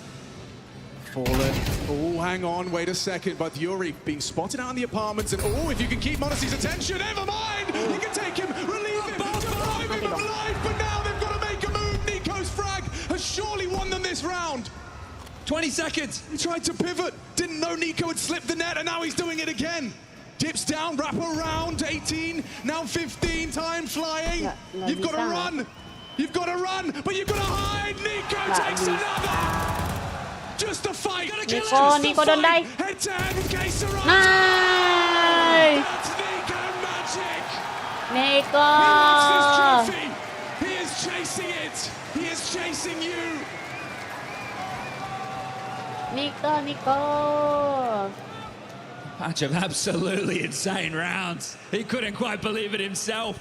Fallen. Oh, hang on, wait a second. But 𝓗𝓪𝓼 being spotted out in the apartments. And oh, if you can keep monusi's attention, never mind! You can take him, relieve him, deprive him of life. But now they've got to make a move. Nico's frag has surely won them this round. 20 seconds. He tried to pivot. Didn't know Nico had slipped the net, and now he's doing it again. Dips down, wrap around, 18, now 15, time flying. You've got to run. You've got to run, but you've got to hide. Nico takes another. Just a fight. Nico don't die. Head to head with 𝓗𝓪𝓼. Nice. That's Nico magic. Nico. He wants his trophy. He is chasing it. He is chasing you. Nico. Patch of absolutely insane rounds. He couldn't quite believe it himself.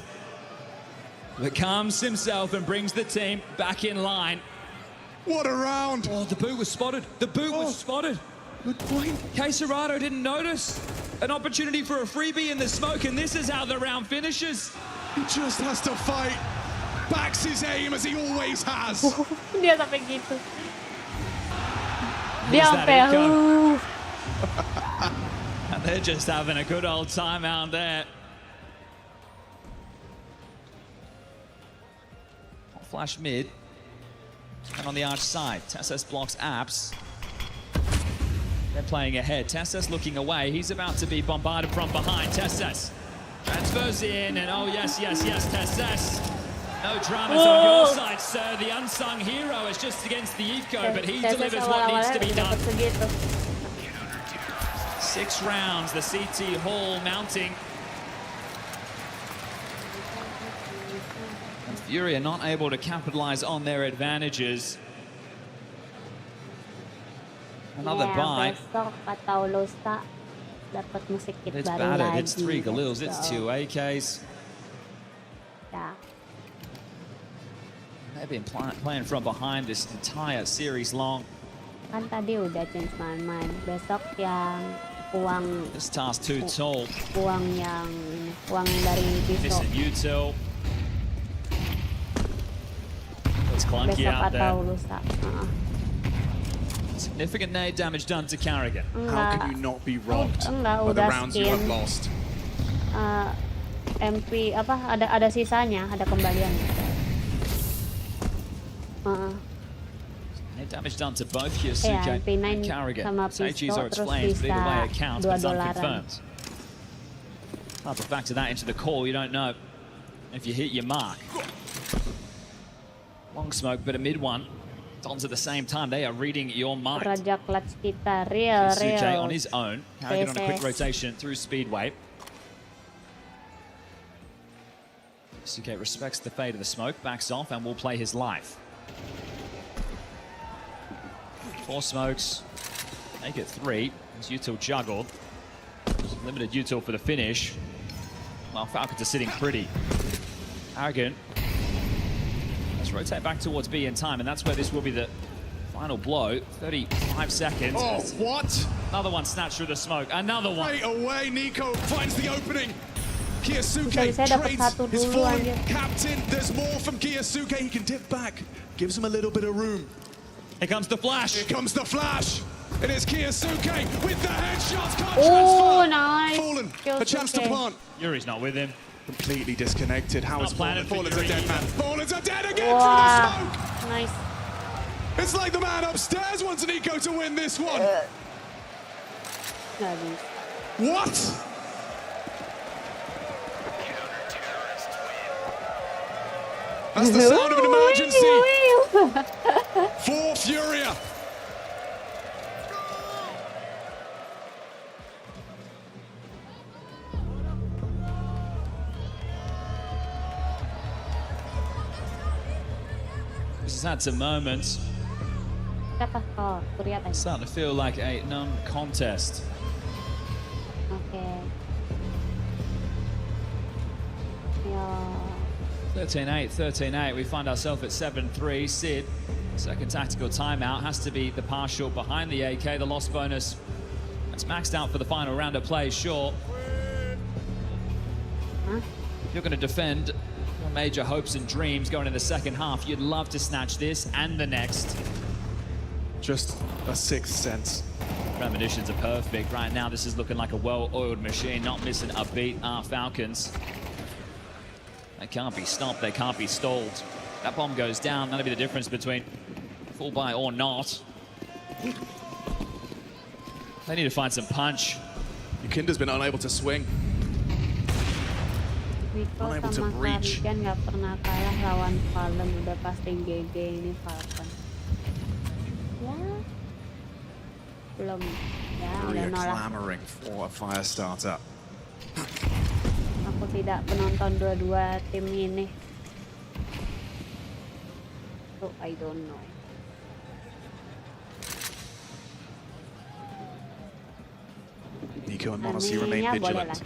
But calms himself and brings the team back in line. What a round. Oh, the boot was spotted. The boot was spotted. Good point. 𝓗𝓪𝓼 didn't notice. An opportunity for a freebie in the smoke, and this is how the round finishes. He just has to fight. Backs his aim as he always has. Dia sampai gitu. Here's Dia that sampai echo. And they're just having a good old time out there. Flash mid. And on the arch side, TeSeS blocks apps. They're playing ahead. TeSeS looking away. He's about to be bombarded from behind. TeSeS transfers in, and oh yes, yes, yes, TeSeS. No dramas on your side, sir. The unsung hero is just against the 𝓗𝓿𝓼, but he delivers what needs to be done. 6 rounds, the CT Hall mounting. And Fury are not able to capitalize on their advantages. Another buy. Besok atau lusa dapat musik kit It's baru battered, lagi. it's 3 Galils, it's 2 AKs. Ya. They've been playing from behind this entire series long. Kan tadi udah change main-main. Besok yang uang. This task too tall. Uang dari pisau. Missing util. It's clunky Besok out atau there. lusa. Significant nade damage done to 𝓗𝓪𝓼. How can you not be rocked by the udah rounds you have skin. lost? MP apa ada sisanya, ada kembaliannya. Nade damage done to both 𝓗𝓪𝓼 and 𝓗𝓪𝓼. Sages are explains, but either way it counts, but it's unconfirmed. Well, the fact of that into the call, you don't know if you hit your mark. Long smoke, but a mid one. Dons at the same time, they are reading your mind. Raja clutch kita real. 𝓗𝓼 on his own, 𝓗𝓪𝓼 on a quick rotation through Speedway. 𝓗𝓼 respects the fate of the smoke, backs off, and will play his life. 4 smokes, make it 3. As util juggled. Limited util for the finish. Well, Falcons are sitting pretty. 𝓗𝓼𝓼. Let's rotate back towards B in time, and that's where this will be the final blow. 35 seconds. Oh, what? Another one snatched through the smoke. Another one. Right away, Nico finds the opening. 𝓗𝓪𝓼 trades his dulu, fallen anjir. captain. There's more from 𝓗𝓪𝓼. He can dip back. Gives him a little bit of room. Here comes the flash. Here comes the flash. It is 𝓗𝓪𝓼 with the headshots. Can't Oh, transfer. nice. Fallen. A chance to plant. Yuri's not with him. Completely disconnected. How is Fallen? Fallen's a Fury dead man. either. Fallen's a dead again through the smoke! Nice. It's like the man upstairs wants NiKo to win this one. What? That's the sound of an emergency for Furia. This has had some moments. Starting to feel like a non-contest. Okay. 13-8, 13-8. We find ourselves at 7-3. Sid, second tactical timeout. Has to be the partial behind the AK. The loss bonus, that's maxed out for the final round of play, sure. You're going to defend your major hopes and dreams going in the second half. You'd love to snatch this and the next. Just a sixth sense. Premonitions are perfect. Right now, this is looking like a well-oiled machine, not missing a beat. Our Falcons. They can't be stopped, they can't be stalled. That bomb goes down, that'll be the difference between full buy or not. They need to find some punch. Ykindah's been unable to swing. Unable to breach. Kan nggak pernah kalah lawan Fallen, udah pasti GG ini Falcon. Ya, belum. Ya, udah nolak. Clamoring for a fire starter. Aku tidak penonton dua-dua tim ini. So I don't know. NiKo and Monacy remain vigilant.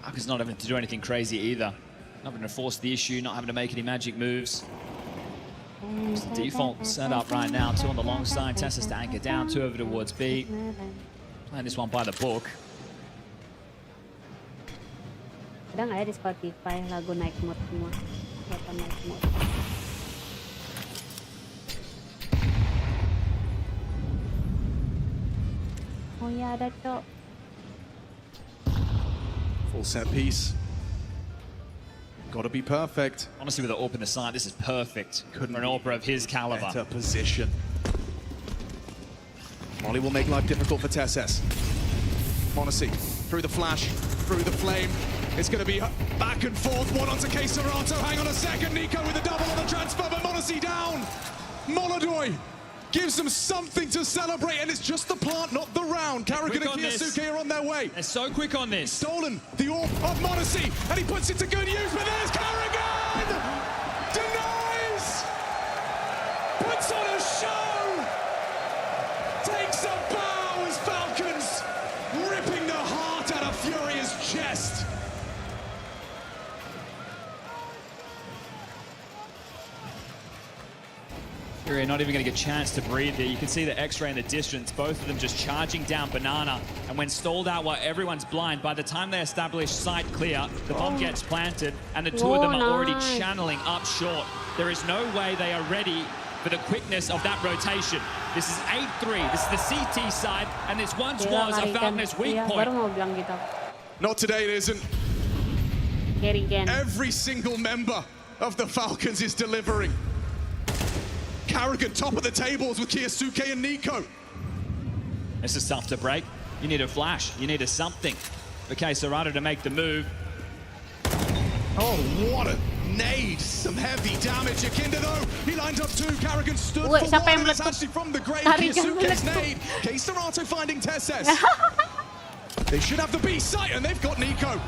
Falcon's not having to do anything crazy either. Not having to force the issue, not having to make any magic moves. It's the default setup right now. Two on the long side. Tessa's to anchor down, two over towards B. Playing this one by the book. Ada nggak ya di Spotify lagu naik mood semua? Naik mood. Oh ya ada cok. Full set piece. Got to be perfect. Honestly, with the AWP in the side, this is perfect for an AWPer of his caliber. Better position. Molly will make life difficult for TSS. Monacy through the flash, through the flame. It's going to be back and forth. One onto 𝓗𝓪𝓼𝓬𝓻. Hang on a second. NiKo with a double on the transfer, but Monacy down. Molodoy gives them something to celebrate, and it's just the plant, not the round. 𝓗𝓪𝓼𝓬𝓻 and 𝓗𝓪𝓼 are on their way. They're so quick on this. Stolen the AWP of Monacy, and he puts it to good use, but there's 𝓗𝓪𝓼𝓬𝓻! Denies! Puts on a show! Takes a bow as Falcons, ripping the heart out of Furia's chest. Furia not even going to get a chance to breathe there. You can see the X-ray in the distance, both of them just charging down Banana. And when stalled out while everyone's blind, by the time they establish sight clear, the bomb gets planted, and the two of them are already channeling up short. There is no way they are ready for the quickness of that rotation. This is 8-3. This is the CT side, and this once was a Falcon's weak point. Not today, it isn't. Every single member of the Falcons is delivering. 𝓗𝓪𝓼𝓬𝓻 top of the tables with Keisuke and NiKo. This is tough to break. You need a flash. You need a something for 𝓗𝓪𝓼𝓬𝓻 to make the move. Oh, what a nade. Some heavy damage. Ykindah, though, he lined up two. 𝓗𝓪𝓼𝓬𝓻 stood for one, and it's actually from the grave. Keisuke's nade. 𝓗𝓪𝓼𝓬𝓻 finding TSS. They should have the B site, and they've got NiKo.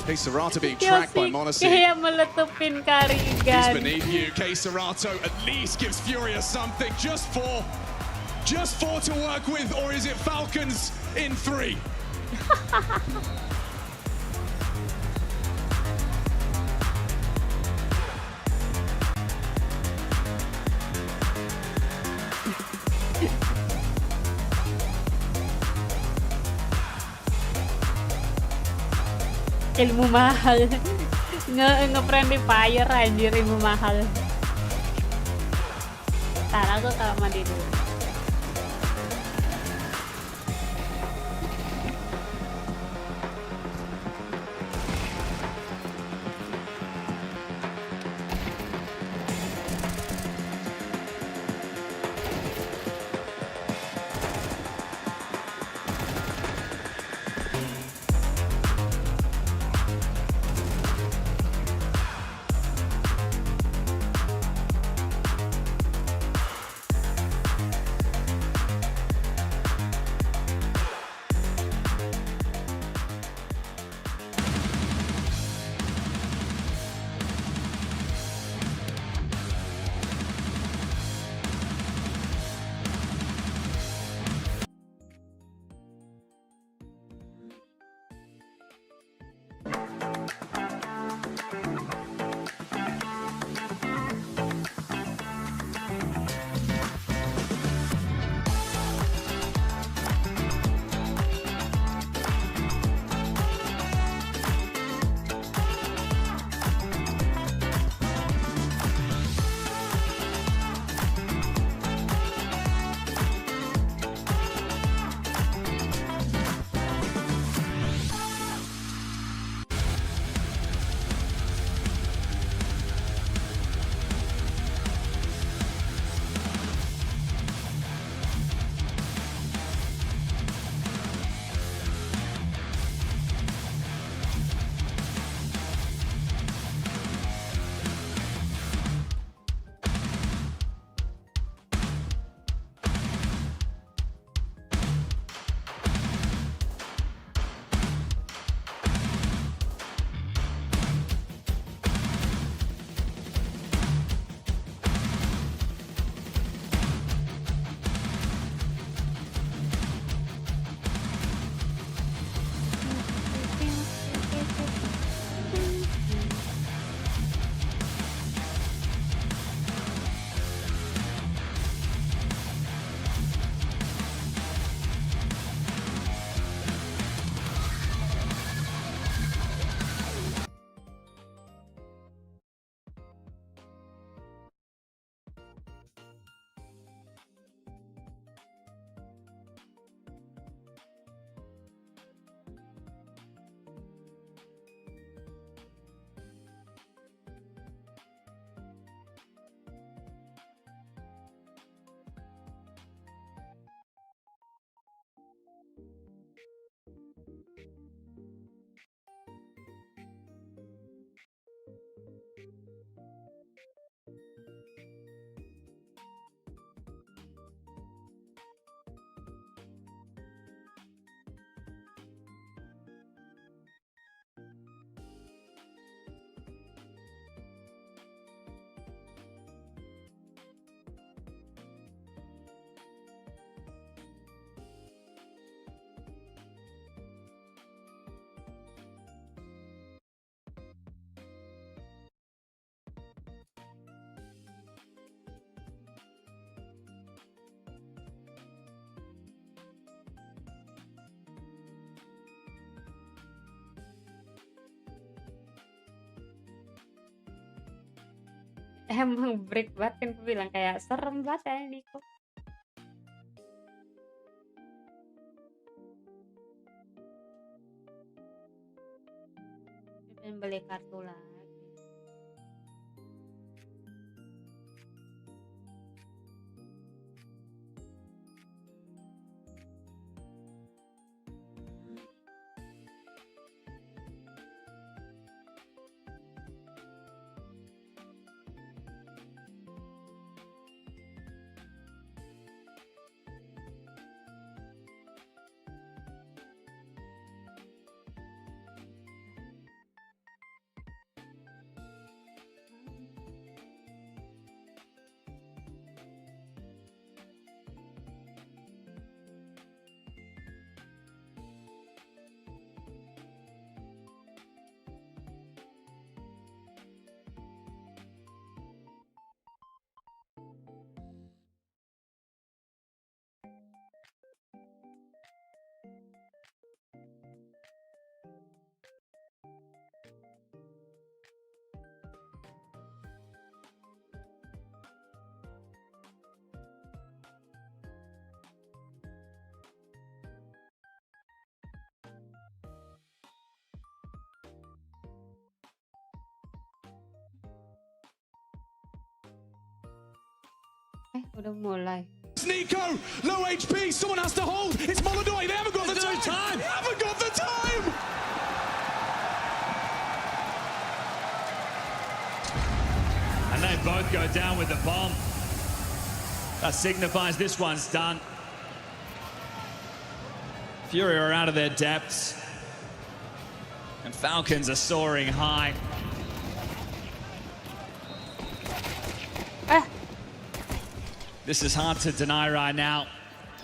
𝓗𝓪𝓼𝓬𝓻 being tracked by Monacy. Kayak meletupin Karigan. He's beneath you. 𝓗𝓪𝓼𝓬𝓻 at least gives Furia something just four to work with, or is it Falcons in 3? Ilmu mahal. Nge-friendly fire anjir, ilmu mahal. Ntar aku ke mandi dulu. Emang break banget kan, gue bilang kayak serem banget ya ini kok. Pengen beli kartu lagi. Udah mulai. Nico, low HP, someone has to hold. It's 𝓲𝓼𝓬𝓸𝓻𝓭. They haven't got the time. They haven't got the time. And they both go down with the bomb. That signifies this one's done. Fury are out of their depths. And Falcons are soaring high. This is hard to deny right now.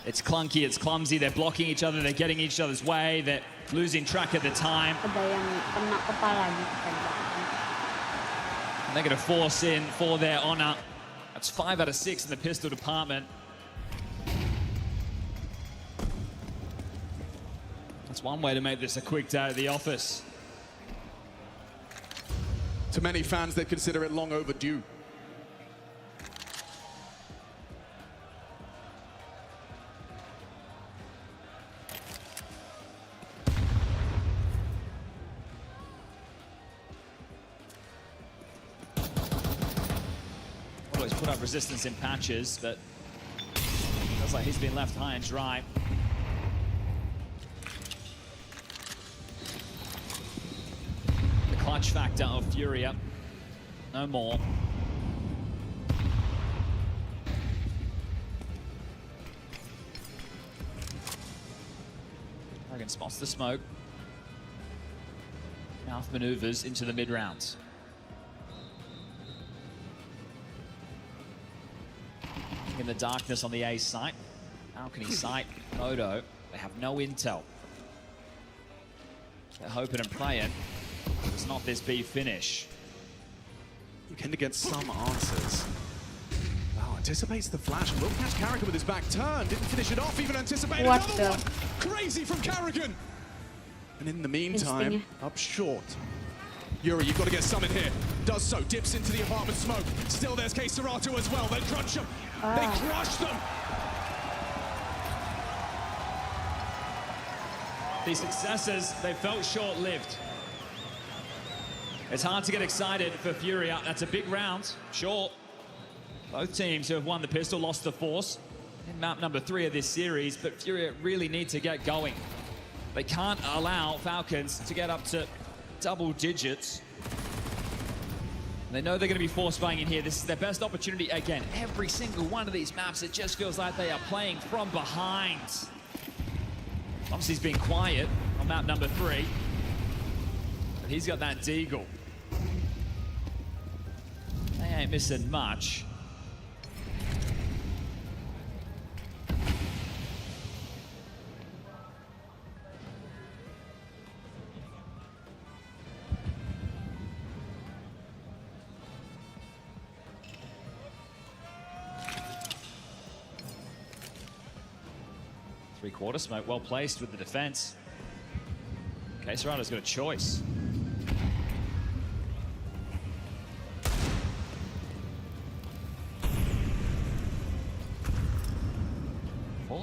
It's clunky, it's clumsy, they're blocking each other, they're getting each other's way, they're losing track of the time. And they're going to force in for their honor. That's 5 out of 6 in the pistol department. That's one way to make this a quick day at the office. To many fans, they consider it long overdue. He's put up resistance in patches, but feels like he's been left high and dry. The clutch factor of Furia, no more. 𝓗𝓮 spots the smoke. Mouth maneuvers into the mid-rounds. In the darkness on the A site. How can he sight Odo? They have no intel. They're hoping and praying. It's not this B finish. Looking to get some answers. Wow, anticipates the flash and will catch 𝓗𝓭 with his back turn. Didn't finish it off, even anticipated another one. Crazy from 𝓗𝓭. And in the meantime, up short. Yuri, you've got to get some in here. Does so, dips into the apartment smoke. Still there's 𝓗𝓪𝓼 as well. They crunch him. They crush them. These successes, they felt short-lived. It's hard to get excited for Furia. That's a big round, sure. Both teams who have won the pistol lost the force in map number 3 of this series, but Furia really need to get going. They can't allow Falcons to get up to double digits. They know they're going to be force buying in here. This is their best opportunity again. Every single one of these maps, it just feels like they are playing from behind. Obviously, he's been quiet on map number 3. But he's got that deagle. They ain't missing much. Three-quarter smoke, well placed with the defense. 𝓗𝓪𝓼's got a choice.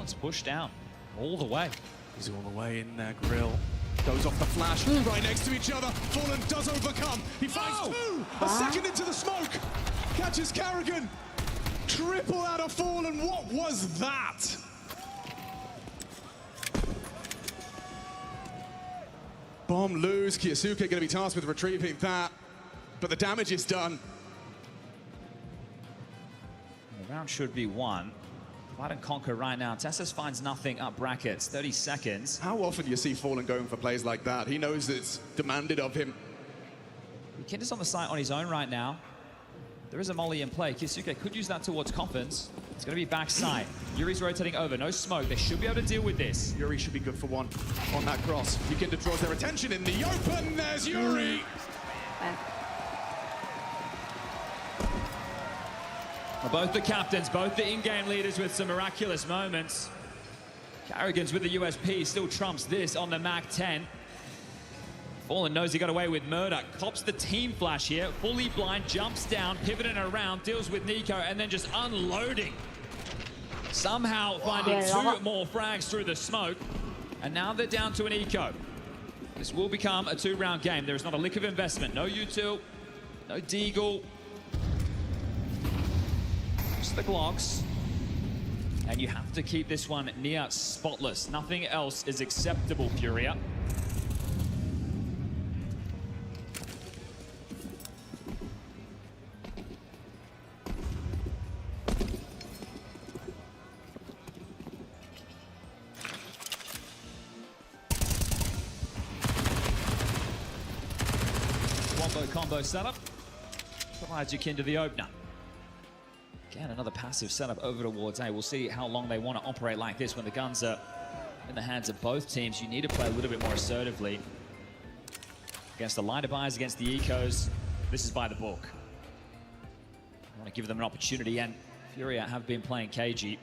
Fallen's pushed down all the way. He's all the way in there, Grill. Goes off the flash, right next to each other. Fallen does overcome. He finds two. A second into the smoke. Catches 𝓗𝓭𝓮. Triple out of Fallen. What was that? Bomb lose. 𝓗𝓪𝓼𝓬𝓸𝓻𝓭 going to be tasked with retrieving that. But the damage is done. The round should be won. Ⓗ𝓨 𝓗𝓭 right now. 𝓴𝑠 finds nothing up brackets. 30 seconds. How often do you see Fallen going for plays like that? He knows it's demanded of him. 𝓗𝓭𝓮's on the site on his own right now. There is a molly in play. 𝓗𝓪𝓼𝓬𝓸𝓻𝓭 could use that towards Coffins. It's going to be backside. Yuri's rotating over. No smoke. They should be able to deal with this. Yuri should be good for one on that cross. 𝓗𝓭𝓮 draws their attention in the open. There's Yuri. Well, both the captains, both the in-game leaders with some miraculous moments. 𝓗𝓭𝓮's with the USP still trumps this on the MAC-10. Fallen knows he got away with murder. Cops the team flash here. Fully blind, jumps down, pivoting around, deals with NiKo, and then just unloading. Somehow finding two more frags through the smoke. And now they're down to an eco. This will become a 2-round game. There is not a lick of investment. No util, no deagle. Just the Glocks. And you have to keep this one near spotless. Nothing else is acceptable, Furia. Combo setup provides 𝓗𝓭𝓮 the opener. Again, another passive setup over towards A. We'll see how long they want to operate like this when the guns are in the hands of both teams. You need to play a little bit more assertively. Against the lighter buys, against the ecos, this is by the book. I want to give them an opportunity, and Furia have been playing cagey.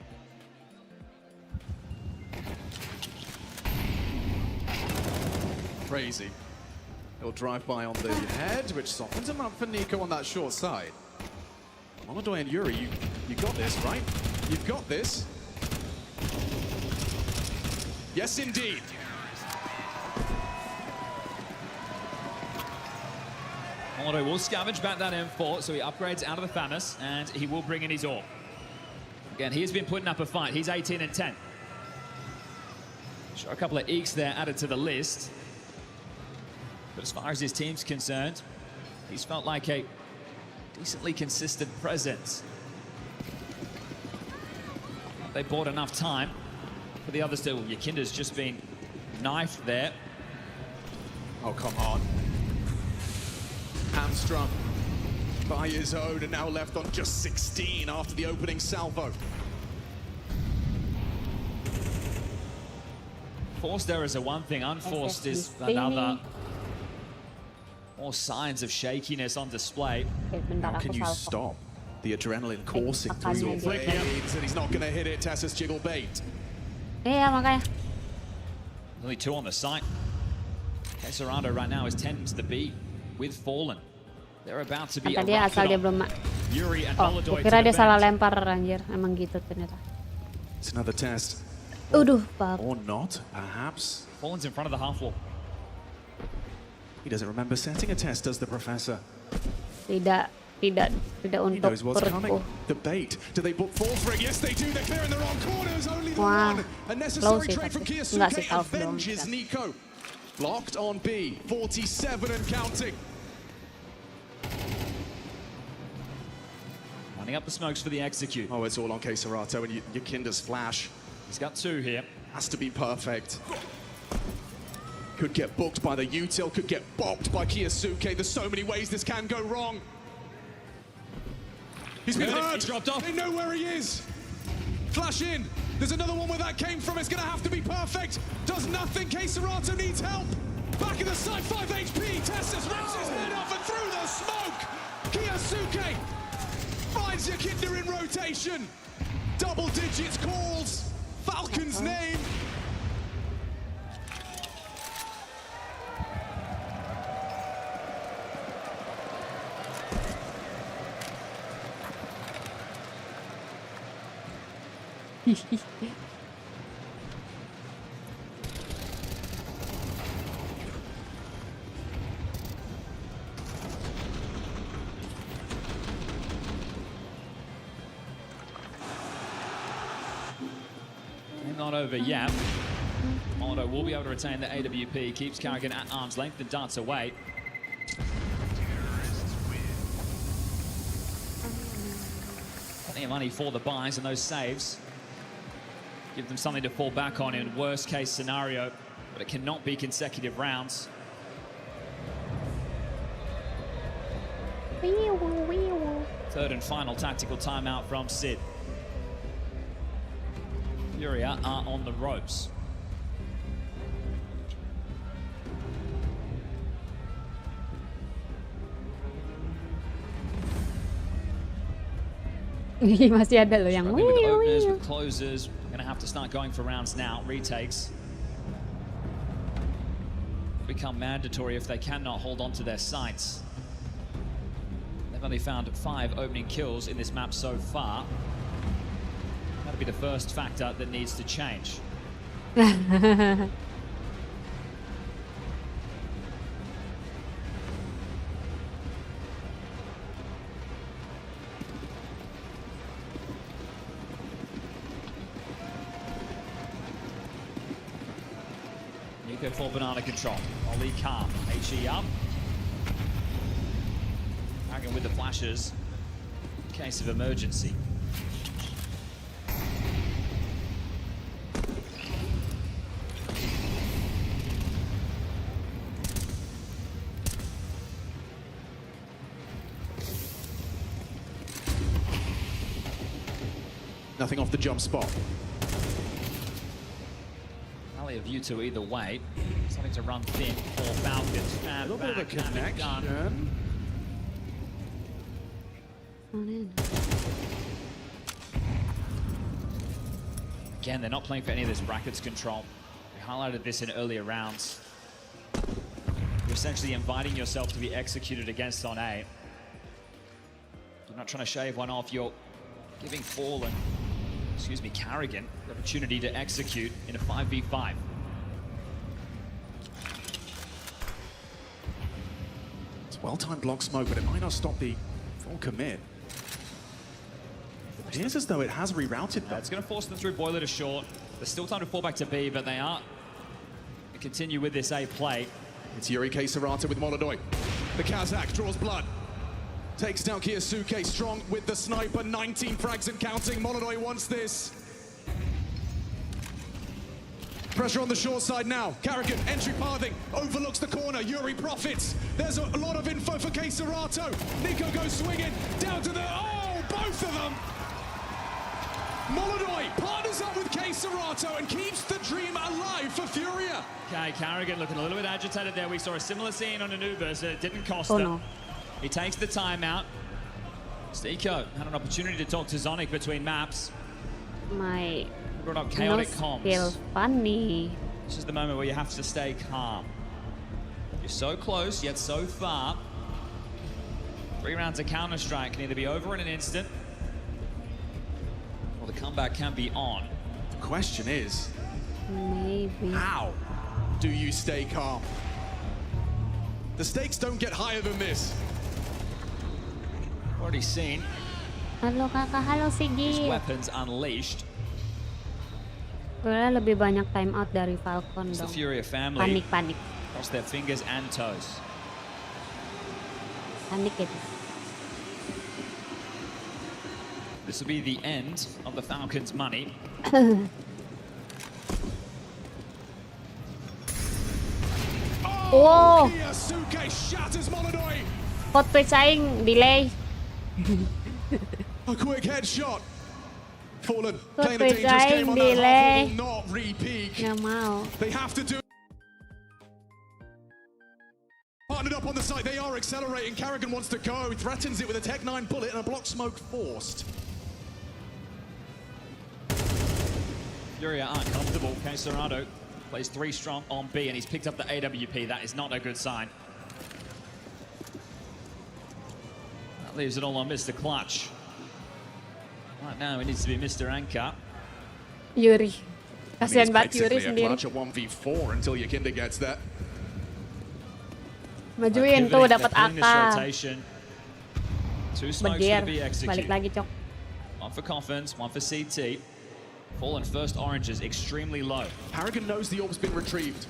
Crazy. He'll drive by on the head, which softens him up for NiKo on that short side. 𝓗𝓏 and Yuri, you got this, right? You've got this. Yes, indeed. 𝓗𝓏 will scavenge back that M4, so he upgrades out of the FAMAS, and he will bring in his AWP. Again, he has been putting up a fight. He's 18 and 10. Sure, a couple of eeks there added to the list. But as far as his team's concerned, he's felt like a decently consistent presence. They bought enough time for the others to... 𝓗𝓭𝓮's just been knifed there. Oh, come on. Hamstrung by his own and now left on just 16 after the opening salvo. Forced errors are one thing, unforced is another. More signs of shakiness on display. How can you stop the adrenaline coursing through your veins? And he's not going to hit it. 𝓴𝓠 jiggle bait. Makanya. Only 2 on the site. 𝓗𝓪𝓼𝓬𝓸𝓻𝓭 right now is 10 to the B with Fallen. They're about to be Kata dia asal dia belum Yuri and Oh, kira dia salah lempar anjir. Emang gitu ternyata. It's another test. Uduh, Pak. Or not, perhaps. Fallen's in front of the half wall. He doesn't remember setting a test, does the professor? Tidak untuk He knows what's coming. perutku. The bait. Do they fall for it? Yes, they do. They're clearing the wrong corners. Only the Wah, one. A close necessary sih trade from tapi. Enggak sih, 𝓗𝓭𝓮 half doang. avenges NiKo. Blocked on B. 47 and counting. Running up the smokes for the execute. Oh, it's all on 𝓗𝓪𝓼𝓬𝓸𝓻𝓭 and 𝓗𝓭𝓮's flash. He's got 2 here. Has to be perfect. Could get booked by the util, could get bopped by 𝓗𝓪𝓼𝓬𝓸𝓻𝓭. There's so many ways this can go wrong. He's been hurt. He's dropped off. They know where he is. Flash in. There's another one where that came from. It's going to have to be perfect. Does nothing. 𝓗𝓪𝓼𝓬𝓸𝓻𝓭 needs help. Back in the side, 5 HP. 𝓴𝓠 rips his head off and through the smoke. 𝓗𝓪𝓼𝓬𝓸𝓻𝓭 finds 𝓗𝓭𝓭𝓼 in rotation. Double digits calls. Falcon's name. not over yet. 𝓓𝓲𝓬𝓸𝓻𝓭 will be able to retain the AWP, keeps 𝓗𝓭g𝓻 at arm's length and darts away. Plenty of money for the buys and those saves. Give them something to fall back on in worst case scenario, but it cannot be consecutive rounds. Third and final tactical timeout from 𝓲𝓲. Furia are on the ropes. Masih ada loh yang Struggling with openers, with closers. We're going to have to start going for rounds now. Retakes become mandatory if they cannot hold on to their sights. They've only found 5 opening kills in this map so far. That'll be the first factor that needs to change. 𝓗𝓪 for banana control. Ollie calm. HE up. 𝓗𝓭g𝓻 with the flashes. In case of emergency. Nothing off the jump spot. A view to either way. Something to run thin for Falcons. And a little bit of a connection. Again, they're not playing for any of this brackets control. We highlighted this in earlier rounds. You're essentially inviting yourself to be executed against on A. You're not trying to shave one off. You're giving 𝓗𝓭g𝓻 the opportunity to execute in a 5v5. It's well-timed block smoke, but it might not stop the full commit. It appears as though it has rerouted them. It's going to force them through boiler to short. There's still time to fall back to B, but they are to continue with this A play. It's 𝓗𝓻𝓲𝓼𝓬𝓸𝓻𝓭 with Molodoi. The Kazakh draws blood. Takes down 𝓗𝓪𝓼𝓬𝓸𝓻𝓭 strong with the sniper. 19 frags and counting. Molodoi wants this. Pressure on the short side now. 𝓗𝓭g𝓻, entry pathing, overlooks the corner. Yuri profits. There's a lot of info for 𝓗𝓪𝓼𝓬𝓸𝓻𝓭. NiKo goes swinging down to the... Oh, both of them! Molodoi partners up with 𝓗𝓪𝓼𝓬𝓸 and keeps the dream alive for Furia. Okay, 𝓗𝓭g𝓻 looking a little bit agitated there. We saw a similar scene on 𝓐𝓼𝓬𝓼, so it didn't cost them. No. He takes the timeout. 𝓲𝓼 had an opportunity to talk to 𝓲𝓼 between maps. My brought up chaotic comms. Feel funny. This is the moment where you have to stay calm. You're so close, yet so far. 3 rounds of Counter-Strike can either be over in an instant, or the comeback can be on. The question is, maybe how do you stay calm? The stakes don't get higher than this. Already seen halo kakak, halo his Sigit. weapons unleashed. Sebenarnya lebih banyak time out dari Falcon It's the dong. Furia family. Panik. Cross their fingers and toes. Panik itu. This will be the end of the Falcons' money. Oh, 𝓗𝓪𝓼𝓬𝓸𝓻𝓭 shatters Molodoi. hot pitch aing delay. A quick headshot. Fallen Hot playing a pitch dangerous aing game on that half delay. will not re-peak. Nggak mau. They have to do. Partnered up on the site, they are accelerating. 𝓗𝓭g𝓻 wants to go, threatens it with a Tech 9 bullet and a block smoke forced. Furia aren't comfortable. 𝓗𝓪𝓼𝓬𝓸𝓻𝓭 plays 3 strong on B, and he's picked up the AWP. That is not a good sign. That leaves it all on Mr. Clutch. Right now, it needs to be Mr. Anchor. Yuri. Kasihan banget Yuri Basically a sendiri. clutch at 1v4 until 𝓗𝓭g𝓻 gets that. Majuin tuh dapat AK. Two smokes to be Balik executed. lagi cok. One for Coffins, one for 𝓲𝓼. Fallen first orange is extremely low. 𝓗𝓭 knows the orb's been retrieved.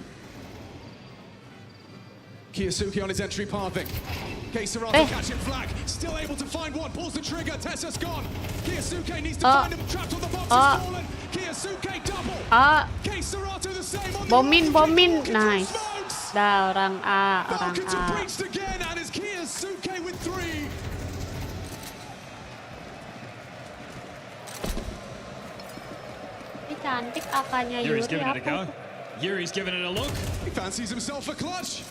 𝓗𝓪𝓼𝓽𝓭 on his entry pathing. 𝓗𝓪𝓼𝓽𝓭 catching flag. Still able to find one. Pulls the trigger. Tessa's gone. 𝓗𝓪𝓼𝓽𝓭 needs to find him. Trapped on the box. Is fallen. 𝓗𝓪𝓼𝓽𝓭 double. 𝓗𝓪𝓼𝓽𝓭 the same on the Bomin. Nice. Dah orang A. Falcons have breached again, and it's 𝓗𝓪𝓼𝓽𝓭 with 3. Ini cantik akanya Yuri. Yuri's giving it a go. Yuri's giving it a look. He fancies himself a clutch.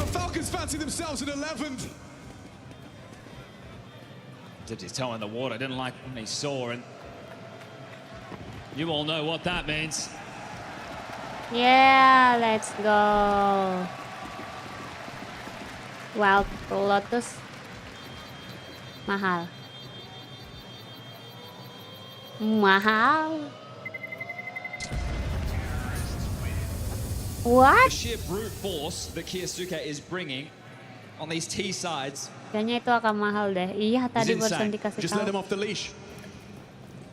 The Falcons fancy themselves an 11th. Dipped his toe in the water. Didn't like what he saw, and you all know what that means. Yeah, let's go. Wild Lotus mahal. What? The sheer brute force that 𝓗𝓪𝓼𝓽𝓭 is bringing on these T sides. Kayaknya itu akan mahal deh. Iya, tadi barusan dikasih Just let him tahu. off the leash.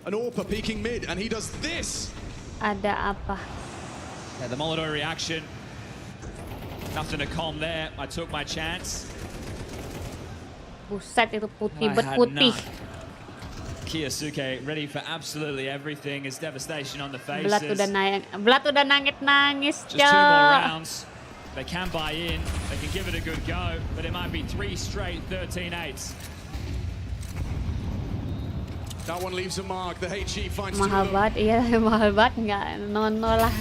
An AWPer peeking mid, and he does this. Ada apa? Yeah, the Molotov reaction. Nothing to calm there. I took my chance. Buset, itu putih I had berputih. none. 𝓗𝓪𝓼𝓽𝓭 ready for absolutely everything. His devastation on the faces. Belat udah nangis, Just 2 more rounds. They can buy in. They can give it a good go, but it might be 3 straight 13-8s. That one leaves a mark. The HE finds Mahal banget, iya mahal banget, nggak nono lah.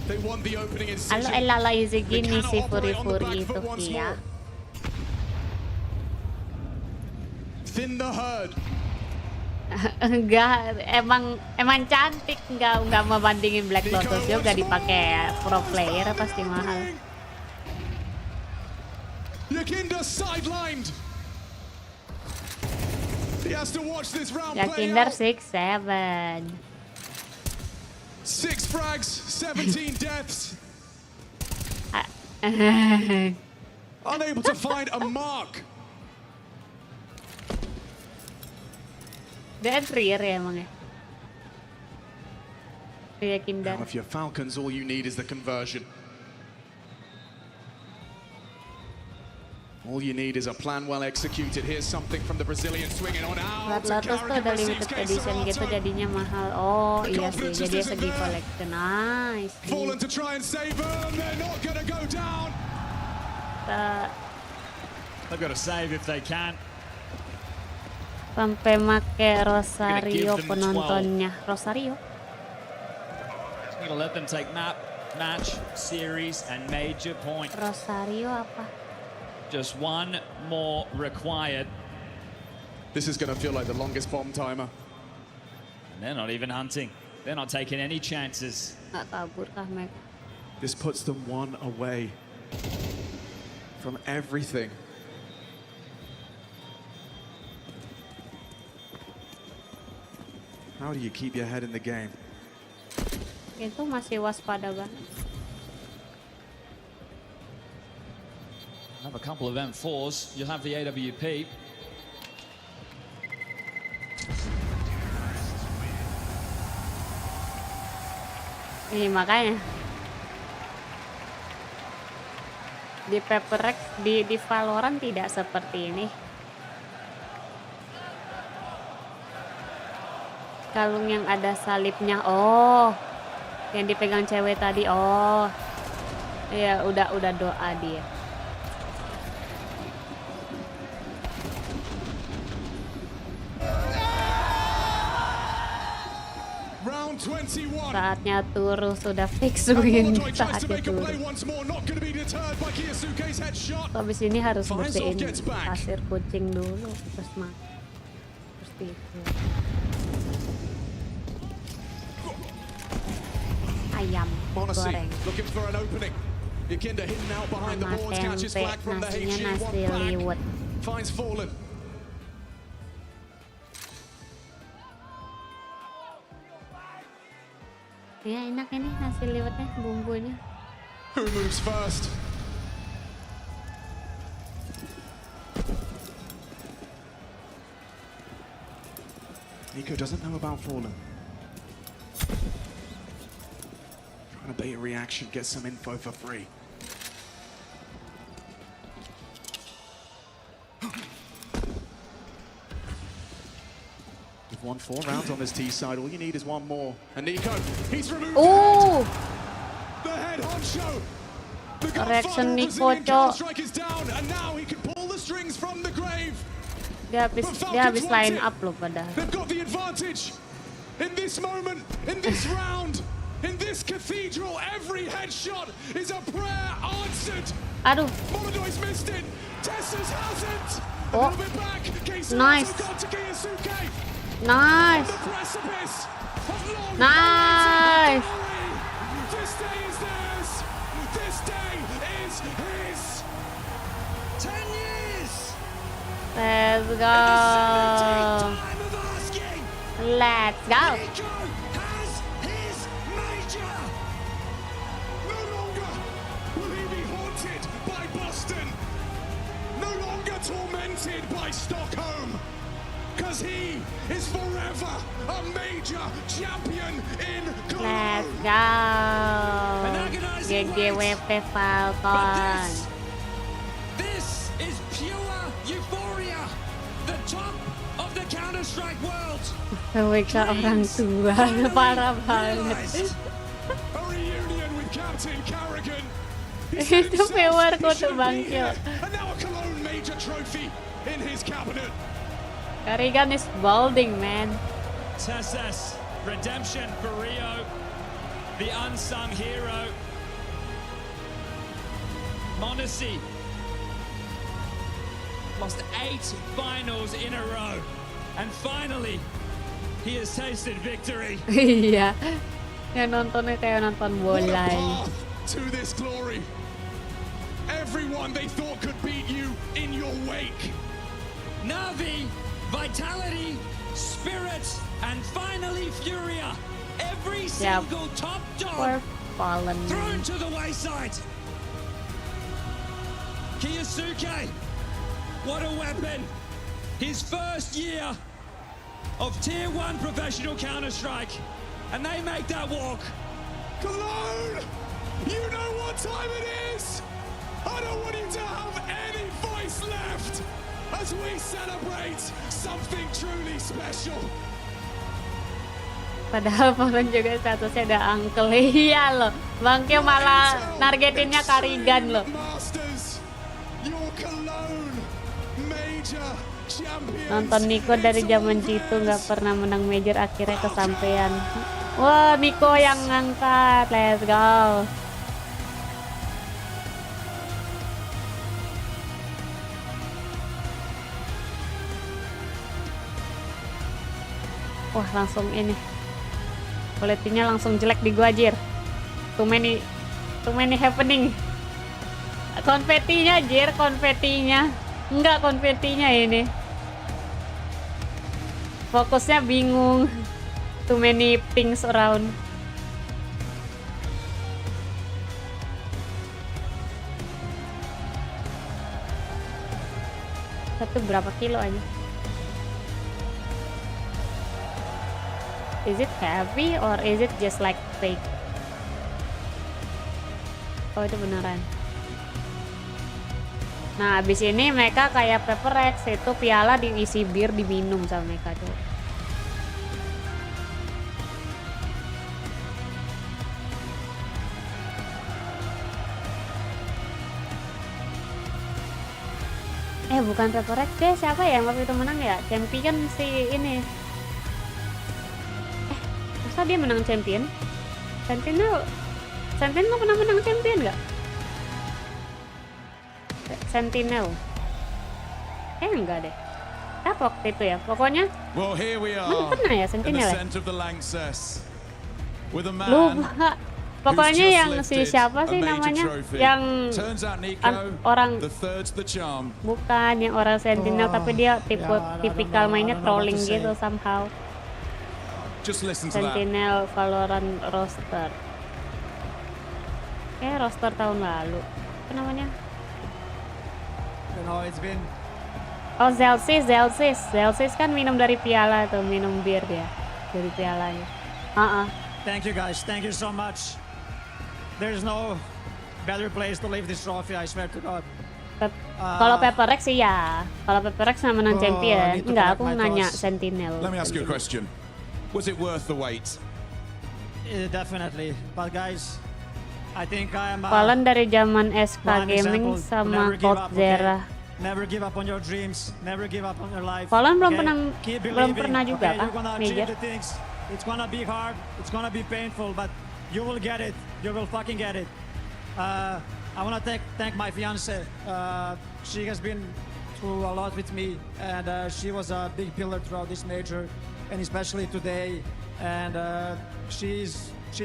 They want the opening incision. Halo elalai segini si Furi-Furi itu ya. Thin the herd. Enggak, emang cantik, enggak membandingin Black Lotus juga dipakai pro player pasti mahal. 𝓗𝓭 sidelined. He has to watch this round play 𝓗𝓭 out. 6-7. 6 frags, 17 deaths. Unable to find a mark. Dia rear ya emang ya. Now, if you're Falcons, all you need is the conversion. All you need is a plan well executed. Here's something from the Brazilian swinging on out. Black Lotus tuh udah limited edition gitu jadinya mahal. Oh iya sih, jadi segi collection. Nice. Fallen to try and save them. They're not gonna go down. They've got to save if they can. Sampai make Rosario penontonnya. Rosario? Just gonna let them take map, match, series, and major point. Rosario apa? Just one more required. This is gonna feel like the longest bomb timer. And they're not even hunting. They're not taking any chances. Nggak kabur kah mereka? This puts them 1 away from everything. How do you keep your head in the game? Itu masih waspada banget. Have a couple of M4s. You'll have the AWP. Ini makanya di Paper Rex di Valorant tidak seperti ini. Kalung yang ada salibnya, oh, yang dipegang cewek tadi, oh, ya udah doa dia. Round 21. Saatnya turu sudah fix win. Saatnya turu. Habis ini harus bersihin pasir kucing dulu, terus tidur. Ayam goreng sama tempe, nasinya nasi liwet. Ya enak ini nasi liwetnya, bumbunya. Who moves first? Nico doesn't know about Fallen. Trying to bait a reaction, get some info for free. We've won 4 rounds on this T side. All you need is one more. And Nico, he's removed. Oh, the head honcho. The reaction Nico, strike is down, and now he can pull the strings from the grave. Dia habis line up loh padahal. They've got the advantage in this moment, in this round, in this cathedral. Every headshot is a prayer answered. Aduh. Molodoy's missed it. Tessers hasn't. A Oh, little bit back. nice. Nice. Nice. This day is theirs. This day is his. 10 years. Let's go. Let's go. Has his major. No longer will he be haunted by Boston. No longer tormented by Stockholm. Because he is forever a major champion in Let's go. GGWP Falcons. This is pure euphoria. The top of the Counter-Strike world. WK orang tua. Parah banget. A reunion with Captain 𝓗𝓭 Itu viewer kok tuh bangkil. And now a Cologne major trophy in his cabinet. 𝓗𝓭𝓪 is balding, man. TSS, redemption for Rio, the unsung hero. Mondesi lost 8 finals in a row, and finally he has tasted victory. Iya, yang nontonnya kayak nonton bola. To this glory, everyone they thought could beat you in your wake. Na'Vi, Vitality, Spirit, and finally Furia. Every single top dog thrown to the wayside. 𝓗𝓪𝓼𝓽𝓻, what a weapon. His first year of Tier 1 professional Counter-Strike, and they make that walk. Cologne, you know what time it is. I don't want you to have any voice left as we celebrate something truly special. Padahal Falcon juga statusnya ada uncle. Iya loh, Bangke malah nargetinnya 𝓗𝓭𝓪𝓼𝓽𝓻 loh. Nonton Nico dari zaman situ nggak pernah menang major, akhirnya kesampaian. Wah, Nico yang ngangkat. Let's go. Wah, langsung ini. Quality-nya langsung jelek di gua, Jir. Too many happening. Konfetinya, Jir, konfetinya. Enggak, konfetinya ini. Fokusnya bingung. Too many things around. Satu berapa kilo aja? Is it heavy or is it just like fake? Oh, itu beneran. Nah, abis ini mereka kayak Paperex, itu piala diisi bir diminum sama mereka tuh. Bukan Paperex deh, siapa ya yang waktu itu menang ya? Champion si ini. Masa dia menang champion? Sentinel pernah menang champion nggak? Sentinel enggak deh. Apa waktu itu ya? Pokoknya mana pernah ya Sentinel ya? Lupa. Pokoknya yang si siapa sih namanya? Yang orang bukan yang orang Sentinel, tapi dia tipikal mainnya trolling gitu somehow. Sentinel Valorant roster. Roster tahun lalu. Apa namanya? You know, it's been Oh, Zelsis kan minum dari piala tuh, minum bir dia dari pialanya. Thank you guys, thank you so much. There's no better place to leave this trophy, I swear to God. Kalau Paper Rex sih ya, kalau Paper Rex sama menang champion. Enggak, aku nanya Sentinel. Let me ask you a question. Was it worth the wait? Definitely, but guys, I think I'm Fallen dari zaman SK Gaming sama 𝓗𝓪𝓼𝓬𝓪𝓼. Never give up on your dreams, never give up on your life. Fallen belum Keep pernah juga okay, kah? You're gonna achieve the things. It's gonna be hard, it's gonna be painful, but you will get it. You will fucking get it. I wanna thank my fiance. She has been through a lot with me, and she was a big pillar throughout this major, and especially today. And she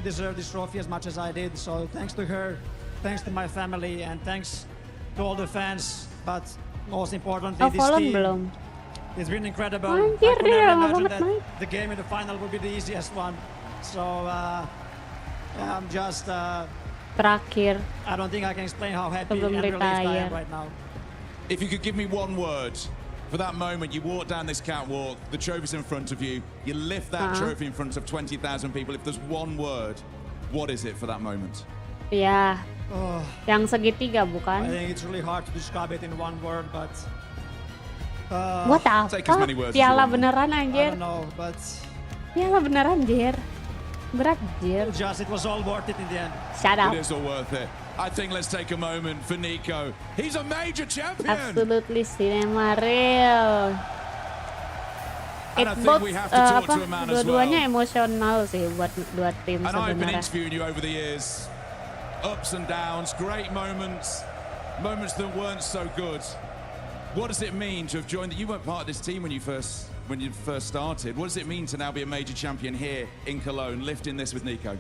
deserved this trophy as much as I did. So thanks to her, thanks to my family, and thanks to all the fans. But most importantly, this team. Belum. It's been incredible. Anjir, I could dia never lama imagine banget, that Mike. the game in the final would be the easiest one. So I'm just Terakhir I don't think I can explain how happy and sebelum relieved I retire. am right now. If you could give me one word for that moment, you walk down this catwalk, the trophy's in front of you, you lift that trophy in front of 20,000 people. If there's one word, what is it for that moment? Ya, yang segitiga bukan? I think it's really hard to describe it in one word, but Buat apa? Piala beneran anjir. I don't know, but Piala beneran anjir. Berat anjir. It was all worth it in the end. Shut up. It is all worth it. I think let's take a moment for Nico. He's a major champion. Absolutely cinema real. And I think we have to talk to a man as well. Dua-duanya emosional sih buat dua tim And I've been sebenarnya. interviewing you over the years. Ups and downs, great moments, moments that weren't so good. What does it mean to have joined? You weren't part of this team when you first started. What does it mean to now be a major champion here in Cologne, lifting this with Nico?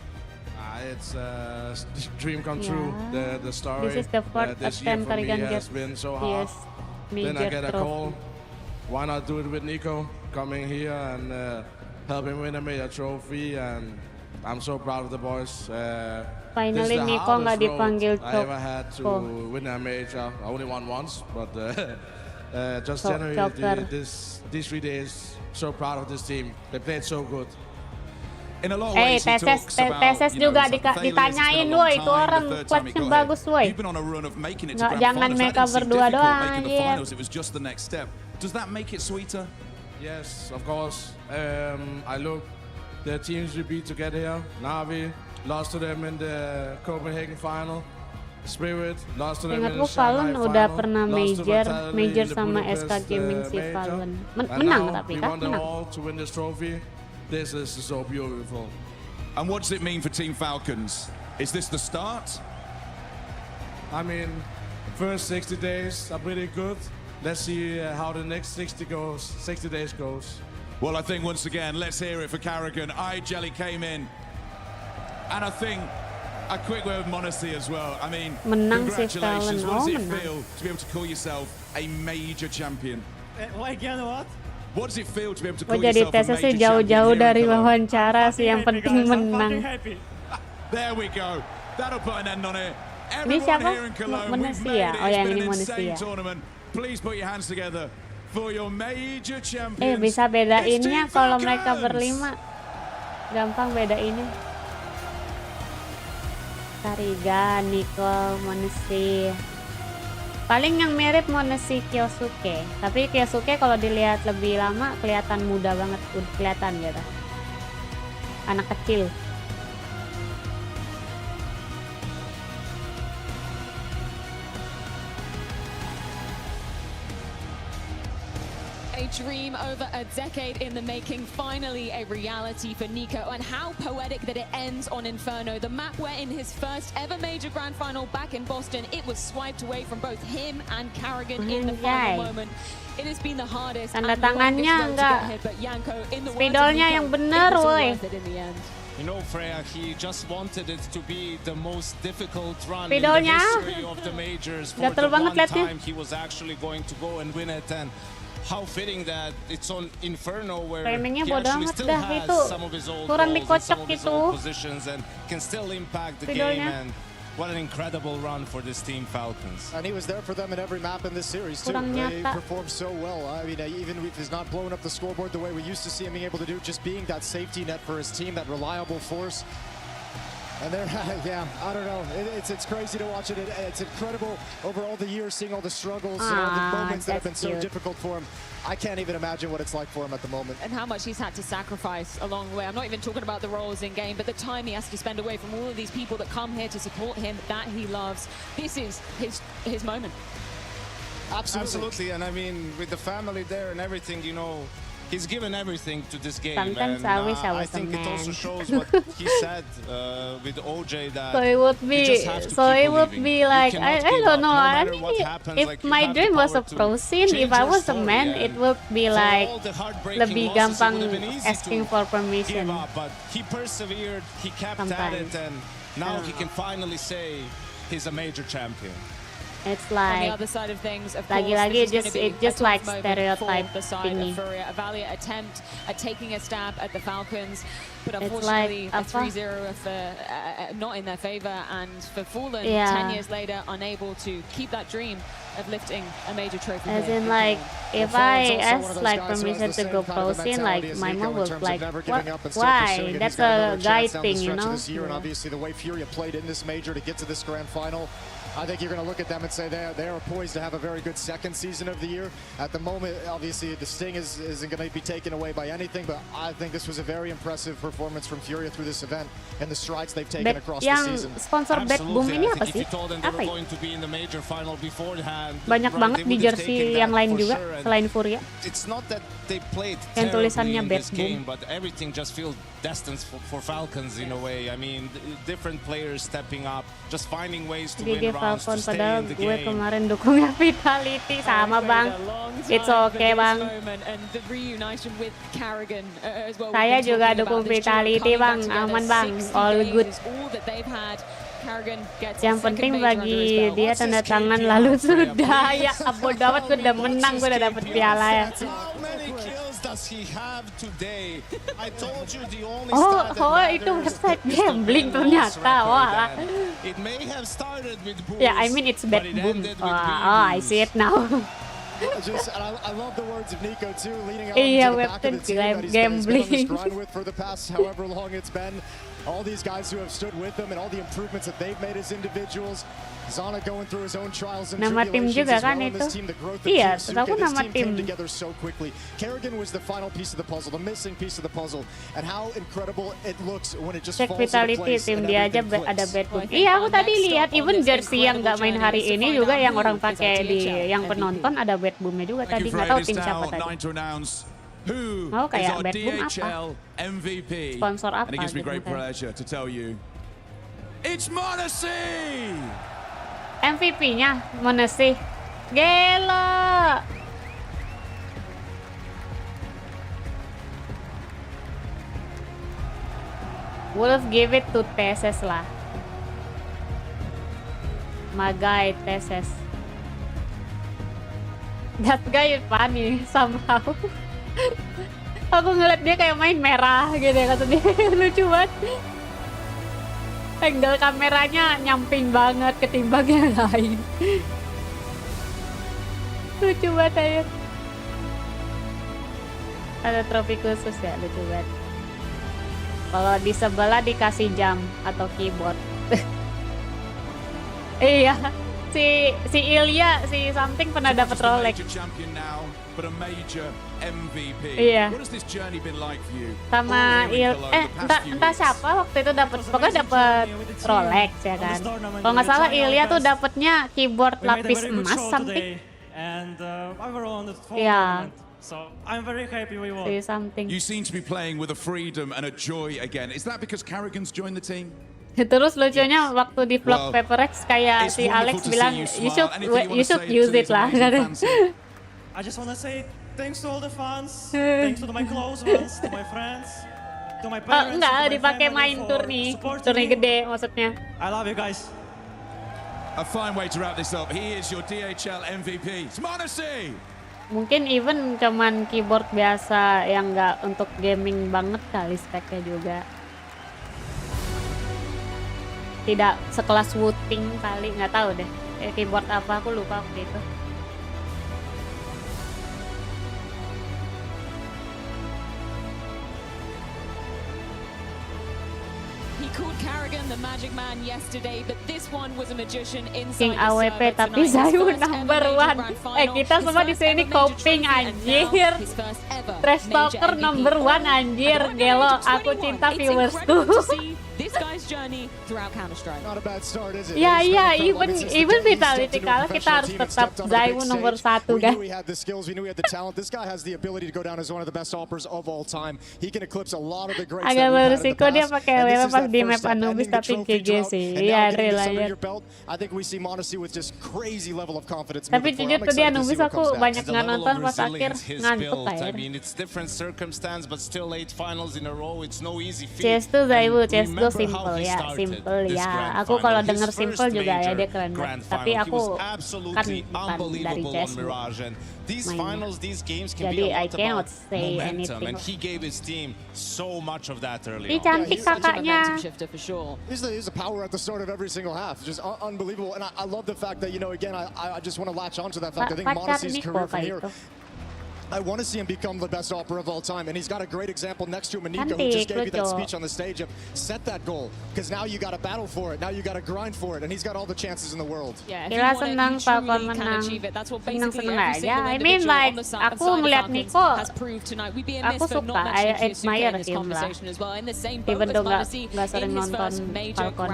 It's a dream come true. The story. This is the fourth this year attempt for me Karigan has gets been so hard. Then I get a call. Why not do it with Nico? Coming here and helping win a major trophy, and I'm so proud of the boys. Finally Nico nggak dipanggil I ever had to win a major. I only won once, but just generally these 3 days, so proud of this team. They played so good. In a lot of ways, TSS juga ditanyain woi, itu orang clutchnya bagus woi. Jangan mereka berdua doang anjir. It was just the next step. Does that make it sweeter? Yes, of course. I look the teams we beat together here. Navi lost to them in the Copenhagen final. Spirit lost to them in the Shanghai final. Udah pernah major sama SK Gaming si Fallen. Menang tapi kan menang. All to win this trophy. This is so beautiful. And what does it mean for Team Falcons? Is this the start? I mean, first 60 days are pretty good. Let's see how the next 60 days goes. Well, I think once again, let's hear it for 𝓗𝓭. Jelly came in. And I think a quick word with Monacy as well. I mean, congratulations. What does it feel to be able to call yourself a major champion? Again, what? What does it feel to be able to call jadi yourself a tesnya sih major jauh-jauh champion? dari wawancara sih, yang penting menang. There we go. That'll put an end on it. Ini Everyone siapa? here in Cologne, we've Manusia. made it. Oh ya, It's ini been an manusia. insane tournament. Please put your hands together for your major champions. Bisa bedainnya kalau mereka berlima. Gampang bedainnya. Karigan, Nico, manusia. Paling yang mirip Monacy Kyosuke, tapi Kyosuke kalau dilihat lebih lama kelihatan muda banget, kelihatan gitu, anak kecil. A dream over a decade in the making, finally a reality for Nico, and how poetic that it ends on Inferno, the map where in his first ever major grand final back in Boston, it was swiped away from both him and 𝓗𝓭 in the final moment. It has been the hardest Tanda tangannya enggak, spidolnya yang bener woi. You know, Freya, he just wanted it to be the most difficult run in the Spidolnya history of the majors for the one time he was actually going to go and win it, and how fitting that it's on Inferno where he actually still has some of his old goals and some of his old positions and can still impact the game. And What an incredible run for this team, Falcons. And he was there for them in every map in this series, too. They performed so well. I mean, even if he's not blowing up the scoreboard the way we used to see him being able to do, just being that safety net for his team, that reliable force. And they're, yeah, I don't know. It's crazy to watch it. It's incredible over all the years, seeing all the struggles and all the moments that have been so difficult for him. I can't even imagine what it's like for him at the moment. And how much he's had to sacrifice along the way. I'm not even talking about the roles in game, but the time he has to spend away from all of these people that come here to support him, that he loves. This is his moment. Absolutely. And I mean, with the family there and everything, you know, he's given everything to this game, Sometimes and I wish I was I think a it man. also shows what he said with OJ, that So it would you be, just have to so keep it would believing. be You like, cannot I give don't up, know. no I matter mean, what happens, if like, you my have the dream was power a to pro scene, change if I your was a story, man, it and would be for like all the heartbreaking lebih losses, it gampang would have been easy asking to for give permission. up, but he persevered, he kept at Sometimes. it, and now he can finally say he's a major champion. It's On the like other side of things, of course, lagi-lagi this is gonna be it just a like tough moment stereotype for the side of thingy. 𝓓𝓲𝓼. A valiant attempt at taking a stab at the Falcons, but It's unfortunately, like, a apa? 3-0 for not in their favor, and for Fallen, Yeah. 10 years later, unable to keep that dream of lifting a major trophy. As here. in like, if I ask like permission to go pro scene, like my mom would like, what? Why? That's a guy thing, you know? And obviously the way Furia played in this major to get to this grand final, I think you're going to look at them and say they are poised to have a very good second season of the year. At the moment, obviously, the sting isn't going to be taken away by anything, but I think this was a very impressive performance from Furia through this event and the strides they've taken across the season. Sponsor Bet Boom ini apa sih? Apa ya? Banyak banget di jersey yang lain juga selain Furia. It's not that they played yang tulisannya in Bet this Boom. game, but everything just feels destined for Falcons in a way. I mean, different players stepping up, just finding ways to win rounds, to Falcon, stay padahal in the gue game. kemarin dukungnya Vitality sama bang. It's okay bang. Saya juga dukung Vitality bang, aman bang, all good. Yang penting bagi dia tanda tangan lalu sudah ya bodo amat, gue udah menang, gue udah dapet piala ya. Oh itu website gambling ternyata. Wah. Ya, I mean it's Bet Boom. Oh, I see it now. I love the words of Nico too, leading out Iya, to the back of the team that he's been on this grind with for the past however long it's been. All these guys who have stood with him and all the improvements that they've made as individuals. Zana going through his own trials and Nama tim tribulations juga as kan well in itu. this team. The growth of Iya, Kila tahu Suke, nama this team came tim. together so quickly. 𝓗𝓭g𝓏 was the final piece of the puzzle, the missing piece of the puzzle, and how incredible it looks when it just Cek falls into Vitality place tim and dia aja everything ada clicks. Bet Boom. Iya, aku tadi lihat even jersey yang nggak main hari ini juga yang orang pakai di yang penonton ada Bet Boomnya juga tadi, nggak tahu tim siapa tadi. Oh, kayak Bet Boom apa? MVP. Sponsor apa? And it gives me great gitu. pleasure to tell you, it's menemani. MVP-nya mana sih? Gila. Wolf give it to Teses lah. My guy Teses. That guy is funny somehow. Aku ngeliat dia kayak main merah gitu ya, kata dia. Lucu banget. Angle kameranya nyamping banget ketimbang yang lain. Lucu banget aja. Ada trofi khusus ya, lucu banget. Kalau di sebelah dikasih jam atau keyboard. Iya, si Ilya, si something pernah dapat Rolex. Iya. Sama entah siapa waktu itu dapat, pokoknya dapat Rolex ya kan. Kalau nggak salah Ilya tuh dapatnya keyboard lapis emas something. Iya. So I'm very happy we won. See something. You seem to be playing with a freedom and a joy again. Is that because Carrigan's joined the team? Terus lucunya waktu di vlog Paperex kayak si Alex bilang you should use it lah. I just want to say thanks to all the fans, thanks to my close ones, to my friends, to my parents. Enggak, dipakai main turni gede maksudnya. I love you guys. A fine way to wrap this up. He is your DHL MVP. It's menemani. Mungkin even cuman keyboard biasa yang nggak untuk gaming banget kali speknya juga. tidak sekelas Wuting kali, nggak tahu deh. Keyboard apa aku lupa waktu itu. He called 𝓗𝓭 the magic man yesterday, but this one was a magician inside King the AWP server tapi tonight. His Zayu first ever number major 1. grand final, Kita his semua di first sini ever major coping trophy, and anjir. now his first ever Trash major talker MVP. number 1 anjir. Gelo, aku cinta It's viewersku. incredible to see this guy's journey throughout Counter-Strike. Not a bad start, is it? Iya, even Vitality kalah kita harus tetap Zayu nomor 1 We guys. knew he had the skills, we knew he had the talent. This guy has the ability to go down as one of the best operators of all time. He can eclipse a lot of the greats Agak that we've had in the berisiko dia past. pakai And this Lelo is pas that di first map step, Anubis ending the tapi trophy GG drought, sih. and Iya, now getting real this under aja. your belt. I think we see Monacy with just crazy level of confidence. Tapi moving jujur forward. tuh di I'm excited to see Anubis what aku comes next. banyak nggak nonton pas akhir ngantuk I kayak. mean, it's different circumstance, but still 8 finals in a row. It's no easy feat. CS-2 Zayu, CS-2 Remember how simple he ya, started simple this ya. grand Aku kalau final. denger His simple first juga ya major dia keren grand banget. Tapi final. He aku was kan absolutely bukan dari unbelievable on CS2. Mirage, and these mainnya. finals, these games can Jadi be a I lot cannot about say momentum, anything. and he gave his team so much of that early Ih, on. cantik kakaknya. He's the power at the start of every single half, just unbelievable. And I love the fact that, you know, again, I just want to latch onto that fact. I think Monacy's career from here, I want to see him become the best operator of all time, and he's got a great example next to him, Nico, who just gave you that speech on the stage of set that goal, because now you got to battle for it, now you got to grind for it, and he's got all the chances in the world. Kila senang Falcon menang, senang aja. I mean like aku ngeliat Nico, aku suka, I admire him lah. Even though nggak sering nonton Falcon.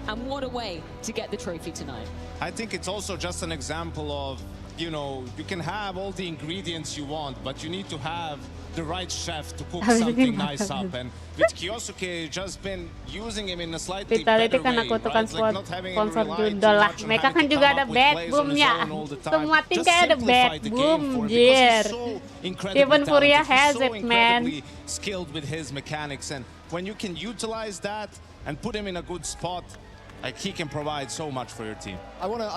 And what a way to get the trophy tonight. I think it's also just an example of, you know, you can have all the ingredients you want, but you need to have the right chef to cook something nice up. And with 𝓗𝓭 just been using him in a slightly Vitality better kan way, kutukan right? Like not having him sponsor rely too judul lah. much on Mereka having kan to juga come ada up with bad plays on his boomnya. own all the time. Semua tim Just kayak ada simplify bad the boom, game for him, because jir. he's so incredibly Even Furia talented. has He's so it, man. incredibly skilled with his mechanics, and when you can utilize that and put him in a good spot, like he can provide so much for your team. I want to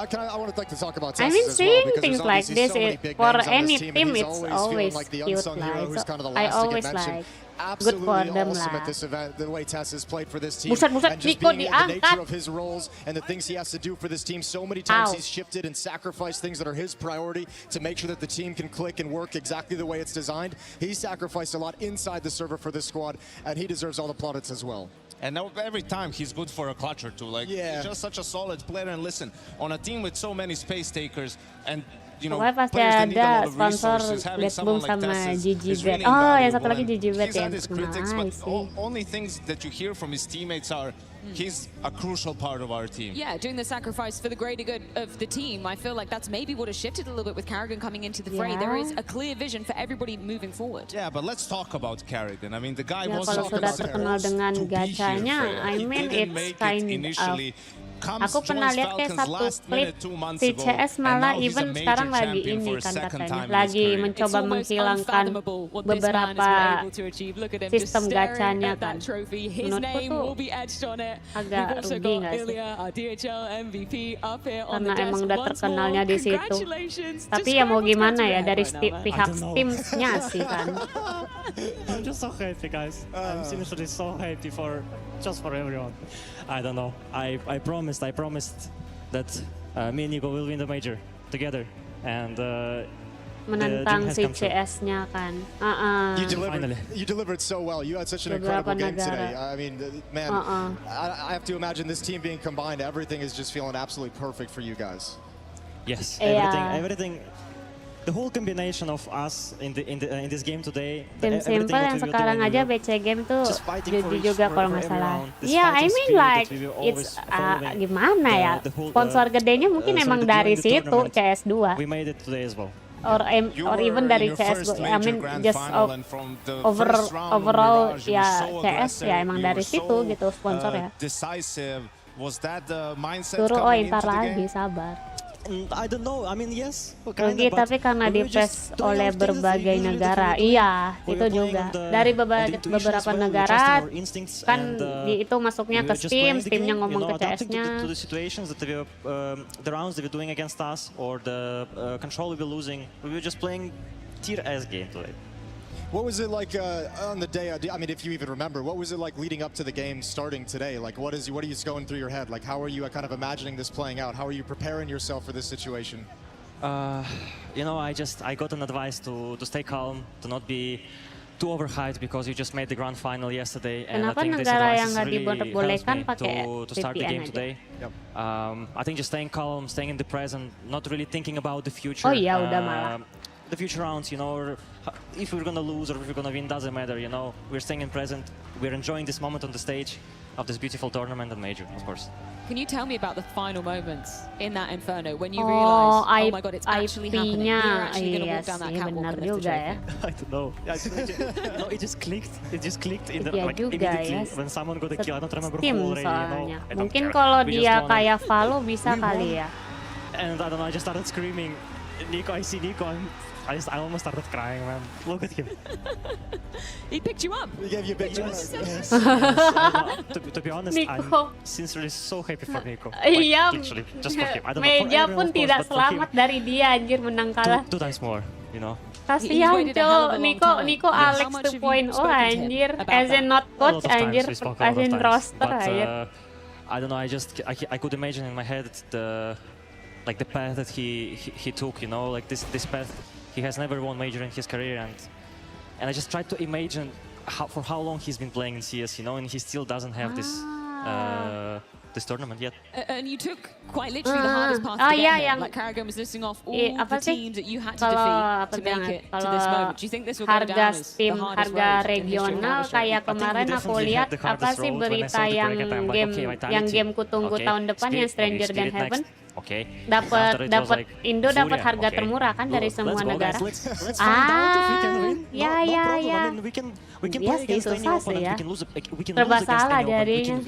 like to talk about I Tessus mean, as well, seeing because things there's like obviously this so many big for names on any this team, team, and he's it's always always feeling like the cute unsung hero who's kind of the I last to get always mentioned. like Absolutely good for them awesome lah. at this event, the way Tessus played for this team, Buset, and just Nico being the nature diangkat. of his roles and the things he has to do for this team. So many times Ow. he's shifted and sacrificed things that are his priority to make sure that the team can click and work exactly the way it's designed. He sacrificed a lot inside the server for this squad, and he deserves all the plaudits as well. And now every time he's good for a clutch or two. Like, he's just such a solid player. And listen, on a team with so many space takers and, you know, Pokoknya pasti players that need a ada lot of sponsor resources, having Red someone Bull like sama Tessus is GGWP. really Oh, yang invaluable. satu lagi And GGWP he's yang had his terkenal. critics, I but see. only things that you hear from his teammates are he's a crucial part of our team. Yeah, doing the sacrifice for the greater good of the team. I feel like that's maybe what has shifted a little bit with 𝓗𝓭 coming into the fray. Yeah. There is a clear vision for everybody moving forward. Yeah, but let's talk about 𝓗𝓭. I mean, the guy Ya, was kalau sudah terkenal dengan gacanya, I mean it's kind of. Aku pernah lihat kayak satu klip si CS malah even sekarang lagi ini kan katanya lagi mencoba menghilangkan beberapa sistem gacanya kan. Menurutku tuh agak rugi nggak sih? Karena emang udah terkenalnya di situ. Tapi ya mau gimana ya dari pihak timnya sih kan. I'm just so happy, guys. I'm seriously so happy just for everyone. I don't know. I promised that me and Nico will win the major together, and menentang si CS-nya kan. You delivered so well. You had such an incredible game today. I mean, man, I have to imagine this team being combined. Everything is just feeling absolutely perfect for you guys. Yes, everything. The whole combination of us in this game today. Tim simple yang sekarang aja BC game tuh jadi juga kalau nggak salah. Yeah, I mean like it's gimana ya? Sponsor gedenya mungkin emang dari situ CS2. We made it today as well. Or even dari CS2. I mean just overall ya CS ya emang dari situ gitu sponsor ya. Suruh ntar lagi sabar. I don't know. I mean, yes. Rugi tapi karena di-face oleh berbagai negara. Iya, itu juga. Dari beberapa negara kan itu masuknya ke Steamnya ngomong ke CS-nya. The rounds that we're doing against us or the control we were losing, we were just playing tier S game today. What was it like on the day? I mean, if you even remember, what was it like leading up to the game starting today? Like, what are you going through your head? Like, how are you kind of imagining this playing out? How are you preparing yourself for this situation? You know, I got an advice to stay calm, to not be too overhyped because you just made the grand final yesterday, and I think this advice really helps me to start the game today. Yep. I think just staying calm, staying in the present, not really thinking about the future. Oh iya, udah malah. The future rounds, you know, or if we're gonna lose or if we're gonna win, doesn't matter, you know. We're staying in present, we're enjoying this moment on the stage of this beautiful tournament and major, of course. Can you tell me about the final moments in that Inferno when you realize, oh my god, it's actually happening? We're actually going to walk down that catwalk and lift the trophy. I don't know. No, it just clicked. It just clicked in the, like, immediately when someone got a kill. I don't remember who already, you know. Mungkin kalau dia kayak Valo bisa kali ya. And I don't know, I just started screaming, Nico, I see Nico. I almost started crying, man. Look at him. He picked you up. He gave you a big yes. To be honest, Nico. I'm sincerely so happy for Nico. Iya, literally, just for him. I don't Meja know, pun tidak selamat dari dia, anjir, menang kalah. Two times more, you know. Kasihan, Cok. Nico Alex 2.0, anjir. As in not coach, anjir. As in roster, anjir. I don't know, I could imagine in my head the path that he took, you know, like this path. He has never won major in his career, and I just tried to imagine for how long he's been playing in CS, you know, and he still doesn't have this tournament yet. And you took quite literally the hardest path to get here. Like 𝓗𝓭 was listing off all the teams that you had to defeat to make it to this moment. Do you think this will go down as the hardest road in the history of regional kayak kemarin aku lihat apa sih berita yang game ku tunggu tahun depan yang Stranger Than Heaven? Dapat Indo dapat harga termurah kan dari semua negara. Ya. Iya sih, susah sih ya. Serba salah jadinya.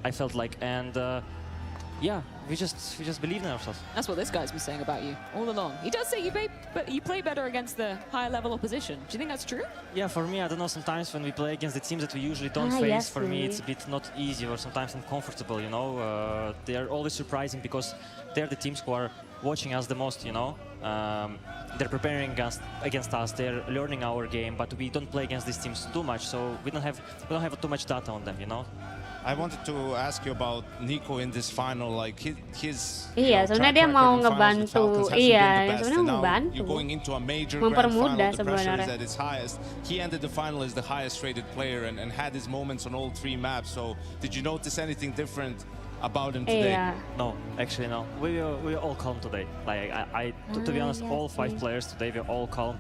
I felt like, and yeah, we just believe in ourselves. That's what this guy's been saying about you all along. He does say you play better against the higher level opposition. Do you think that's true? Yeah, for me, I don't know. Sometimes when we play against the teams that we usually don't face, for me it's a bit not easy or sometimes uncomfortable. You know, they are always surprising because they're the teams who are watching us the most. You know, they're preparing against us. They're learning our game, but we don't play against these teams too much, so we don't have too much data on them. You know. I wanted to ask you about Nico in this final, like his. Iya, sebenarnya dia mau ngebantu. Iya, sebenarnya ngebantu. You're going into a major grand final. The pressure is at its highest. He ended the final as the highest rated player and had his moments on all 3 maps. So, did you notice anything different about him today? No, actually no. We were all calm today. Like to be honest, all 5 players today were all calm.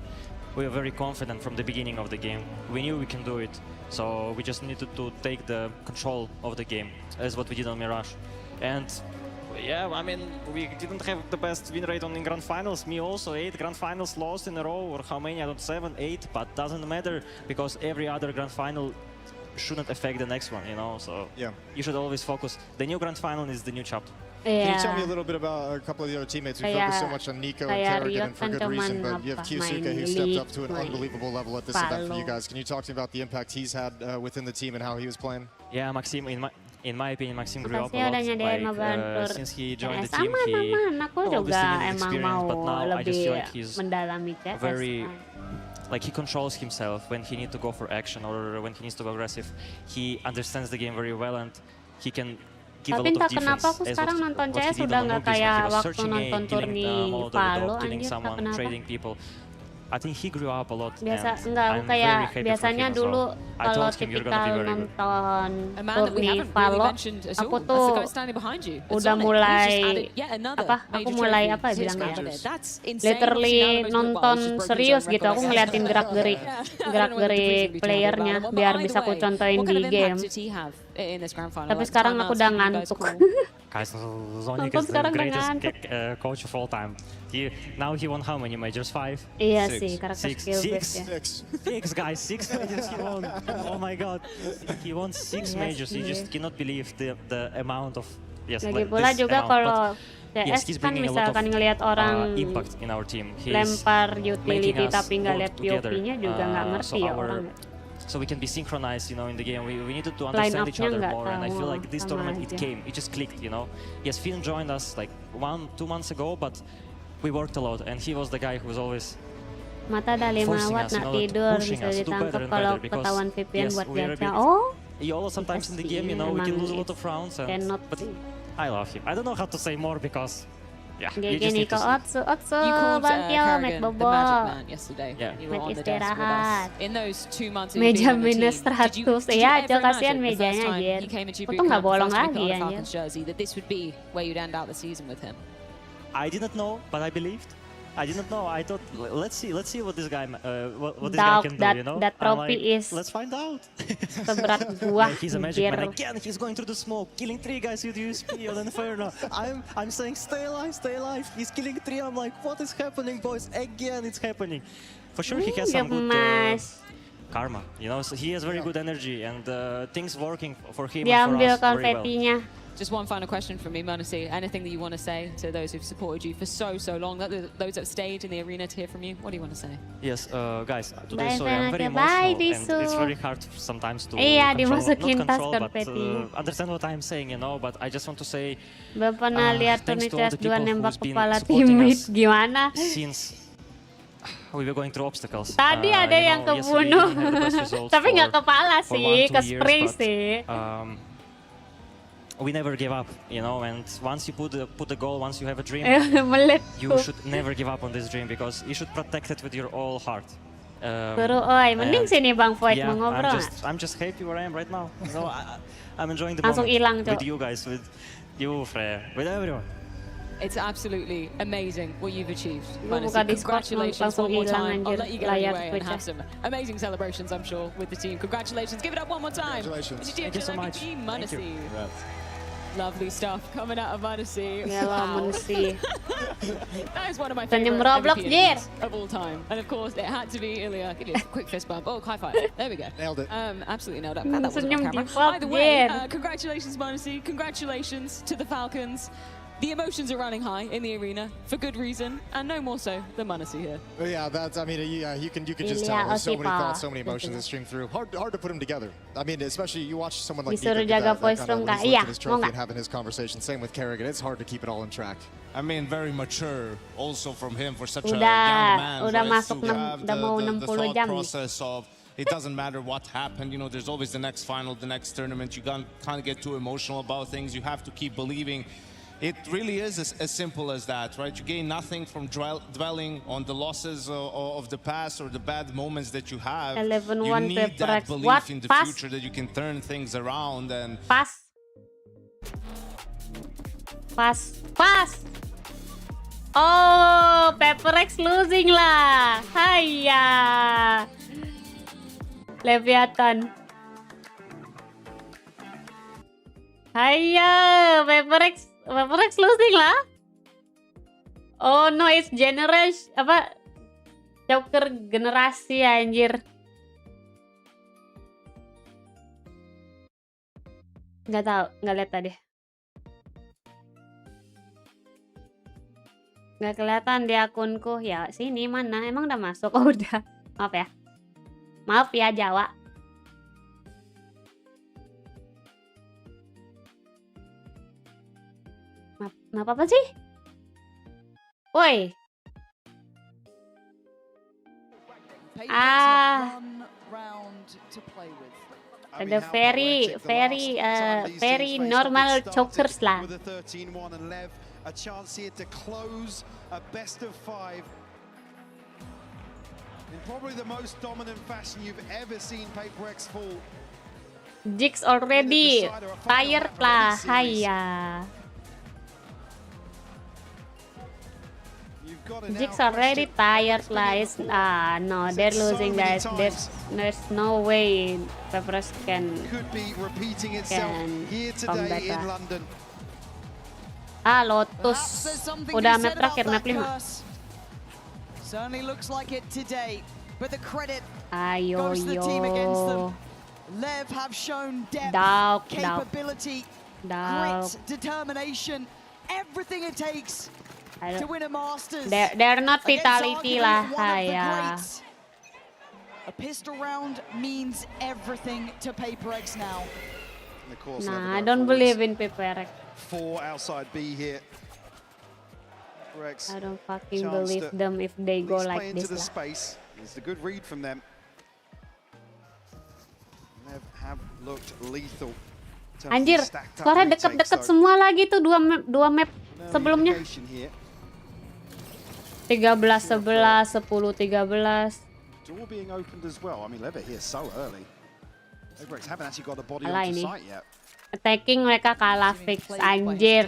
We were very confident from the beginning of the game. We knew we can do it. So we just needed to take the control of the game, as what we did on Mirage. And yeah, I mean, we didn't have the best win rate in grand finals. Me also, 8 grand finals lost in a row, or how many? I don't know, 7, 8, but doesn't matter because every other grand final shouldn't affect the next one, you know. So yeah, you should always focus. The new grand final is the new chapter. Can you tell me a little bit about a couple of the other teammates? We focus so much on Nico and 𝓗𝓭, and for good reason, but you have 𝓗𝓭 who stepped up to an unbelievable level at this event for you guys. Can you talk to me about the impact he's had within the team and how he was playing? Yeah, Maxime, in my opinion, Maxime grew up a lot. Like, since he joined the team, he obviously experience, but now I just feel like he's very, like, he controls himself when he needs to go for action or when he needs to go aggressive. He understands the game very well and he can. Tapi entah kenapa aku sekarang nonton CS udah nggak kayak waktu nonton turni Valo, anjir, tak kenapa. I think he grew up a lot. Enggak, kayak biasanya dulu kalau tipikal nonton turni Valo, aku tuh udah mulai aku mulai bilangnya, literally nonton serius gitu. Aku ngeliatin gerak-gerik playernya biar bisa aku contohin di game. Tapi sekarang aku udah ngantuk. Guys, Zonic is the greatest coach of all time. Now he won how many majors? 5? Iya sih, karakter skill base ya. 6 guys, 6 majors he won. Oh my god, he won 6 majors. You just cannot believe the amount of Lagi pula juga kalau CS kan misalkan ngelihat orang lempar utility tapi nggak lihat POV-nya juga nggak ngerti ya orang. So we can be synchronized, you know, in the game. We needed to understand each other more, and I feel like this tournament it just clicked, you know. Yes, Finn joined us like 1-2 months ago, but we worked a lot, and he was the guy who was always Mata dah 5 watt nak tidur, bisa ditangkap kalau ketahuan VPN buat gacha. Oh, YOLO sometimes in the game, you know, we can lose a lot of rounds. But I love him. I don't know how to say more because, yeah, you just need to see. You called Carrigan the magic man yesterday. Yeah. You were on the desk with us. In those 2 months of meja being on the minus team, 100. did you Ya, ever kasihan imagine the mejanya first time anjir. you came into your Untung boot nggak camp, bolong first pick lagi on the anjir. Falcons jersey, that this would be where you'd end out the season with him? I didn't know, but I believed. I didn't know. I thought, let's see what this guy, what this Doubt guy can do. You know, that trophy is let's find out. seberat buah. He's a magic man again. He's going through the smoke, killing 3 guys with USP on Inferno. I'm saying stay alive, stay alive. He's killing 3. I'm like, what is happening, boys? Again, it's happening. For sure, he has some good karma. You know, so he has very good energy and things working for him and for us very well. Just one final question from me, Manusia. Anything that you want to say to those who've supported you for so long, those that stayed in the arena to hear from you? What do you want to say? Yes, guys, today Bye, sorry, I'm very Bye, emotional and it's very hard sometimes to understand what I'm saying, you know, but I just want to say Belum pernah lihat Tony CS-2 nembak kepala teammate gimana? Since we were going through obstacles. Tadi ada yang kebunuh, tapi nggak kepala sih, ke spray sih. We never give up, you know, and once you put the goal, once you have a dream, you should never give up on this dream because you should protect it with your all heart. Mending sini Bang Void mau ngobrol. I'm just happy where I am right now. So I'm enjoying the langsung moment hilang, with you guys, with you, Freya, with everyone. It's absolutely amazing what you've achieved. Buka Discord, Congratulations one more time. I'll let you get layar away and have some amazing celebrations, I'm sure, with the team. Congratulations. Give it up one more time. Congratulations. Thank you so much. Thank you. Lovely stuff coming out of Manusia. Manusia. That is one of my favorite MVPs of all time. And of course, it had to be Ilya. Give you a quick fist bump. Oh, high five. There we go. Nailed it. Absolutely nailed it. That wasn't on camera. Either way, congratulations, Manusia. Congratulations to the Falcons. The emotions are running high in the arena for good reason, and no more so than Manusia here. Yeah, I mean, you can just tell there's so many thoughts, so many emotions that stream through. Hard to put them together. I mean, especially you watch someone like Nico get that kind of his trophy and having his conversation. Same with Carrigan. It's hard to keep it all in track. I mean, very mature also from him for such a young man. Udah right? masuk the thought jam. process of it doesn't matter what happened. You know, there's always the next final, the next tournament. You can't get too emotional about things. You have to keep believing. It really is as simple as that, right? You gain nothing from dwelling on the losses of the past or the bad moments that you have. You need that belief in the future that you can turn things around and... Pas. Oh, Paper-X losing lah. Haiya. Leviathan. Haiya, Paper-X losing lah. Oh no, it's generation apa? Joker generasi anjir. Nggak tahu, nggak lihat tadi. Nggak kelihatan di akunku. Ya sini mana? Emang udah masuk? Oh udah. Maaf ya. Maaf ya Jawa. Maaf apa sih? Woi. Ada very normal chokers lah. A chance here to close a best of 5 in probably the most dominant fashion you've ever seen Paper-X fall. Jigs already tired lah, haya. Jigs already tired lah. No, they're losing guys. There's no way Paper-X can come back lah. Lotus udah map terakhir, map 5. Certainly looks like it today, but the credit goes to the team against them. Lev have shown depth, capability, grit, determination, everything it takes to win a Masters. They're not vitality lah, haya. A pistol round means everything to Paper-X now. Nah, I don't believe in Paper-X. 4 outside B here. I don't fucking believe them if they go like this lah. Space. It's a good read from them. They have looked lethal. Anjir, suara deket-deket semua lagi tuh dua map sebelumnya. 13-11, 10-13. Door being opened as well. I mean, Lever here so early. FaZe haven't actually got a body Kalah onto ini. site yet. Attacking mereka kalah fix, anjir.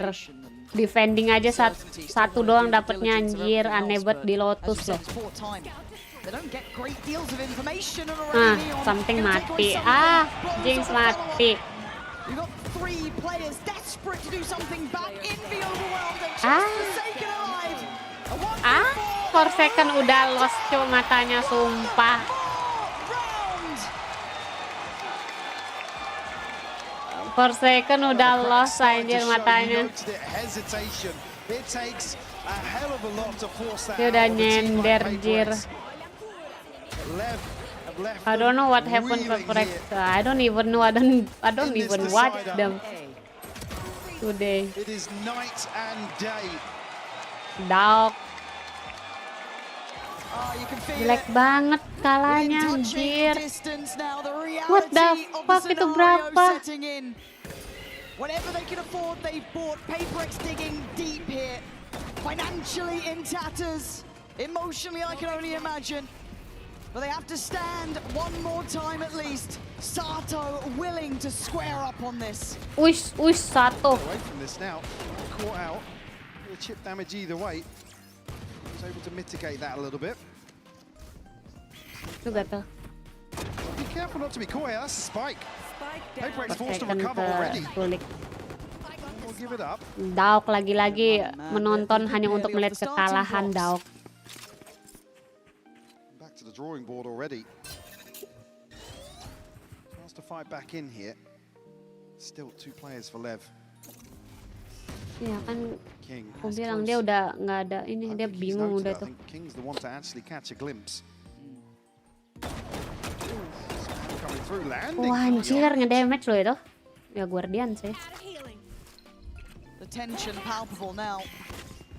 Defending aja satu doang dapetnya, anjir. Aneh banget di Lotus loh. Something mati. Jinx mati. For second udah lost cuy matanya, sumpah. For second udah lost anjir matanya. Dia udah nyender jir. I don't know what happened to Prex. I don't even know. I don't even watch them today. It is night and day. Dog. Jelek banget kalahnya anjir. What the fuck, itu berapa? Whatever they can afford, they've bought. Paperex digging deep here. Financially in tatters. Emotionally, I can only imagine. But they have to stand one more time at least. Sato willing to square up on this. Uish, Sato. Away from this now. Caught out. Chip damage either way. Was able to mitigate that a little bit. Gatal. Be careful not to be caught here. That's a spike. Paperex forced to recover already. We'll give it up. Dauk lagi-lagi menonton hanya untuk melihat kekalahan Dauk. Back to the drawing board already. Tries to fight back in here. Still 2 players for Lev. Ya kan, aku bilang dia udah nggak ada ini, dia bingung udah tuh. King's the one to actually catch a glimpse. Wah anjir, ngedamage loh itu. Ya Guardian sih. The tension palpable now.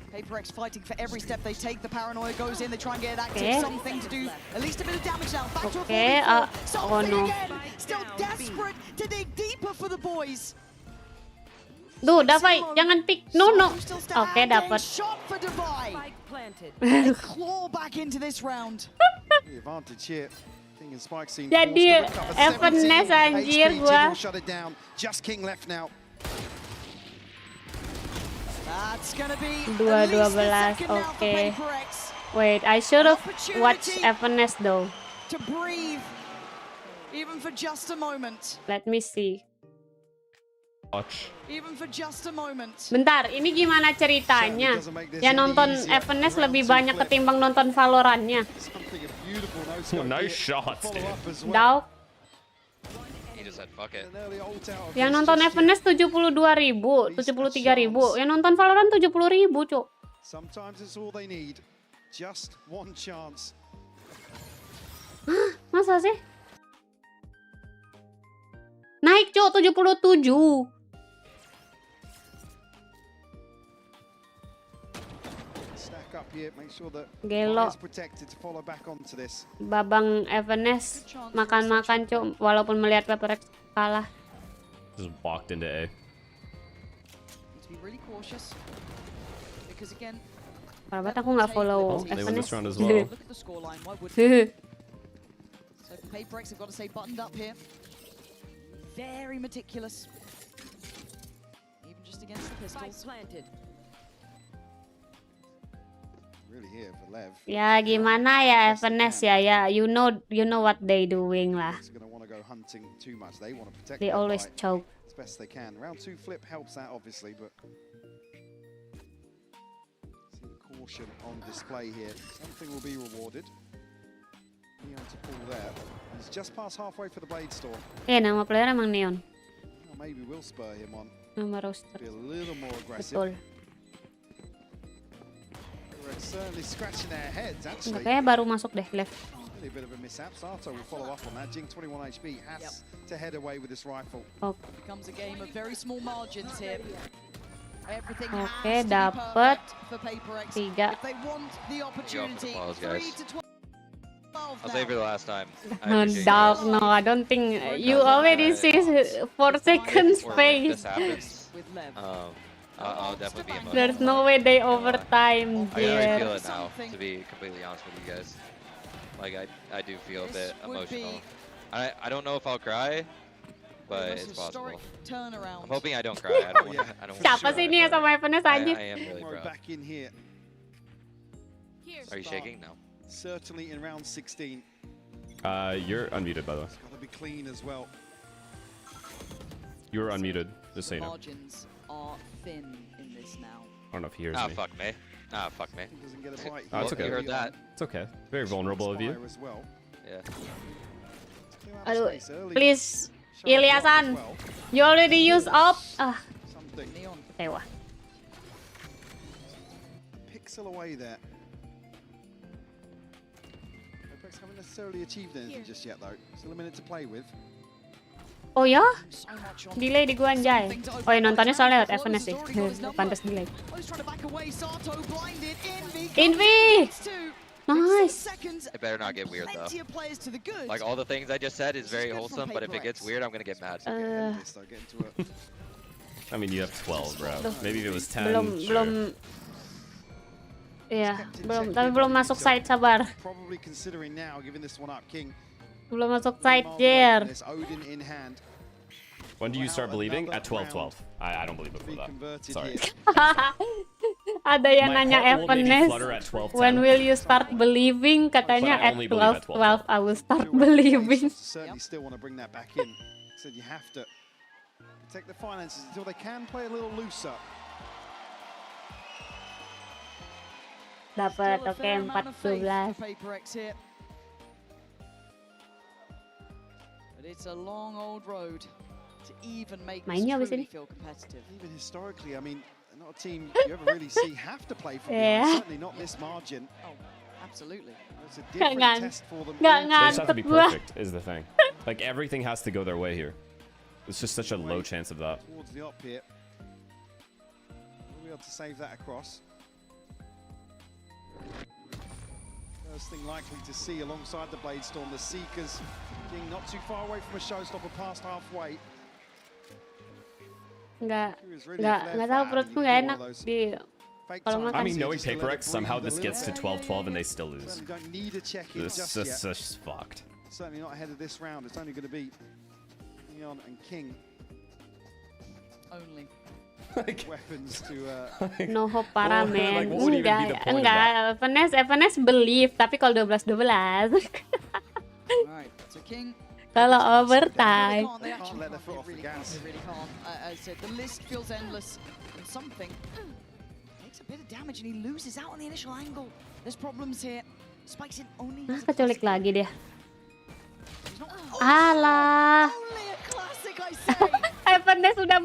Paperex fighting for every step they take. The paranoia goes in, they try and get it active. Something to do, at least a bit of damage now. Back to a 4v4. Oh no. Still desperate to dig deeper for the boys. Duh, Davai, jangan pick. No. Oke, dapat. Claw back into this round. Jadi Evenness anjir gua. Just King left now. 2-12, oke. Wait, I should have watched Evenness though. To breathe, even for just a moment. Let me see. Watch. Even for just a moment. Bentar, ini gimana ceritanya? Ya nonton Evenness lebih banyak ketimbang nonton Valorant-nya. Nice shots, dude. Dauk. Yang nonton Evenness 72.000, 73.000. Yang nonton Valorant 70.000, cuk. Masa sih? Naik, cuk, 77. Gelo. Babang Evenness makan-makan cuk, walaupun melihat Paperex kalah. Just walked into A. Parah banget aku nggak follow Evenness. Paperex have got to stay buttoned up here. Very meticulous. Even just against the pistols. Ya gimana ya Evenness ya, you know what they doing lah. They always choke. Round 2 flip helps that obviously, but see the caution on display here. Something will be rewarded. Neon to pull there. He's just past halfway for the Blade Storm. Nama player emang Neon. Maybe we'll spur him on. Nama roster. Be a little more aggressive. Betul. Certainly scratching their heads actually. Kayaknya baru masuk deh left. A bit of a mishap. Sato will follow up on that. Jing 21 HP has to head away with this rifle. Becomes a game of very small margins here. Oke, dapet 3. I'll save for the last time. No, I don't think you already see 4 seconds face. I'll definitely be emotional. There's no way they overtime. I already feel it now, to be completely honest with you guys. Like, I do feel a bit emotional. I don't know if I'll cry, but it's possible. I'm hoping I don't cry. I don't want Siapa sih ini ya sama Evanes aja? I am really proud. Back in here. Are you shaking? No. Certainly in round 16. You're unmuted, by the way. It's got to be clean as well. You're unmuted, just so you know. Margins are thin in this now. I don't know if he hears me. Fuck me. Fuck me. Oh, it's okay. You heard that. It's okay. Very vulnerable of you. Yeah. Aduh, please, Ilyasan, you already use up. Kecewa. Pixel away there. Haven't necessarily achieved anything just yet though. Still a minute to play with. Oh ya? Delay di gua anjay. Oh ya, nontonnya soalnya lewat Evanes sih. Pantas delay. Invi! Nice! It better not get weird though. Like all the things I just said is very wholesome, but if it gets weird, I'm gonna get mad. I mean, you have 12, bro. Maybe if it was 10. Belum. Iya, belum masuk side, sabar. Belum masuk side, Jer. When do you start believing? At 12-12. I don't believe before that. Sorry. Ada yang nanya Evanes, when will you start believing? Katanya at 12-12 I will start believing. Certainly still want to bring that back in. Said you have to protect the finances until they can play a little looser. Dapat, oke, 14. Mainnya abis ini. Even historically, I mean, not a team you ever really see have to play for. Certainly not this margin. Oh, absolutely. It's a different test for them. They just have to be perfect, is the thing. Like everything has to go their way here. It's just such a low chance of that. Towards the up here. We'll be able to save that across. First thing likely to see alongside the Blade Storm, the Seekers being not too far away from a showstopper past halfway. Nggak tahu perutku nggak enak di kalau makan. I mean, knowing PaperX, somehow this gets to 12-12 and they still lose. This is just fucked. Certainly not ahead of this round. It's only going to be Neon and King. Only. Weapons to no hope para men. Enggak. Evanes believe, tapi kalau 12-12. Kalau overtime. They really can't. As I said, the list feels endless, and something takes a bit of damage, and he loses out on the initial angle. There's problems here. Spikes in only. Keculik lagi dia. Alah. Evanes sudah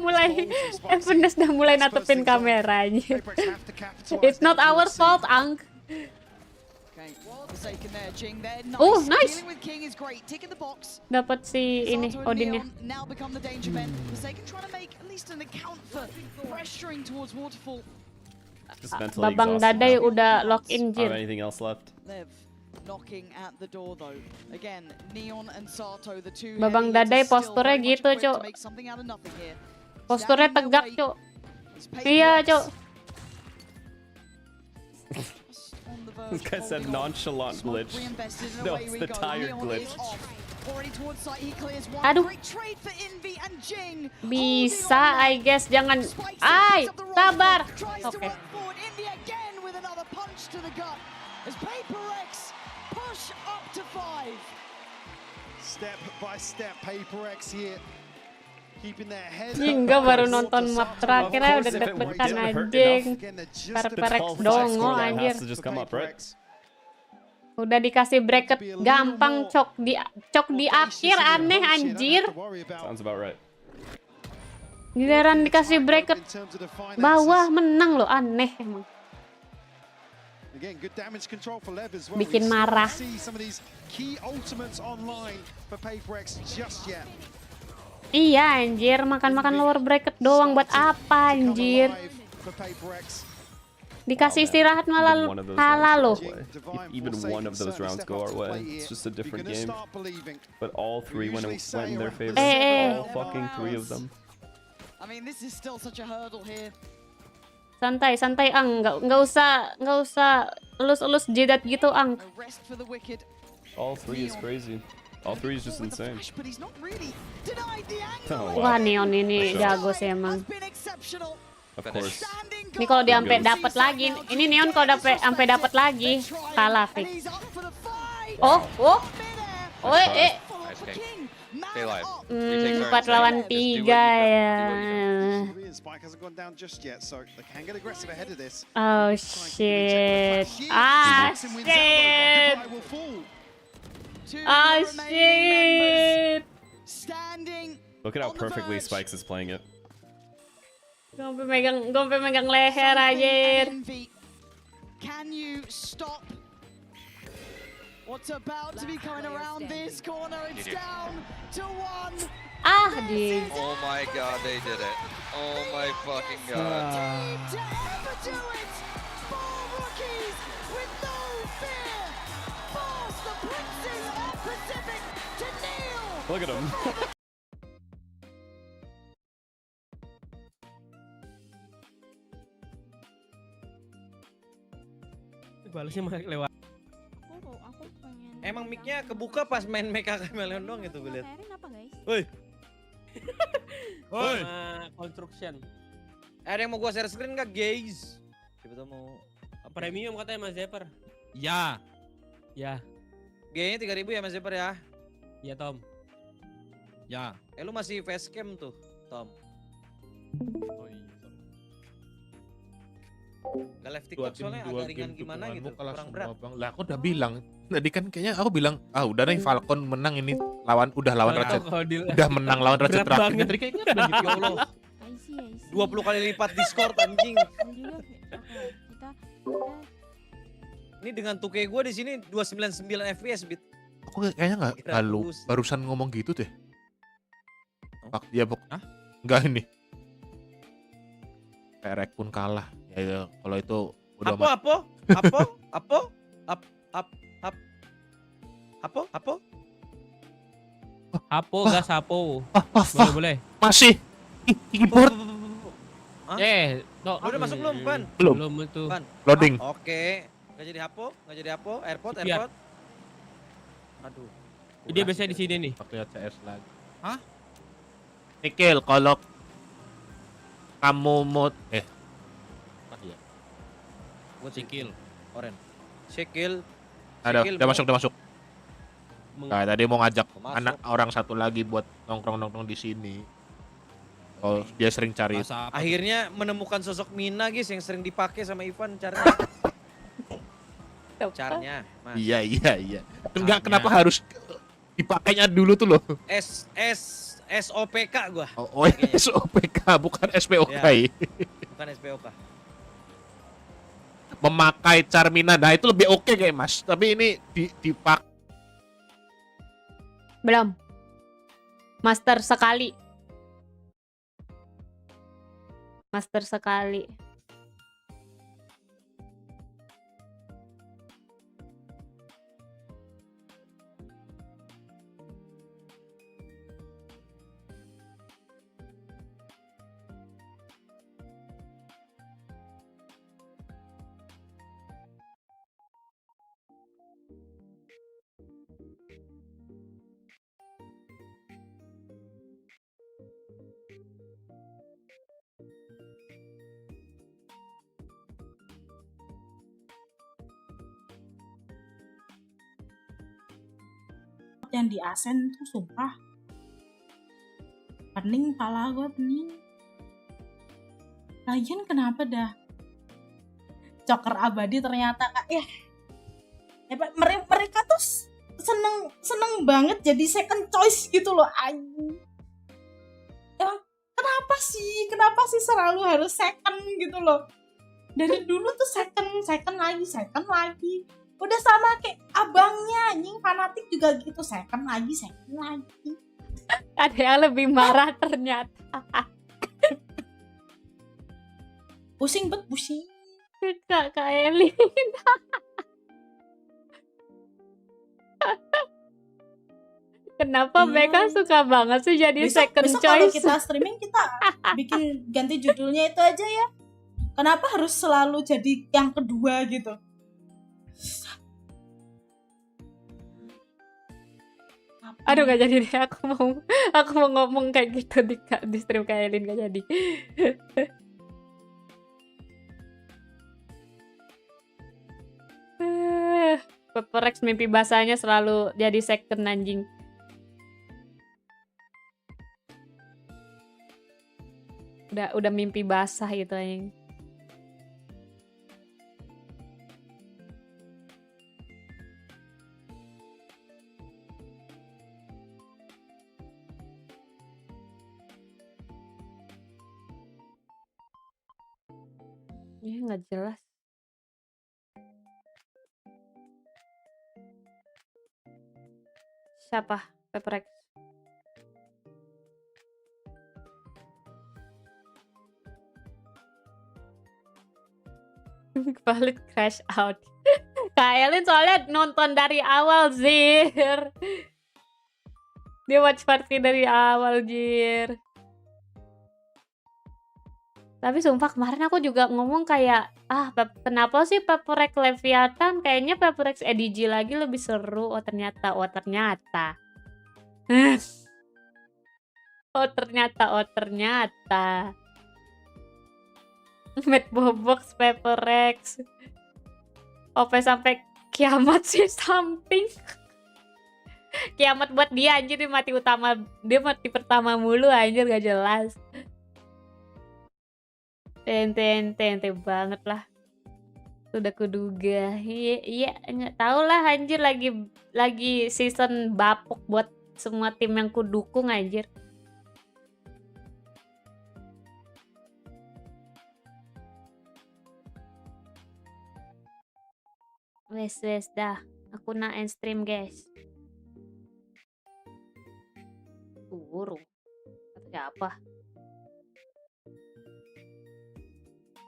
mulai natepin kameranya. It's not our fault, Ang. Oh, nice. Dapat si ini Odinnya. Babang Dadai udah lock in, Jir. Anything else left? Knocking at the door though. Again, Neon and Sato, the two. Babang Dadai posturnya gitu, Cuk. Posturnya tegak, Cuk. Iya, Cuk. This guy said nonchalant glitch. No, it's the tired glitch. Aduh. Bisa, I guess. Jangan. Ay, sabar. Oke. Push up to 5. Step by step, PaperX here. Keeping their head. Hingga baru nonton map terakhirnya udah deg-degan anjing. PaperX dongo anjir. Udah dikasih bracket gampang, cok di akhir aneh anjir. Sounds about right. Giliran dikasih bracket bawah menang loh, aneh emang. Bikin marah. Iya anjir, makan lower bracket doang buat apa anjir? Dikasih istirahat malah kalah loh. Even one of those rounds go our way. It's just a different game. But all three went in their favor. All fucking three of them. I mean, this is still such a hurdle here. Santai, santai Ang, nggak usah elus-elus jidat gitu Ang. All three is crazy. All three is just insane. Wah, Neon ini jago sih emang. Of course. Ini kalau dia sampai dapat lagi, ini Neon kalau sampai dapat lagi kalah fix. Oh. 4 lawan 3 ya. Oh shit. Shit. Look at how perfectly Spikes is playing it. Gue sampai megang leher aja. Can you stop what's about to be coming around this corner? It's down to 1. Oh my god, they did it. Oh my fucking god. To ever do it. 4 rookies with no fear. Force the princes of Pacific to kneel. Look at him. Balasnya lewat. Emang mic-nya kebuka pas main Mecha Chameleon doang itu gue lihat. Woi. Woi. Construction. Ada yang mau gua share screen enggak, guys? Siapa tahu mau premium katanya Mas Zepper. Ya. Ya. G-nya 3.000 ya Mas Zepper ya? Iya, Tom. Ya. Lu masih facecam tuh, Tom. Oh iya. Gak live TikTok soalnya agak ringan gimana gitu, kurang berat. Lah aku udah bilang, tadi kan kayaknya aku bilang, udah nih Falcon menang ini udah lawan Ratchet. Udah menang lawan Ratchet terakhir. Tadi kayaknya udah gitu. Ya Allah. 20 kali lipat Discord anjing. Ini dengan 2K gue di sini 299 FPS bit. Aku kayaknya nggak barusan ngomong gitu deh. Ya enggak ini. Perek pun kalah. Ya kalau itu udah gas sapo. Boleh. Masih keyboard. Udah masuk belum, Pan? Belum itu. Loading. Oke. Nggak jadi hapo, airport. Aduh. Dia biasanya di sini nih. Pakai CS lagi. Hah? Nikil, kalau kamu mau Buat sikil, oren. Sikil. Udah masuk. Nah, tadi mau ngajak anak orang satu lagi buat nongkrong di sini. Oh, dia sering cari. Akhirnya menemukan sosok Mina guys yang sering dipakai sama Ivan caranya. Mas. Iya. Enggak, kenapa harus dipakainya dulu tuh loh? SOPK gua. Oh, SOPK bukan SPOK. Ya, bukan SPOK. Memakai Charmina, nah itu lebih oke kayak Mas. Tapi ini dipak. Belum. Master sekali. Yang di Asen tuh sumpah pening, pala gue pening. Lagian kenapa dah Joker abadi ternyata kak ya mereka tuh seneng banget jadi second choice gitu loh. Emang kenapa sih selalu harus second gitu loh. Dari dulu tuh second lagi. Udah sama kayak abangnya, anjing fanatik juga gitu, second lagi. Ada yang lebih marah ternyata. Pusing bet, pusing. Kak Elin. Kenapa mereka suka banget sih jadi second besok choice? Kalau kita streaming kita bikin ganti judulnya itu aja ya. Kenapa harus selalu jadi yang kedua gitu? Aduh gak jadi deh, aku mau ngomong kayak gitu di stream Kak Elin, gak jadi. Peperex mimpi basahnya selalu jadi second anjing. Udah mimpi basah gitu anjing. Ya nggak jelas. Siapa? Peperex. Balik crash out. Kak Elin soalnya nonton dari awal, Zir. Dia watch party dari awal, Jir. Tapi sumpah kemarin aku juga ngomong kayak, kenapa sih Peperex Leviathan? Kayaknya Peperex EDG lagi lebih seru. Oh ternyata. Oh ternyata. Mad Bobox Peperex. OP sampai kiamat sih something. Kiamat buat dia anjir, dia mati pertama mulu anjir, gak jelas. Tente banget lah. Sudah kuduga. Iya nggak tahu lah anjir, lagi season bapuk buat semua tim yang kudukung anjir. Wes dah, aku nak end stream guys. Burung. Kata apa?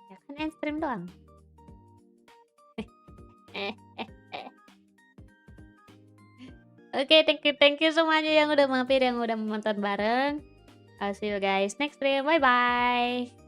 Ya kan end stream doang. Oke, thank you semuanya yang udah mampir, yang udah menonton bareng. I'll see you guys next stream. Bye bye.